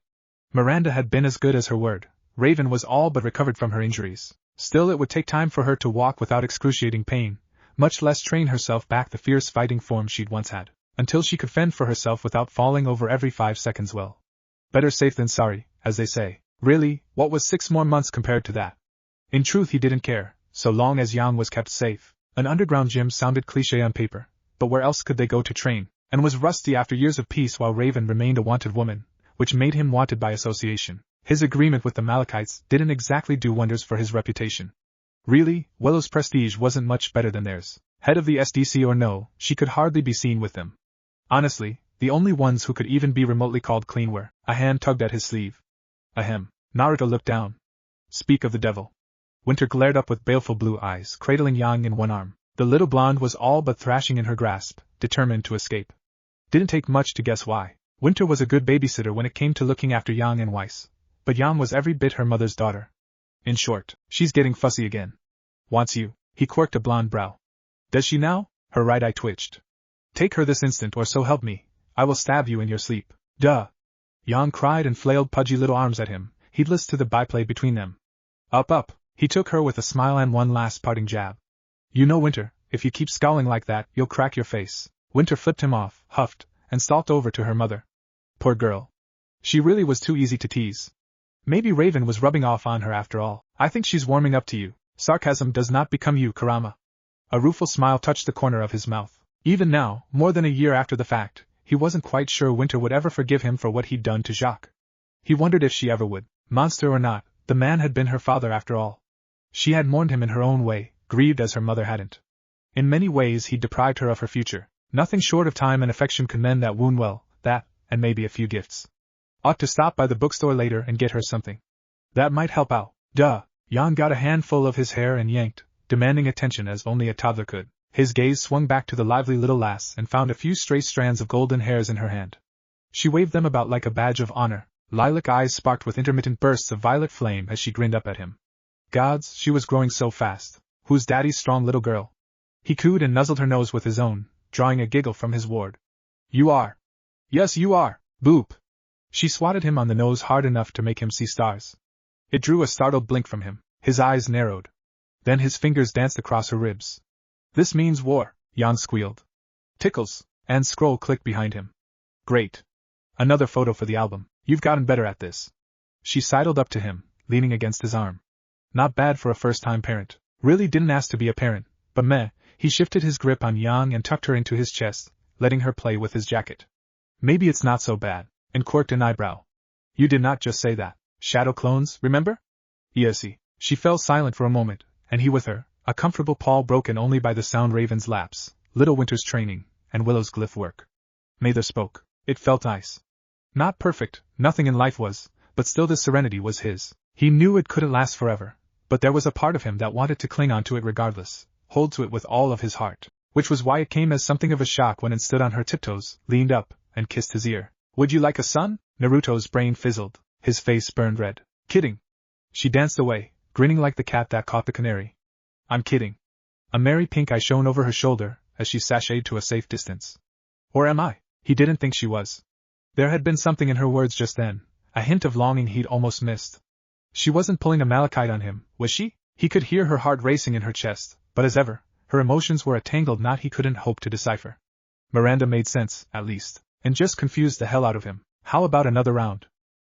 Miranda had been as good as her word. Raven was all but recovered from her injuries. Still, it would take time for her to walk without excruciating pain, much less train herself back the fierce fighting form she'd once had, until she could fend for herself without falling over every 5 seconds. Well, better safe than sorry, as they say. Really, what was 6 more months compared to that? In truth, he didn't care, so long as Yang was kept safe. An underground gym sounded cliché on paper, but where else could they go to train? And was rusty after years of peace while Raven remained a wanted woman, which made him wanted by association. His agreement with the Malachites didn't exactly do wonders for his reputation. Really, Willow's prestige wasn't much better than theirs. Head of the SDC or no, she could hardly be seen with them. Honestly, the only ones who could even be remotely called clean were. A hand tugged at his sleeve. Ahem. Naruto looked down. Speak of the devil. Winter glared up with baleful blue eyes, cradling Yang in one arm. The little blonde was all but thrashing in her grasp, determined to escape. Didn't take much to guess why. Winter was a good babysitter when it came to looking after Yang and Weiss, but Yang was every bit her mother's daughter. In short, she's getting fussy again. Wants you. He quirked a blonde brow. Does she now? Her right eye twitched. Take her this instant, or so help me, I will stab you in your sleep. Duh! Yang cried and flailed pudgy little arms at him, heedless to the byplay between them. Up, up! He took her with a smile and one last parting jab. You know, Winter, if you keep scowling like that, you'll crack your face. Winter flipped him off, huffed, and stalked over to her mother. Poor girl. She really was too easy to tease. Maybe Raven was rubbing off on her after all. I think she's warming up to you. Sarcasm does not become you, Kurama. A rueful smile touched the corner of his mouth. Even now, more than a year after the fact, he wasn't quite sure Winter would ever forgive him for what he'd done to Jacques. He wondered if she ever would. Monster or not, the man had been her father after all. She had mourned him in her own way, grieved as her mother hadn't. In many ways he'd deprived her of her future. Nothing short of time and affection could mend that wound well, that, and maybe a few gifts. Ought to stop by the bookstore later and get her something. That might help out. Duh! Yang got a handful of his hair and yanked, demanding attention as only a toddler could. His gaze swung back to the lively little lass and found a few stray strands of golden hairs in her hand. She waved them about like a badge of honor. Lilac eyes sparked with intermittent bursts of violet flame as she grinned up at him. Gods, she was growing so fast. Who's Daddy's strong little girl? He cooed and nuzzled her nose with his own, drawing a giggle from his ward. You are. Yes, you are, boop. She swatted him on the nose hard enough to make him see stars. It drew a startled blink from him, his eyes narrowed. Then his fingers danced across her ribs. This means war, Jan squealed. Tickles, and scroll clicked behind him. Great. Another photo for the album, you've gotten better at this. She sidled up to him, leaning against his arm. Not bad for a first-time parent. Really didn't ask to be a parent, but meh. He shifted his grip on Yang and tucked her into his chest, letting her play with his jacket. Maybe it's not so bad, and quirked an eyebrow. You did not just say that. Shadow clones, remember? Yesi. She fell silent for a moment, and he with her, a comfortable pall broken only by the sound Raven's laps, Little Winter's training, and Willow's glyph work. Neither spoke. It felt nice. Not perfect, nothing in life was, but still the serenity was his. He knew it couldn't last forever, but there was a part of him that wanted to cling on to it regardless, hold to it with all of his heart, which was why it came as something of a shock when it stood on her tiptoes, leaned up, and kissed his ear. Would you like a son? Naruto's brain fizzled, his face burned red. Kidding. She danced away, grinning like the cat that caught the canary. I'm kidding. A merry pink eye shone over her shoulder, as she sashayed to a safe distance. Or am I? He didn't think she was. There had been something in her words just then, a hint of longing he'd almost missed. She wasn't pulling a malachite on him, was she? He could hear her heart racing in her chest, but as ever, her emotions were a tangled knot he couldn't hope to decipher. Miranda made sense, at least, and just confused the hell out of him. How about another round?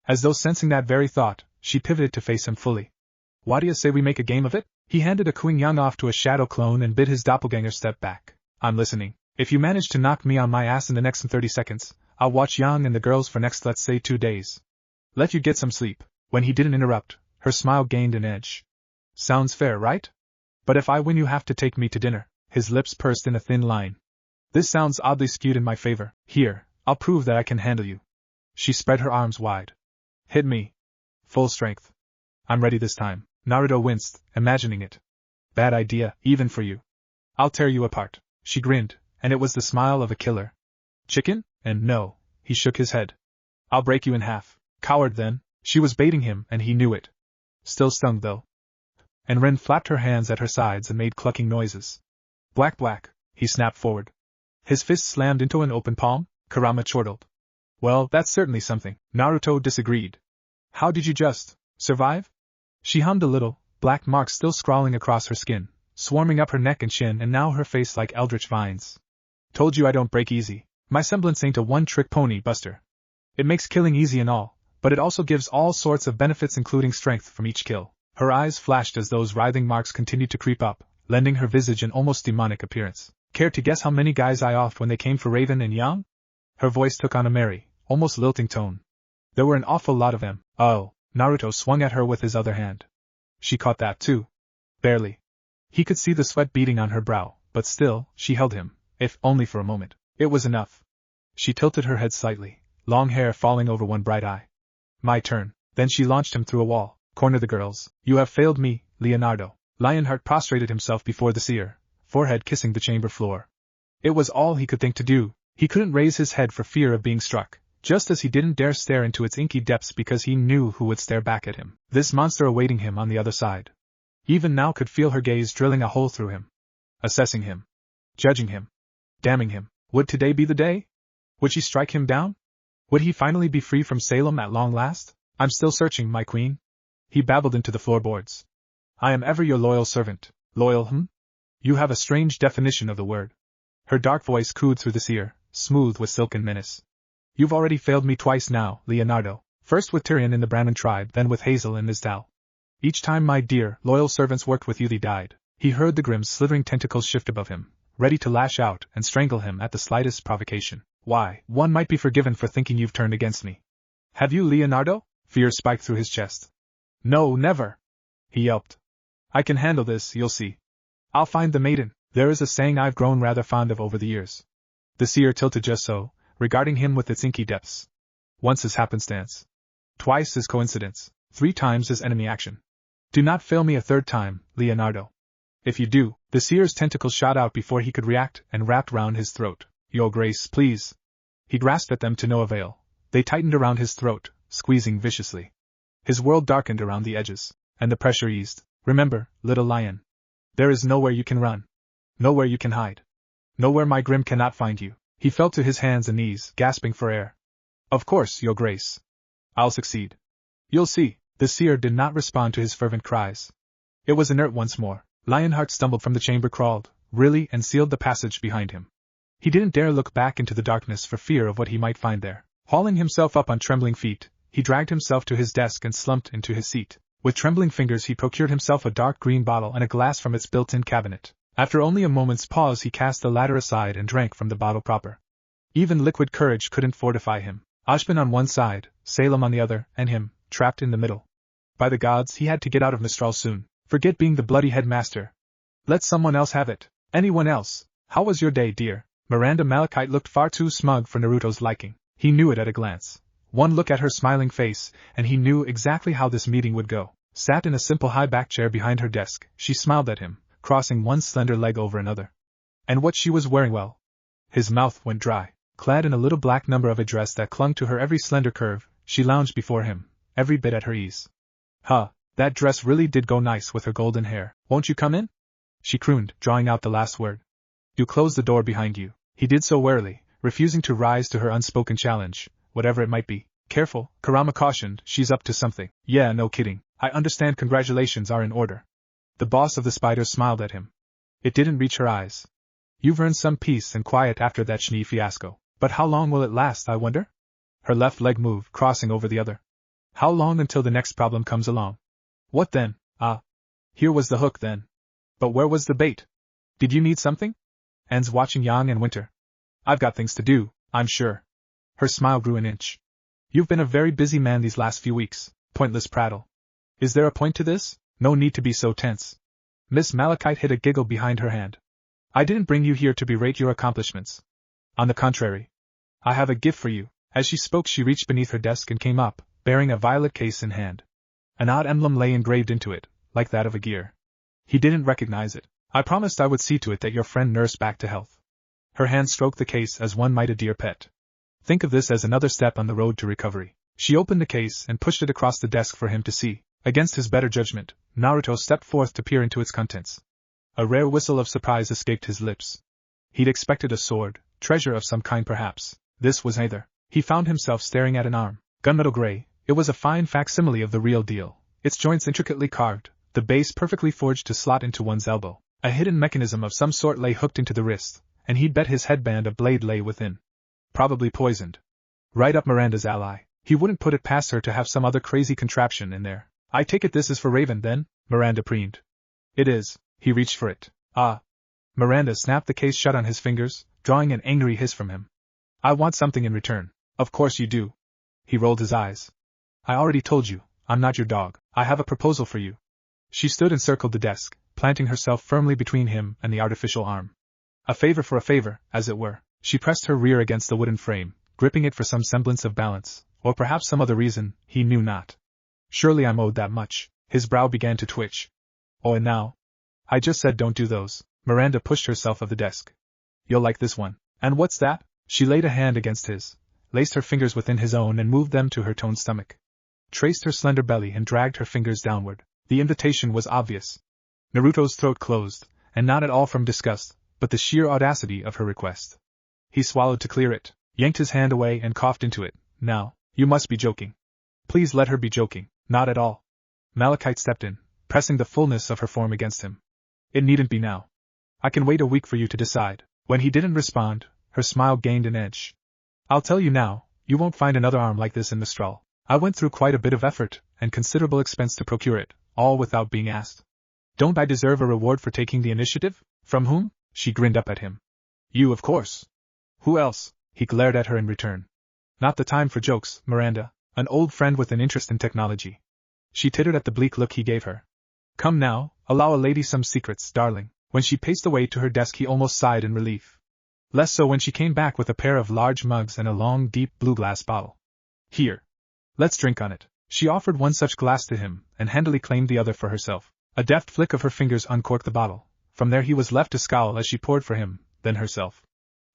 As though sensing that very thought, she pivoted to face him fully. Why do you say we make a game of it? He handed a Queen Yang off to a shadow clone and bid his doppelganger step back. I'm listening. If you manage to knock me on my ass in the next 30 seconds, I'll watch Yang and the girls for next, let's say, 2 days. Let you get some sleep. When he didn't interrupt, her smile gained an edge. Sounds fair, right? But if I win you have to take me to dinner. His lips pursed in a thin line. This sounds oddly skewed in my favor. Here, I'll prove that I can handle you. She spread her arms wide. Hit me. Full strength. I'm ready this time. Naruto winced, imagining it. Bad idea, even for you. I'll tear you apart. She grinned, and it was the smile of a killer. Chicken? And no, he shook his head. I'll break you in half. Coward then. She was baiting him, and he knew it. Still stung though. And Ren flapped her hands at her sides and made clucking noises. Black, he snapped forward. His fist slammed into an open palm. Kurama chortled. Well, that's certainly something. Naruto disagreed. How did you just survive? She hummed a little, black marks still scrawling across her skin, swarming up her neck and chin, and now her face like eldritch vines. Told you I don't break easy. My semblance ain't a one-trick pony, Buster. It makes killing easy and all, but it also gives all sorts of benefits including strength from each kill. Her eyes flashed as those writhing marks continued to creep up, lending her visage an almost demonic appearance. Care to guess how many guys I offed when they came for Raven and Yang? Her voice took on a merry, almost lilting tone. There were an awful lot of them. Oh, Naruto swung at her with his other hand. She caught that too. Barely. He could see the sweat beading on her brow, but still, she held him, if only for a moment. It was enough. She tilted her head slightly, long hair falling over one bright eye. My turn. Then she launched him through a wall. Corner the girls. You have failed me, Leonardo. Lionheart prostrated himself before the seer, forehead kissing the chamber floor. It was all he could think to do. He couldn't raise his head for fear of being struck, just as he didn't dare stare into its inky depths because he knew who would stare back at him. This monster awaiting him on the other side. Even now could feel her gaze drilling a hole through him. Assessing him. Judging him. Damning him. Would today be the day? Would she strike him down? Would he finally be free from Salem at long last? I'm still searching, my queen. He babbled into the floorboards. I am ever your loyal servant. Loyal, You have a strange definition of the word. Her dark voice cooed through the seer, smooth with silken menace. You've already failed me twice now, Leonardo. First with Tyrion in the Brahmin tribe, then with Hazel in Isdal. Each time my dear, loyal servants worked with you they died. He heard the grim slithering tentacles shift above him, ready to lash out and strangle him at the slightest provocation. Why, one might be forgiven for thinking you've turned against me. Have you, Leonardo? Fear spiked through his chest. No, never. He yelped. I can handle this, you'll see. I'll find the maiden. There is a saying I've grown rather fond of over the years. The seer tilted just so, regarding him with its inky depths. Once is happenstance. Twice is coincidence. 3 times is enemy action. Do not fail me a 3rd time, Leonardo. If you do, the seer's tentacles shot out before he could react and wrapped round his throat. Your Grace, please. He grasped at them to no avail. They tightened around his throat, squeezing viciously. His world darkened around the edges, and the pressure eased. Remember, little lion. There is nowhere you can run. Nowhere you can hide. Nowhere my Grim cannot find you. He fell to his hands and knees, gasping for air. Of course, Your Grace. I'll succeed. You'll see. The seer did not respond to his fervent cries. It was inert once more. Lionheart stumbled from the chamber, crawled, really, and sealed the passage behind him. He didn't dare look back into the darkness for fear of what he might find there. Hauling himself up on trembling feet, he dragged himself to his desk and slumped into his seat. With trembling fingers he procured himself a dark green bottle and a glass from its built-in cabinet. After only a moment's pause he cast the latter aside and drank from the bottle proper. Even liquid courage couldn't fortify him. Ashbin on one side, Salem on the other, and him, trapped in the middle. By the gods, he had to get out of Mistral soon. Forget being the bloody headmaster. Let someone else have it. Anyone else. How was your day, dear? Miranda Malachite looked far too smug for Naruto's liking. He knew it at a glance. One look at her smiling face, and he knew exactly how this meeting would go. Sat in a simple high-back chair behind her desk, she smiled at him, crossing one slender leg over another. And what she was wearing, well. His mouth went dry. Clad in a little black number of a dress that clung to her every slender curve, she lounged before him, every bit at her ease. Huh, that dress really did go nice with her golden hair. Won't you come in? She crooned, drawing out the last word. Do close the door behind you. He did so warily, refusing to rise to her unspoken challenge, whatever it might be. Careful, Kurama cautioned, she's up to something. Yeah, no kidding. I understand congratulations are in order. The boss of the spiders smiled at him. It didn't reach her eyes. You've earned some peace and quiet after that Schnee fiasco. But how long will it last, I wonder? Her left leg moved, crossing over the other. How long until the next problem comes along? What then? Ah. Here was the hook then. But where was the bait? Did you need something? Anne's watching Yang and Winter. I've got things to do, I'm sure. Her smile grew an inch. You've been a very busy man these last few weeks. Pointless prattle. Is there a point to this? No need to be so tense. Miss Malachite hid a giggle behind her hand. I didn't bring you here to berate your accomplishments. On the contrary. I have a gift for you. As she spoke she reached beneath her desk and came up, bearing a violet case in hand. An odd emblem lay engraved into it, like that of a gear. He didn't recognize it. I promised I would see to it that your friend nursed back to health. Her hand stroked the case as one might a dear pet. Think of this as another step on the road to recovery. She opened the case and pushed it across the desk for him to see. Against his better judgment, Naruto stepped forth to peer into its contents. A rare whistle of surprise escaped his lips. He'd expected a sword, treasure of some kind perhaps. This was neither. He found himself staring at an arm, gunmetal gray. It was a fine facsimile of the real deal, its joints intricately carved, the base perfectly forged to slot into one's elbow. A hidden mechanism of some sort lay hooked into the wrist, and he'd bet his headband a blade lay within. Probably poisoned. Right up Miranda's alley. He wouldn't put it past her to have some other crazy contraption in there. I take it this is for Raven, then? Miranda preened. It is. He reached for it. Ah. Miranda snapped the case shut on his fingers, drawing an angry hiss from him. I want something in return. Of course you do. He rolled his eyes. I already told you, I'm not your dog. I have a proposal for you. She stood and circled the desk, planting herself firmly between him and the artificial arm. A favor for a favor, as it were. She pressed her rear against the wooden frame, gripping it for some semblance of balance, or perhaps some other reason, he knew not. Surely I'm owed that much. His brow began to twitch. Oh, and now? I just said don't do those. Miranda pushed herself off the desk. You'll like this one. And what's that? She laid a hand against his, laced her fingers within his own and moved them to her toned stomach. Traced her slender belly and dragged her fingers downward. The invitation was obvious. Naruto's throat closed, and not at all from disgust, but the sheer audacity of her request. He swallowed to clear it, yanked his hand away and coughed into it. Now, you must be joking. Please let her be joking. Not at all. Malachite stepped in, pressing the fullness of her form against him. It needn't be now. I can wait a week for you to decide. When he didn't respond, her smile gained an edge. I'll tell you now, you won't find another arm like this in Mistral. I went through quite a bit of effort and considerable expense to procure it, all without being asked. Don't I deserve a reward for taking the initiative? From whom? She grinned up at him. You, of course. Who else? He glared at her in return. Not the time for jokes, Miranda. An old friend with an interest in technology. She tittered at the bleak look he gave her. Come now, allow a lady some secrets, darling. When she paced away to her desk he almost sighed in relief. Less so when she came back with a pair of large mugs and a long, deep blue glass bottle. Here. Let's drink on it. She offered one such glass to him, and handily claimed the other for herself. A deft flick of her fingers uncorked the bottle. From there he was left to scowl as she poured for him, then herself.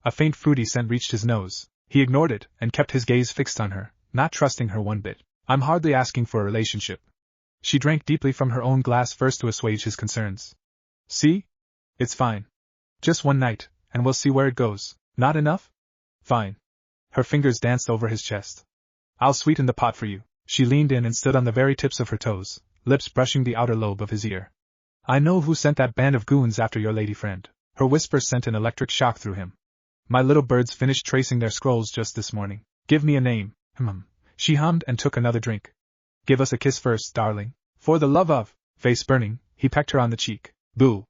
A faint fruity scent reached his nose. He ignored it, and kept his gaze fixed on her, not trusting her one bit. I'm hardly asking for a relationship. She drank deeply from her own glass first to assuage his concerns. See? It's fine. Just one night, and we'll see where it goes. Not enough? Fine. Her fingers danced over his chest. I'll sweeten the pot for you. She leaned in and stood on the very tips of her toes, lips brushing the outer lobe of his ear. I know who sent that band of goons after your lady friend. Her whisper sent an electric shock through him. My little birds finished tracing their scrolls just this morning. Give me a name. She hummed and took another drink. Give us a kiss first, darling. For the love of... Face burning, he pecked her on the cheek. Boo.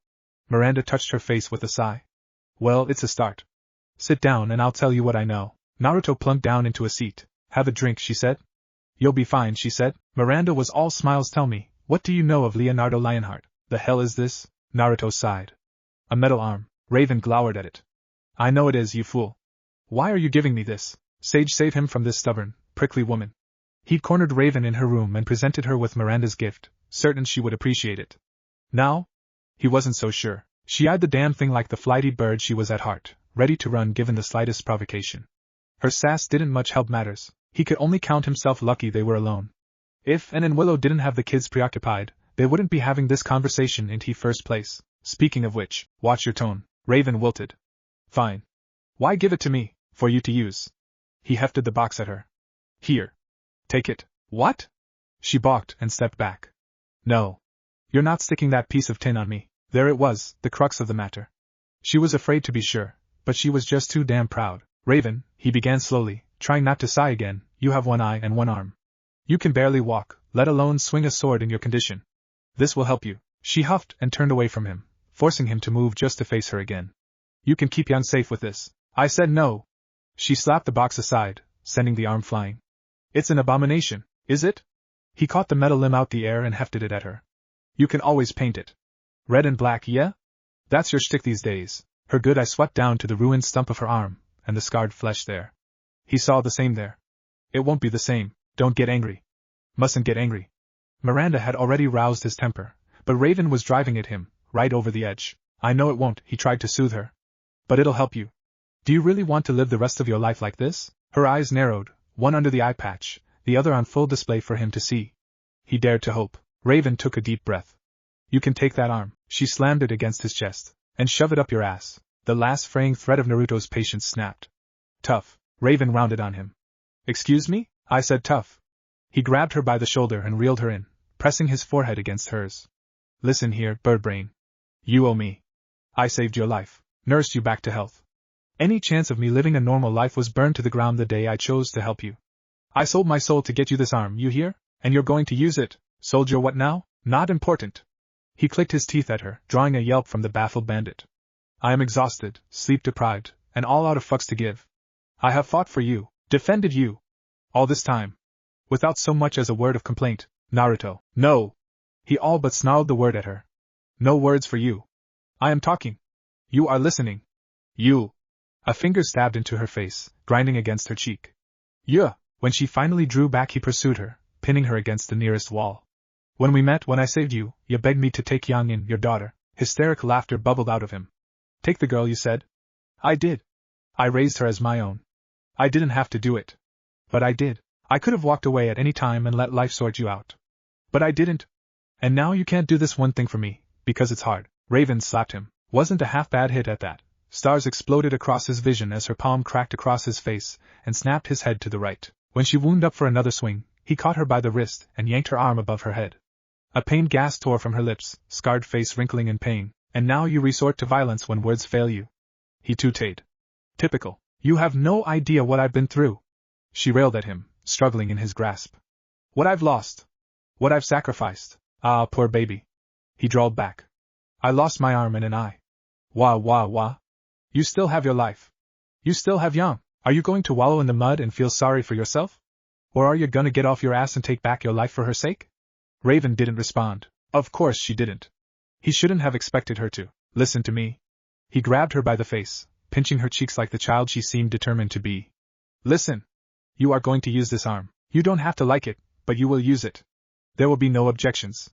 Miranda touched her face with a sigh. Well, it's a start. Sit down and I'll tell you what I know. Naruto plunked down into a seat. Have a drink, she said. You'll be fine, she said. Miranda was all smiles. Tell me, what do you know of Leonardo Lionheart? The hell is this? Naruto sighed. A metal arm. Raven glowered at it. I know it is, you fool. Why are you giving me this? Sage, save him from this stubborn, prickly woman. He'd cornered Raven in her room and presented her with Miranda's gift, certain she would appreciate it. Now? He wasn't so sure. She eyed the damn thing like the flighty bird she was at heart, ready to run given the slightest provocation. Her sass didn't much help matters. He could only count himself lucky they were alone. If Ann and Willow didn't have the kids preoccupied, they wouldn't be having this conversation in the first place. Speaking of which, watch your tone. Raven wilted. Fine. Why give it to me, for you to use? He hefted the box at her. Here. Take it. What? She balked and stepped back. No. You're not sticking that piece of tin on me. There it was, the crux of the matter. She was afraid to be sure, but she was just too damn proud. Raven, he began slowly, trying not to sigh again, you have one eye and one arm. You can barely walk, let alone swing a sword in your condition. This will help you. She huffed and turned away from him, forcing him to move just to face her again. You can keep Yang safe with this. I said no. She slapped the box aside, sending the arm flying. It's an abomination, is it? He caught the metal limb out the air and hefted it at her. You can always paint it. Red and black, yeah? That's your shtick these days. Her good eye swept down to the ruined stump of her arm, and the scarred flesh there. He saw the same there. It won't be the same. Don't get angry. Mustn't get angry. Miranda had already roused his temper, but Raven was driving at him, right over the edge. I know it won't, he tried to soothe her. But it'll help you. Do you really want to live the rest of your life like this? Her eyes narrowed, one under the eye patch, the other on full display for him to see. He dared to hope. Raven took a deep breath. You can take that arm. She slammed it against his chest. And shove it up your ass. The last fraying thread of Naruto's patience snapped. Tough. Raven rounded on him. Excuse me? I said tough. He grabbed her by the shoulder and reeled her in, pressing his forehead against hers. Listen here, birdbrain. You owe me. I saved your life, nursed you back to health. Any chance of me living a normal life was burned to the ground the day I chose to help you. I sold my soul to get you this arm, you hear? And you're going to use it. Soldier, what now? Not important. He clicked his teeth at her, drawing a yelp from the baffled bandit. I am exhausted, sleep-deprived, and all out of fucks to give. I have fought for you, defended you. All this time. Without so much as a word of complaint. Naruto, no! He all but snarled the word at her. No words for you. I am talking. You are listening. You. A finger stabbed into her face, grinding against her cheek. Yeah. When she finally drew back, he pursued her, pinning her against the nearest wall. When we met, when I saved you, you begged me to take Yang in, your daughter. Hysteric laughter bubbled out of him. Take the girl, you said. I did. I raised her as my own. I didn't have to do it. But I did. I could have walked away at any time and let life sort you out. But I didn't. And now you can't do this one thing for me, because it's hard. Raven slapped him. Wasn't a half-bad hit at that. Stars exploded across his vision as her palm cracked across his face and snapped his head to the right. When she wound up for another swing, he caught her by the wrist and yanked her arm above her head. A pained gasp tore from her lips, scarred face wrinkling in pain. And now you resort to violence when words fail you. He tooted. Typical. You have no idea what I've been through. She railed at him, struggling in his grasp. What I've lost. What I've sacrificed. Ah, poor baby. He drawled back. I lost my arm and an eye. Wah wah wah. You still have your life. You still have Yang. Are you going to wallow in the mud and feel sorry for yourself? Or are you gonna get off your ass and take back your life for her sake? Raven didn't respond. Of course she didn't. He shouldn't have expected her to. Listen to me. He grabbed her by the face, pinching her cheeks like the child she seemed determined to be. Listen. You are going to use this arm. You don't have to like it, but you will use it. There will be no objections.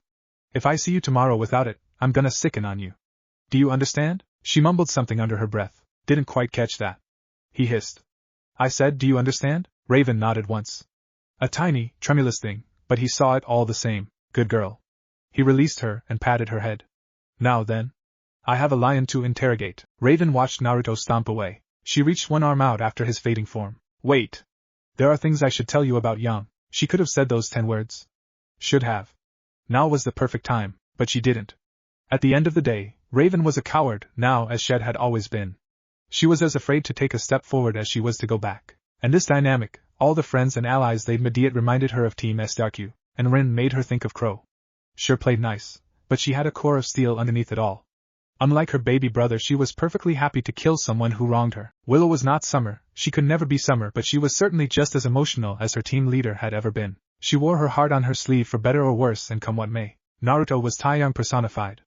If I see you tomorrow without it, I'm gonna sicken on you. Do you understand? She mumbled something under her breath. Didn't quite catch that. He hissed. I said, do you understand? Raven nodded once. A tiny, tremulous thing, but he saw it all the same. Good girl. He released her and patted her head. Now then. I have a lion to interrogate. Raven watched Naruto stomp away. She reached one arm out after his fading form. Wait. There are things I should tell you about Yang. She could have said those 10 words. Should have. Now was the perfect time, but she didn't. At the end of the day, Raven was a coward, now as Shed had always been. She was as afraid to take a step forward as she was to go back. And this dynamic, all the friends and allies they'd mediate reminded her of Team SDRQ, and Rin made her think of Crow. Sure played nice, but she had a core of steel underneath it all. Unlike her baby brother, she was perfectly happy to kill someone who wronged her. Willow was not Summer, she could never be Summer, but she was certainly just as emotional as her team leader had ever been. She wore her heart on her sleeve for better or worse, and come what may. Naruto was Taeyang personified.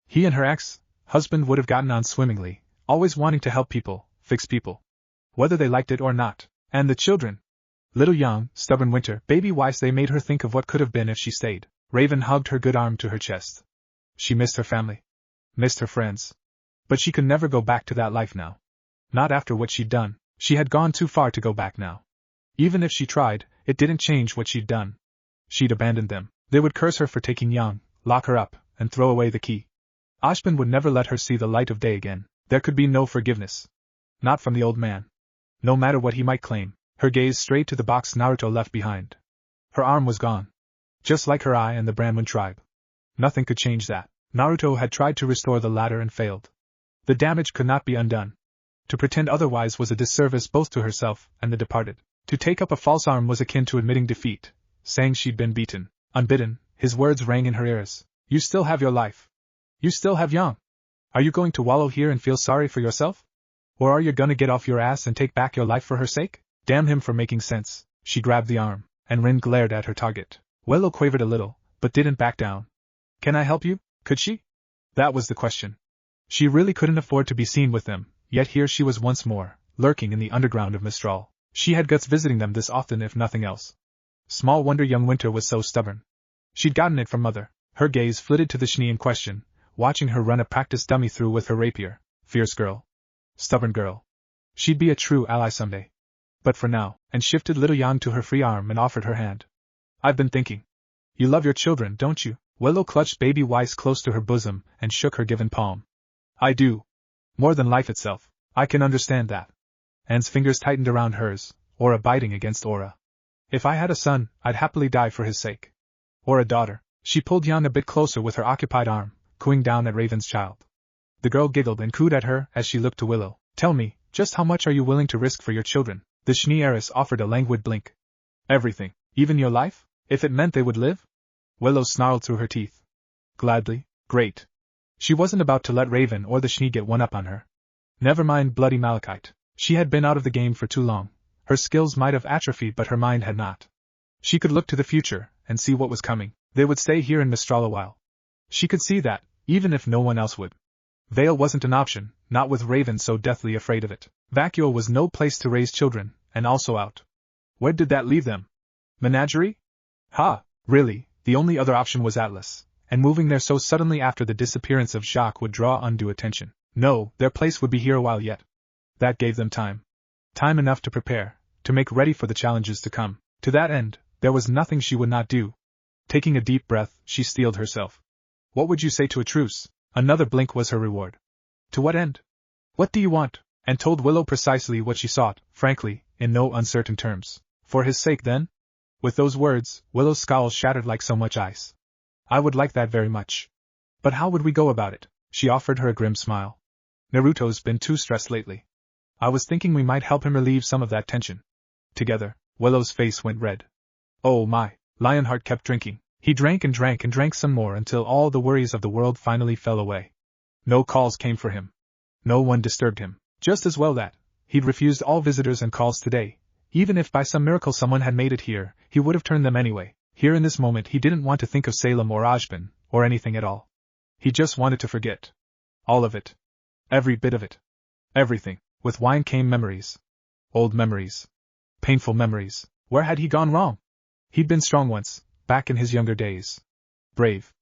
He and her ex-husband would have gotten on swimmingly, always wanting to help people, fix people. Whether they liked it or not. And the children. Little Yang, stubborn Winter, baby Weiss, they made her think of what could have been if she stayed. Raven hugged her good arm to her chest. She missed her family. Missed her friends. But she could never go back to that life now. Not after what she'd done. She had gone too far to go back now. Even if she tried, it didn't change what she'd done. She'd abandoned them. They would curse her for taking Yang, lock her up, and throw away the key. Ashbin would never let her see the light of day again. There could be no forgiveness. Not from the old man. No matter what he might claim. Her gaze strayed to the box Naruto left behind. Her arm was gone. Just like her eye and the Branwen tribe. Nothing could change that. Naruto had tried to restore the latter and failed. The damage could not be undone. To pretend otherwise was a disservice both to herself and the departed. To take up a false arm was akin to admitting defeat, saying she'd been beaten. Unbidden, his words rang in her ears. You still have your life. You still have Yang. Are you going to wallow here and feel sorry for yourself? Or are you gonna get off your ass and take back your life for her sake? Damn him for making sense. She grabbed the arm, and Rin glared at her target. Willow quavered a little, but didn't back down. Can I help you? Could she? That was the question. She really couldn't afford to be seen with them, yet here she was once more, lurking in the underground of Mistral. She had guts visiting them this often if nothing else. Small wonder young Winter was so stubborn. She'd gotten it from Mother. Her gaze flitted to the Shni in question, watching her run a practice dummy through with her rapier. Fierce girl. Stubborn girl. She'd be a true ally someday. But for now, and shifted little Yang to her free arm and offered her hand. I've been thinking. You love your children, don't you? Willow clutched baby Weiss close to her bosom and shook her given palm. I do. More than life itself. I can understand that. Anne's fingers tightened around hers, aura biting against aura. If I had a son, I'd happily die for his sake. Or a daughter. She pulled Yang a bit closer with her occupied arm, cooing down at Raven's child. The girl giggled and cooed at her as she looked to Willow. Tell me, just how much are you willing to risk for your children? The Shni heiress offered a languid blink. Everything. Even your life? If it meant they would live? Willow snarled through her teeth. Gladly. Great. She wasn't about to let Raven or the Shni get one up on her. Never mind bloody malachite. She had been out of the game for too long. Her skills might have atrophied but her mind had not. She could look to the future, and see what was coming. They would stay here in Mistral a while. She could see that, even if no one else would. Vale wasn't an option, not with Raven so deathly afraid of it. Vacuo was no place to raise children, and also out. Where did that leave them? Menagerie? Ha! Really, the only other option was Atlas, and moving there so suddenly after the disappearance of Jacques would draw undue attention. No, their place would be here a while yet. That gave them time. Time enough to prepare, to make ready for the challenges to come. To that end, there was nothing she would not do. Taking a deep breath, she steeled herself. What would you say to a truce? Another blink was her reward. To what end? What do you want? And told Willow precisely what she sought, frankly, in no uncertain terms. For his sake, then? With those words, Willow's scowl shattered like so much ice. I would like that very much. But how would we go about it? She offered her a grim smile. Naruto's been too stressed lately. I was thinking we might help him relieve some of that tension. Together, Willow's face went red. Oh my, Lionheart kept drinking. He drank and drank and drank some more until all the worries of the world finally fell away. No calls came for him. No one disturbed him. Just as well that he'd refused all visitors and calls today. Even if by some miracle someone had made it here, he would have turned them anyway. Here in this moment he didn't want to think of Salem or Ajban, or anything at all. He just wanted to forget. All of it. Every bit of it. Everything. With wine came memories. Old memories. Painful memories. Where had he gone wrong? He'd been strong once, back in his younger days. Brave.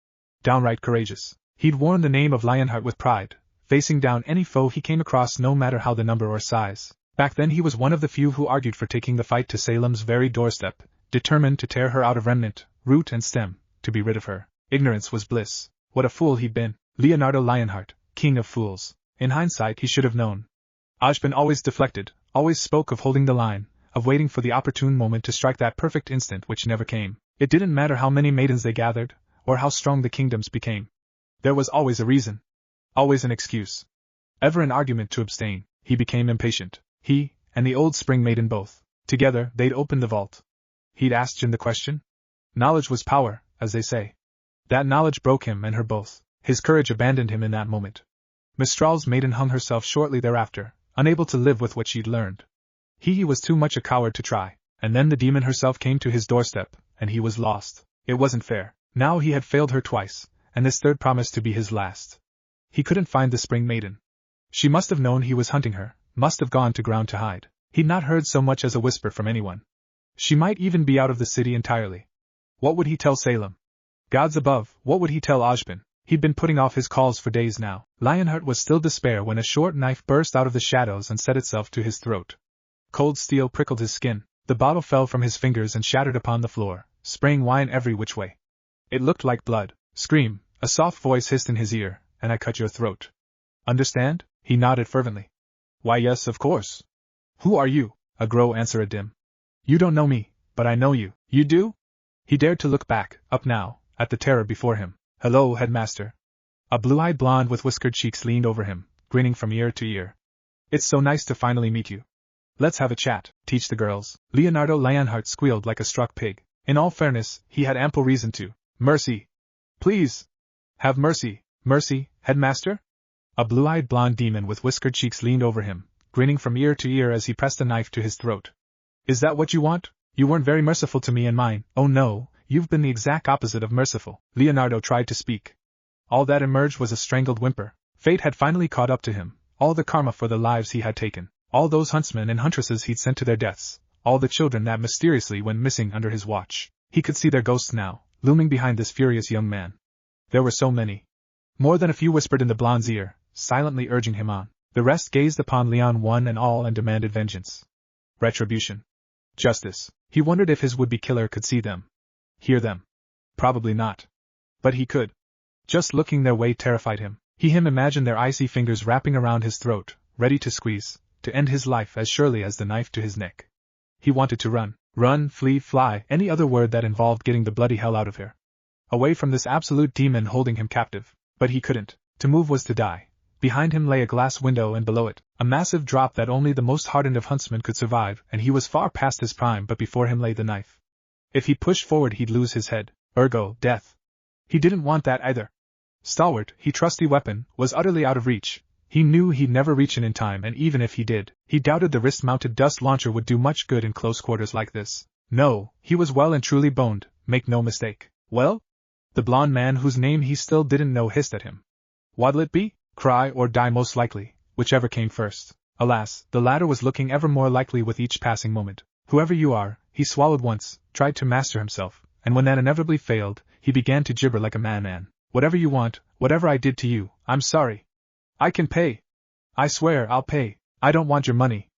Downright courageous. He'd worn the name of Lionheart with pride, facing down any foe he came across no matter how the number or size. Back then he was one of the few who argued for taking the fight to Salem's very doorstep, determined to tear her out of remnant, root and stem, to be rid of her. Ignorance was bliss. What a fool he'd been. Leonardo Lionheart, king of fools. In hindsight he should have known. Ojban always deflected, always spoke of holding the line, of waiting for the opportune moment to strike that perfect instant which never came. It didn't matter how many maidens they gathered, or how strong the kingdoms became. There was always a reason. Always an excuse. Ever an argument to abstain. He became impatient. He, and the old spring maiden both. Together, they'd opened the vault. He'd asked Jin the question. Knowledge was power, as they say. That knowledge broke him and her both. His courage abandoned him in that moment. Mistral's maiden hung herself shortly thereafter, unable to live with what she'd learned. He was too much a coward to try, and then the demon herself came to his doorstep, and he was lost. It wasn't fair. Now he had failed her twice, and this third promised to be his last. He couldn't find the spring maiden. She must have known he was hunting her, must have gone to ground to hide. He'd not heard so much as a whisper from anyone. She might even be out of the city entirely. What would he tell Salem? Gods above, what would he tell Ojban? He'd been putting off his calls for days now. Lionheart was still despair when a short knife burst out of the shadows and set itself to his throat. Cold steel prickled his skin. The bottle fell from his fingers and shattered upon the floor, spraying wine every which way. It looked like blood. Scream, a soft voice hissed in his ear, and I cut your throat. Understand? He nodded fervently. Why yes, of course. Who are you? A grow answered dim. You don't know me, but I know you. You do? He dared to look back, up now, at the terror before him. Hello, headmaster. A blue-eyed blonde with whiskered cheeks leaned over him, grinning from ear to ear. It's so nice to finally meet you. Let's have a chat, teach the girls. Leonardo Lionheart squealed like a struck pig. In all fairness, he had ample reason to. Mercy. Please. Have mercy. Mercy, headmaster? A blue-eyed blonde demon with whiskered cheeks leaned over him, grinning from ear to ear as he pressed a knife to his throat. Is that what you want? You weren't very merciful to me and mine. Oh no, you've been the exact opposite of merciful. Leonardo tried to speak. All that emerged was a strangled whimper. Fate had finally caught up to him, all the karma for the lives he had taken, all those huntsmen and huntresses he'd sent to their deaths, all the children that mysteriously went missing under his watch. He could see their ghosts now, looming behind this furious young man. There were so many. More than a few whispered in the blonde's ear, silently urging him on. The rest gazed upon Leon one and all and demanded vengeance. Retribution. Justice. He wondered if his would-be killer could see them. Hear them. Probably not. But he could. Just looking their way terrified him. He imagined their icy fingers wrapping around his throat, ready to squeeze, to end his life as surely as the knife to his neck. He wanted to run. Run, flee, fly, any other word that involved getting the bloody hell out of here. Away from this absolute demon holding him captive. But he couldn't. To move was to die. Behind him lay a glass window and below it, a massive drop that only the most hardened of huntsmen could survive, and he was far past his prime, but before him lay the knife. If he pushed forward he'd lose his head, ergo, death. He didn't want that either. Stalwart, he trusty weapon, was utterly out of reach. He knew he'd never reach it in time, and even if he did, he doubted the wrist-mounted dust launcher would do much good in close quarters like this. No, he was well and truly boned, make no mistake. Well? The blond man whose name he still didn't know hissed at him. What'll it be? Cry or die most likely, whichever came first. Alas, the latter was looking ever more likely with each passing moment. Whoever you are, he swallowed once, tried to master himself, and when that inevitably failed, he began to gibber like a madman. Whatever you want, whatever I did to you, I'm sorry. I can pay. I swear I'll pay. I don't want your money.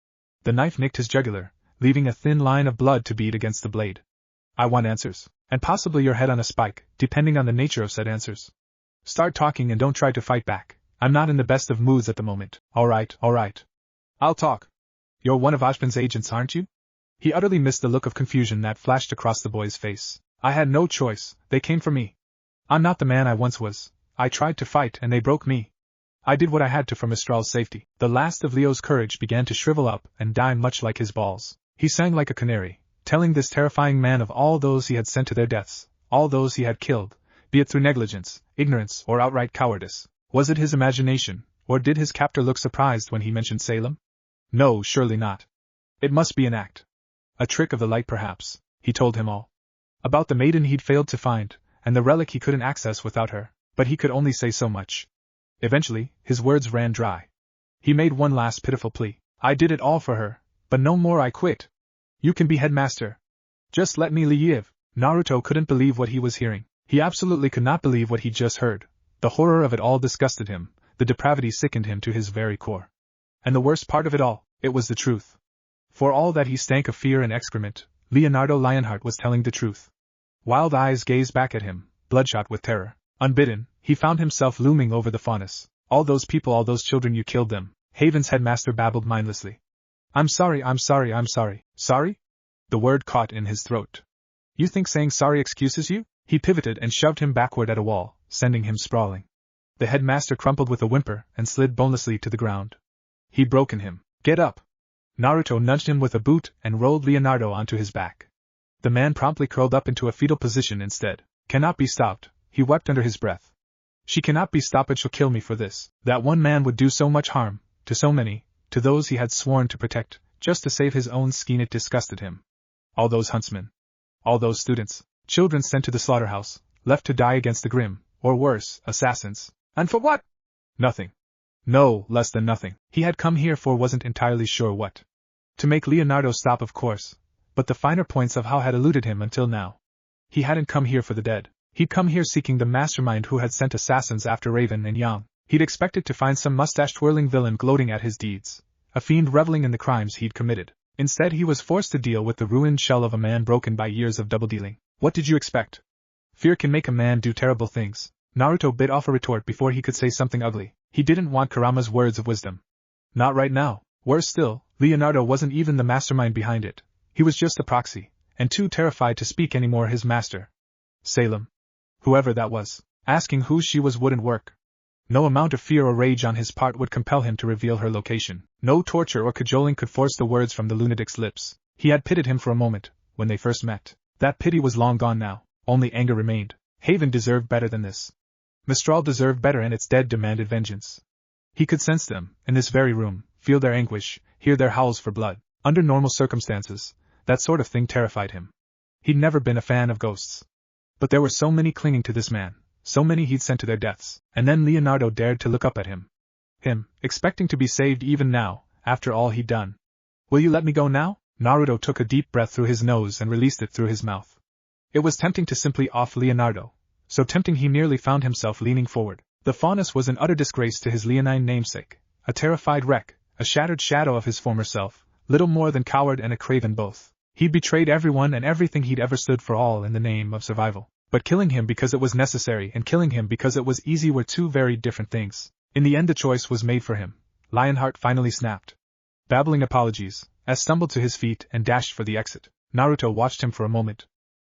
The knife nicked his jugular, leaving a thin line of blood to bead against the blade. I want answers, and possibly your head on a spike, depending on the nature of said answers. Start talking and don't try to fight back. I'm not in the best of moods at the moment. All right. I'll talk. You're one of Ojban's agents, aren't you? He utterly missed the look of confusion that flashed across the boy's face. I had no choice, they came for me. I'm not the man I once was. I tried to fight and they broke me. I did what I had to for Mistral's safety. The last of Leo's courage began to shrivel up and die much like his balls. He sang like a canary, telling this terrifying man of all those he had sent to their deaths, all those he had killed, be it through negligence, ignorance, or outright cowardice. Was it his imagination, or did his captor look surprised when he mentioned Salem? No, surely not. It must be an act. A trick of the light perhaps. He told him all. About the maiden he'd failed to find, and the relic he couldn't access without her, but he could only say so much. Eventually, his words ran dry. He made one last pitiful plea. I did it all for her, but no more. I quit. You can be headmaster. Just let me leave. Naruto couldn't believe what he was hearing. He absolutely could not believe what he'd just heard. The horror of it all disgusted him, the depravity sickened him to his very core. And the worst part of it all, it was the truth. For all that he stank of fear and excrement, Leonardo Lionheart was telling the truth. Wild eyes gazed back at him, bloodshot with terror. Unbidden, he found himself looming over the furnace. All those people, all those children, you killed them, Haven's headmaster babbled mindlessly. I'm sorry. Sorry? The word caught in his throat. You think saying sorry excuses you? He pivoted and shoved him backward at a wall, sending him sprawling. The headmaster crumpled with a whimper and slid bonelessly to the ground. He'd broken him. Get up! Naruto nudged him with a boot and rolled Leonardo onto his back. The man promptly curled up into a fetal position instead. Cannot be stopped, he wept under his breath. She cannot be stopped, she'll kill me for this. That one man would do so much harm, to so many, to those he had sworn to protect, just to save his own skin. It disgusted him. All those huntsmen. All those students. Children sent to the slaughterhouse, left to die against the grim, or worse, assassins. And for what? Nothing. No, less than nothing. He had come here for wasn't entirely sure what. To make Leonardo stop, of course, but the finer points of how had eluded him until now. He hadn't come here for the dead. He'd come here seeking the mastermind who had sent assassins after Raven and Yang. He'd expected to find some mustache-twirling villain gloating at his deeds, a fiend reveling in the crimes he'd committed. Instead he was forced to deal with the ruined shell of a man broken by years of double-dealing. What did you expect? Fear can make a man do terrible things. Naruto bit off a retort before he could say something ugly. He didn't want Kurama's words of wisdom. Not right now. Worse still, Leonardo wasn't even the mastermind behind it. He was just a proxy, and too terrified to speak anymore. His master, Salem, whoever that was, asking who she was wouldn't work. No amount of fear or rage on his part would compel him to reveal her location. No torture or cajoling could force the words from the lunatic's lips. He had pitied him for a moment, when they first met. That pity was long gone now, only anger remained. Haven deserved better than this. Mistral deserved better, and its dead demanded vengeance. He could sense them, in this very room, feel their anguish, hear their howls for blood. Under normal circumstances, that sort of thing terrified him. He'd never been a fan of ghosts. But there were so many clinging to this man, so many he'd sent to their deaths, and then Leonardo dared to look up at him. Him, expecting to be saved even now, after all he'd done. Will you let me go now? Naruto took a deep breath through his nose and released it through his mouth. It was tempting to simply off Leonardo, so tempting he nearly found himself leaning forward. The Faunus was an utter disgrace to his leonine namesake, a terrified wreck, a shattered shadow of his former self, little more than coward and a craven both. He'd betrayed everyone and everything he'd ever stood for, all in the name of survival. But killing him because it was necessary and killing him because it was easy were two very different things. In the end the choice was made for him. Lionheart finally snapped. Babbling apologies, as stumbled to his feet and dashed for the exit. Naruto watched him for a moment.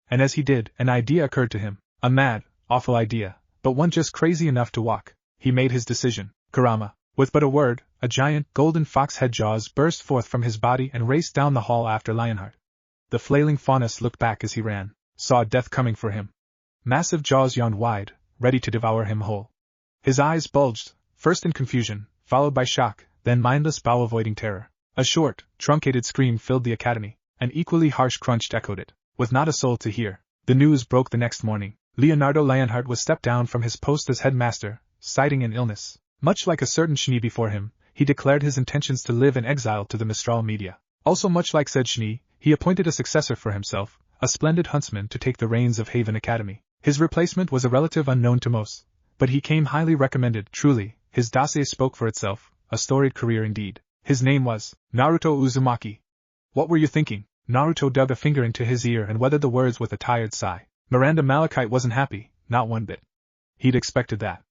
And as he did, an idea occurred to him. A mad, awful idea, but one just crazy enough to walk. He made his decision. Kurama. With but a word, a giant, golden fox head jaws burst forth from his body and raced down the hall after Lionheart. The flailing Faunus looked back as he ran, saw death coming for him. Massive jaws yawned wide, ready to devour him whole. His eyes bulged, first in confusion, followed by shock, then mindless bow-avoiding terror. A short, truncated scream filled the academy. An equally harsh crunch echoed it, with not a soul to hear. The news broke the next morning. Leonardo Lionheart was stepped down from his post as headmaster, citing an illness. Much like a certain Shnee before him, he declared his intentions to live in exile to the Mistral media. Also much like said Shnee, he appointed a successor for himself, a splendid huntsman to take the reins of Haven Academy. His replacement was a relative unknown to most, but he came highly recommended. Truly, his dossier spoke for itself, a storied career indeed. His name was Naruto Uzumaki. What were you thinking? Naruto dug a finger into his ear and weathered the words with a tired sigh. Miranda Malachite wasn't happy, not one bit. He'd expected that.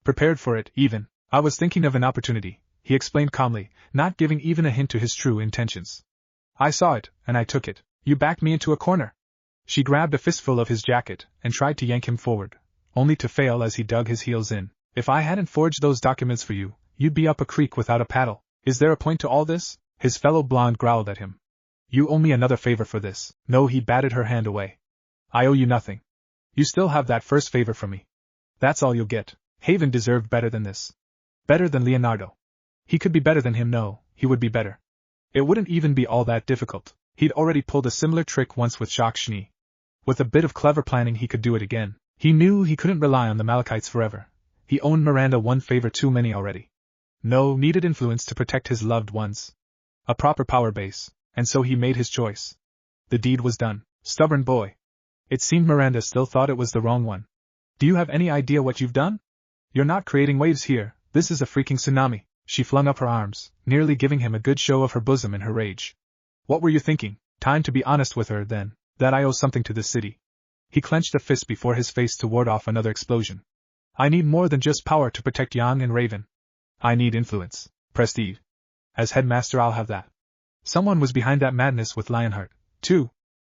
Prepared for it, even. I was thinking of an opportunity, he explained calmly, not giving even a hint to his true intentions. I saw it, and I took it. You backed me into a corner. She grabbed a fistful of his jacket and tried to yank him forward, only to fail as he dug his heels in. If I hadn't forged those documents for you, you'd be up a creek without a paddle. Is there a point to all this? His fellow blonde growled at him. You owe me another favor for this. No, he batted her hand away. I owe you nothing. You still have that first favor from me. That's all you'll get. Haven deserved better than this. Better than Leonardo. He could be better than him. No, he would be better. It wouldn't even be all that difficult. He'd already pulled a similar trick once with Shock Shnee. With a bit of clever planning he could do it again. He knew he couldn't rely on the Malachites forever. He owed Miranda one favor too many already. No, needed influence to protect his loved ones. A proper power base, and so he made his choice. The deed was done. Stubborn boy. It seemed Miranda still thought it was the wrong one. Do you have any idea what you've done? You're not creating waves here, this is a freaking tsunami. She flung up her arms, nearly giving him a good show of her bosom in her rage. What were you thinking? Time to be honest with her, then, that I owe something to this city. He clenched a fist before his face to ward off another explosion. I need more than just power to protect Yang and Raven. I need influence. Prestige. As headmaster, I'll have that. Someone was behind that madness with Lionheart, too.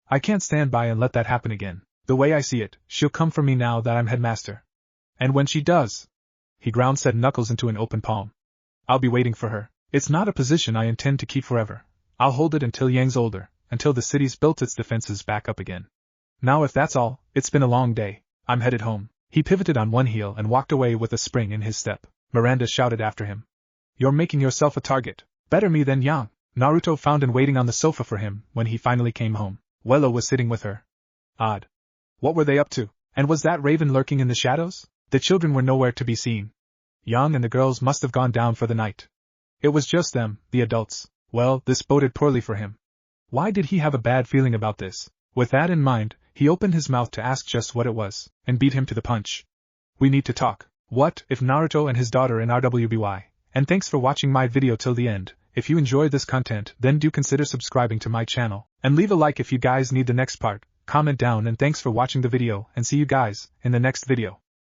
I can't stand by and let that happen again. The way I see it, she'll come for me now that I'm headmaster. And when she does, he ground said knuckles into an open palm. I'll be waiting for her. It's not a position I intend to keep forever. I'll hold it until Yang's older, until the city's built its defenses back up again. Now if that's all, it's been a long day. I'm headed home. He pivoted on one heel and walked away with a spring in his step. Miranda shouted after him. You're making yourself a target. Better me than Yang. Naruto found and waiting on the sofa for him when he finally came home. Wello was sitting with her. Odd. What were they up to? And was that raven lurking in the shadows? The children were nowhere to be seen. Yang and the girls must have gone down for the night. It was just them, the adults. Well, this boded poorly for him. Why did he have a bad feeling about this? With that in mind, he opened his mouth to ask just what it was, and beat him to the punch. We need to talk. What if Naruto and his daughter in RWBY? And thanks for watching my video till the end. If you enjoyed this content, then do consider subscribing to my channel, and leave a like if you guys need the next part. Comment down and thanks for watching the video, and see you guys in the next video.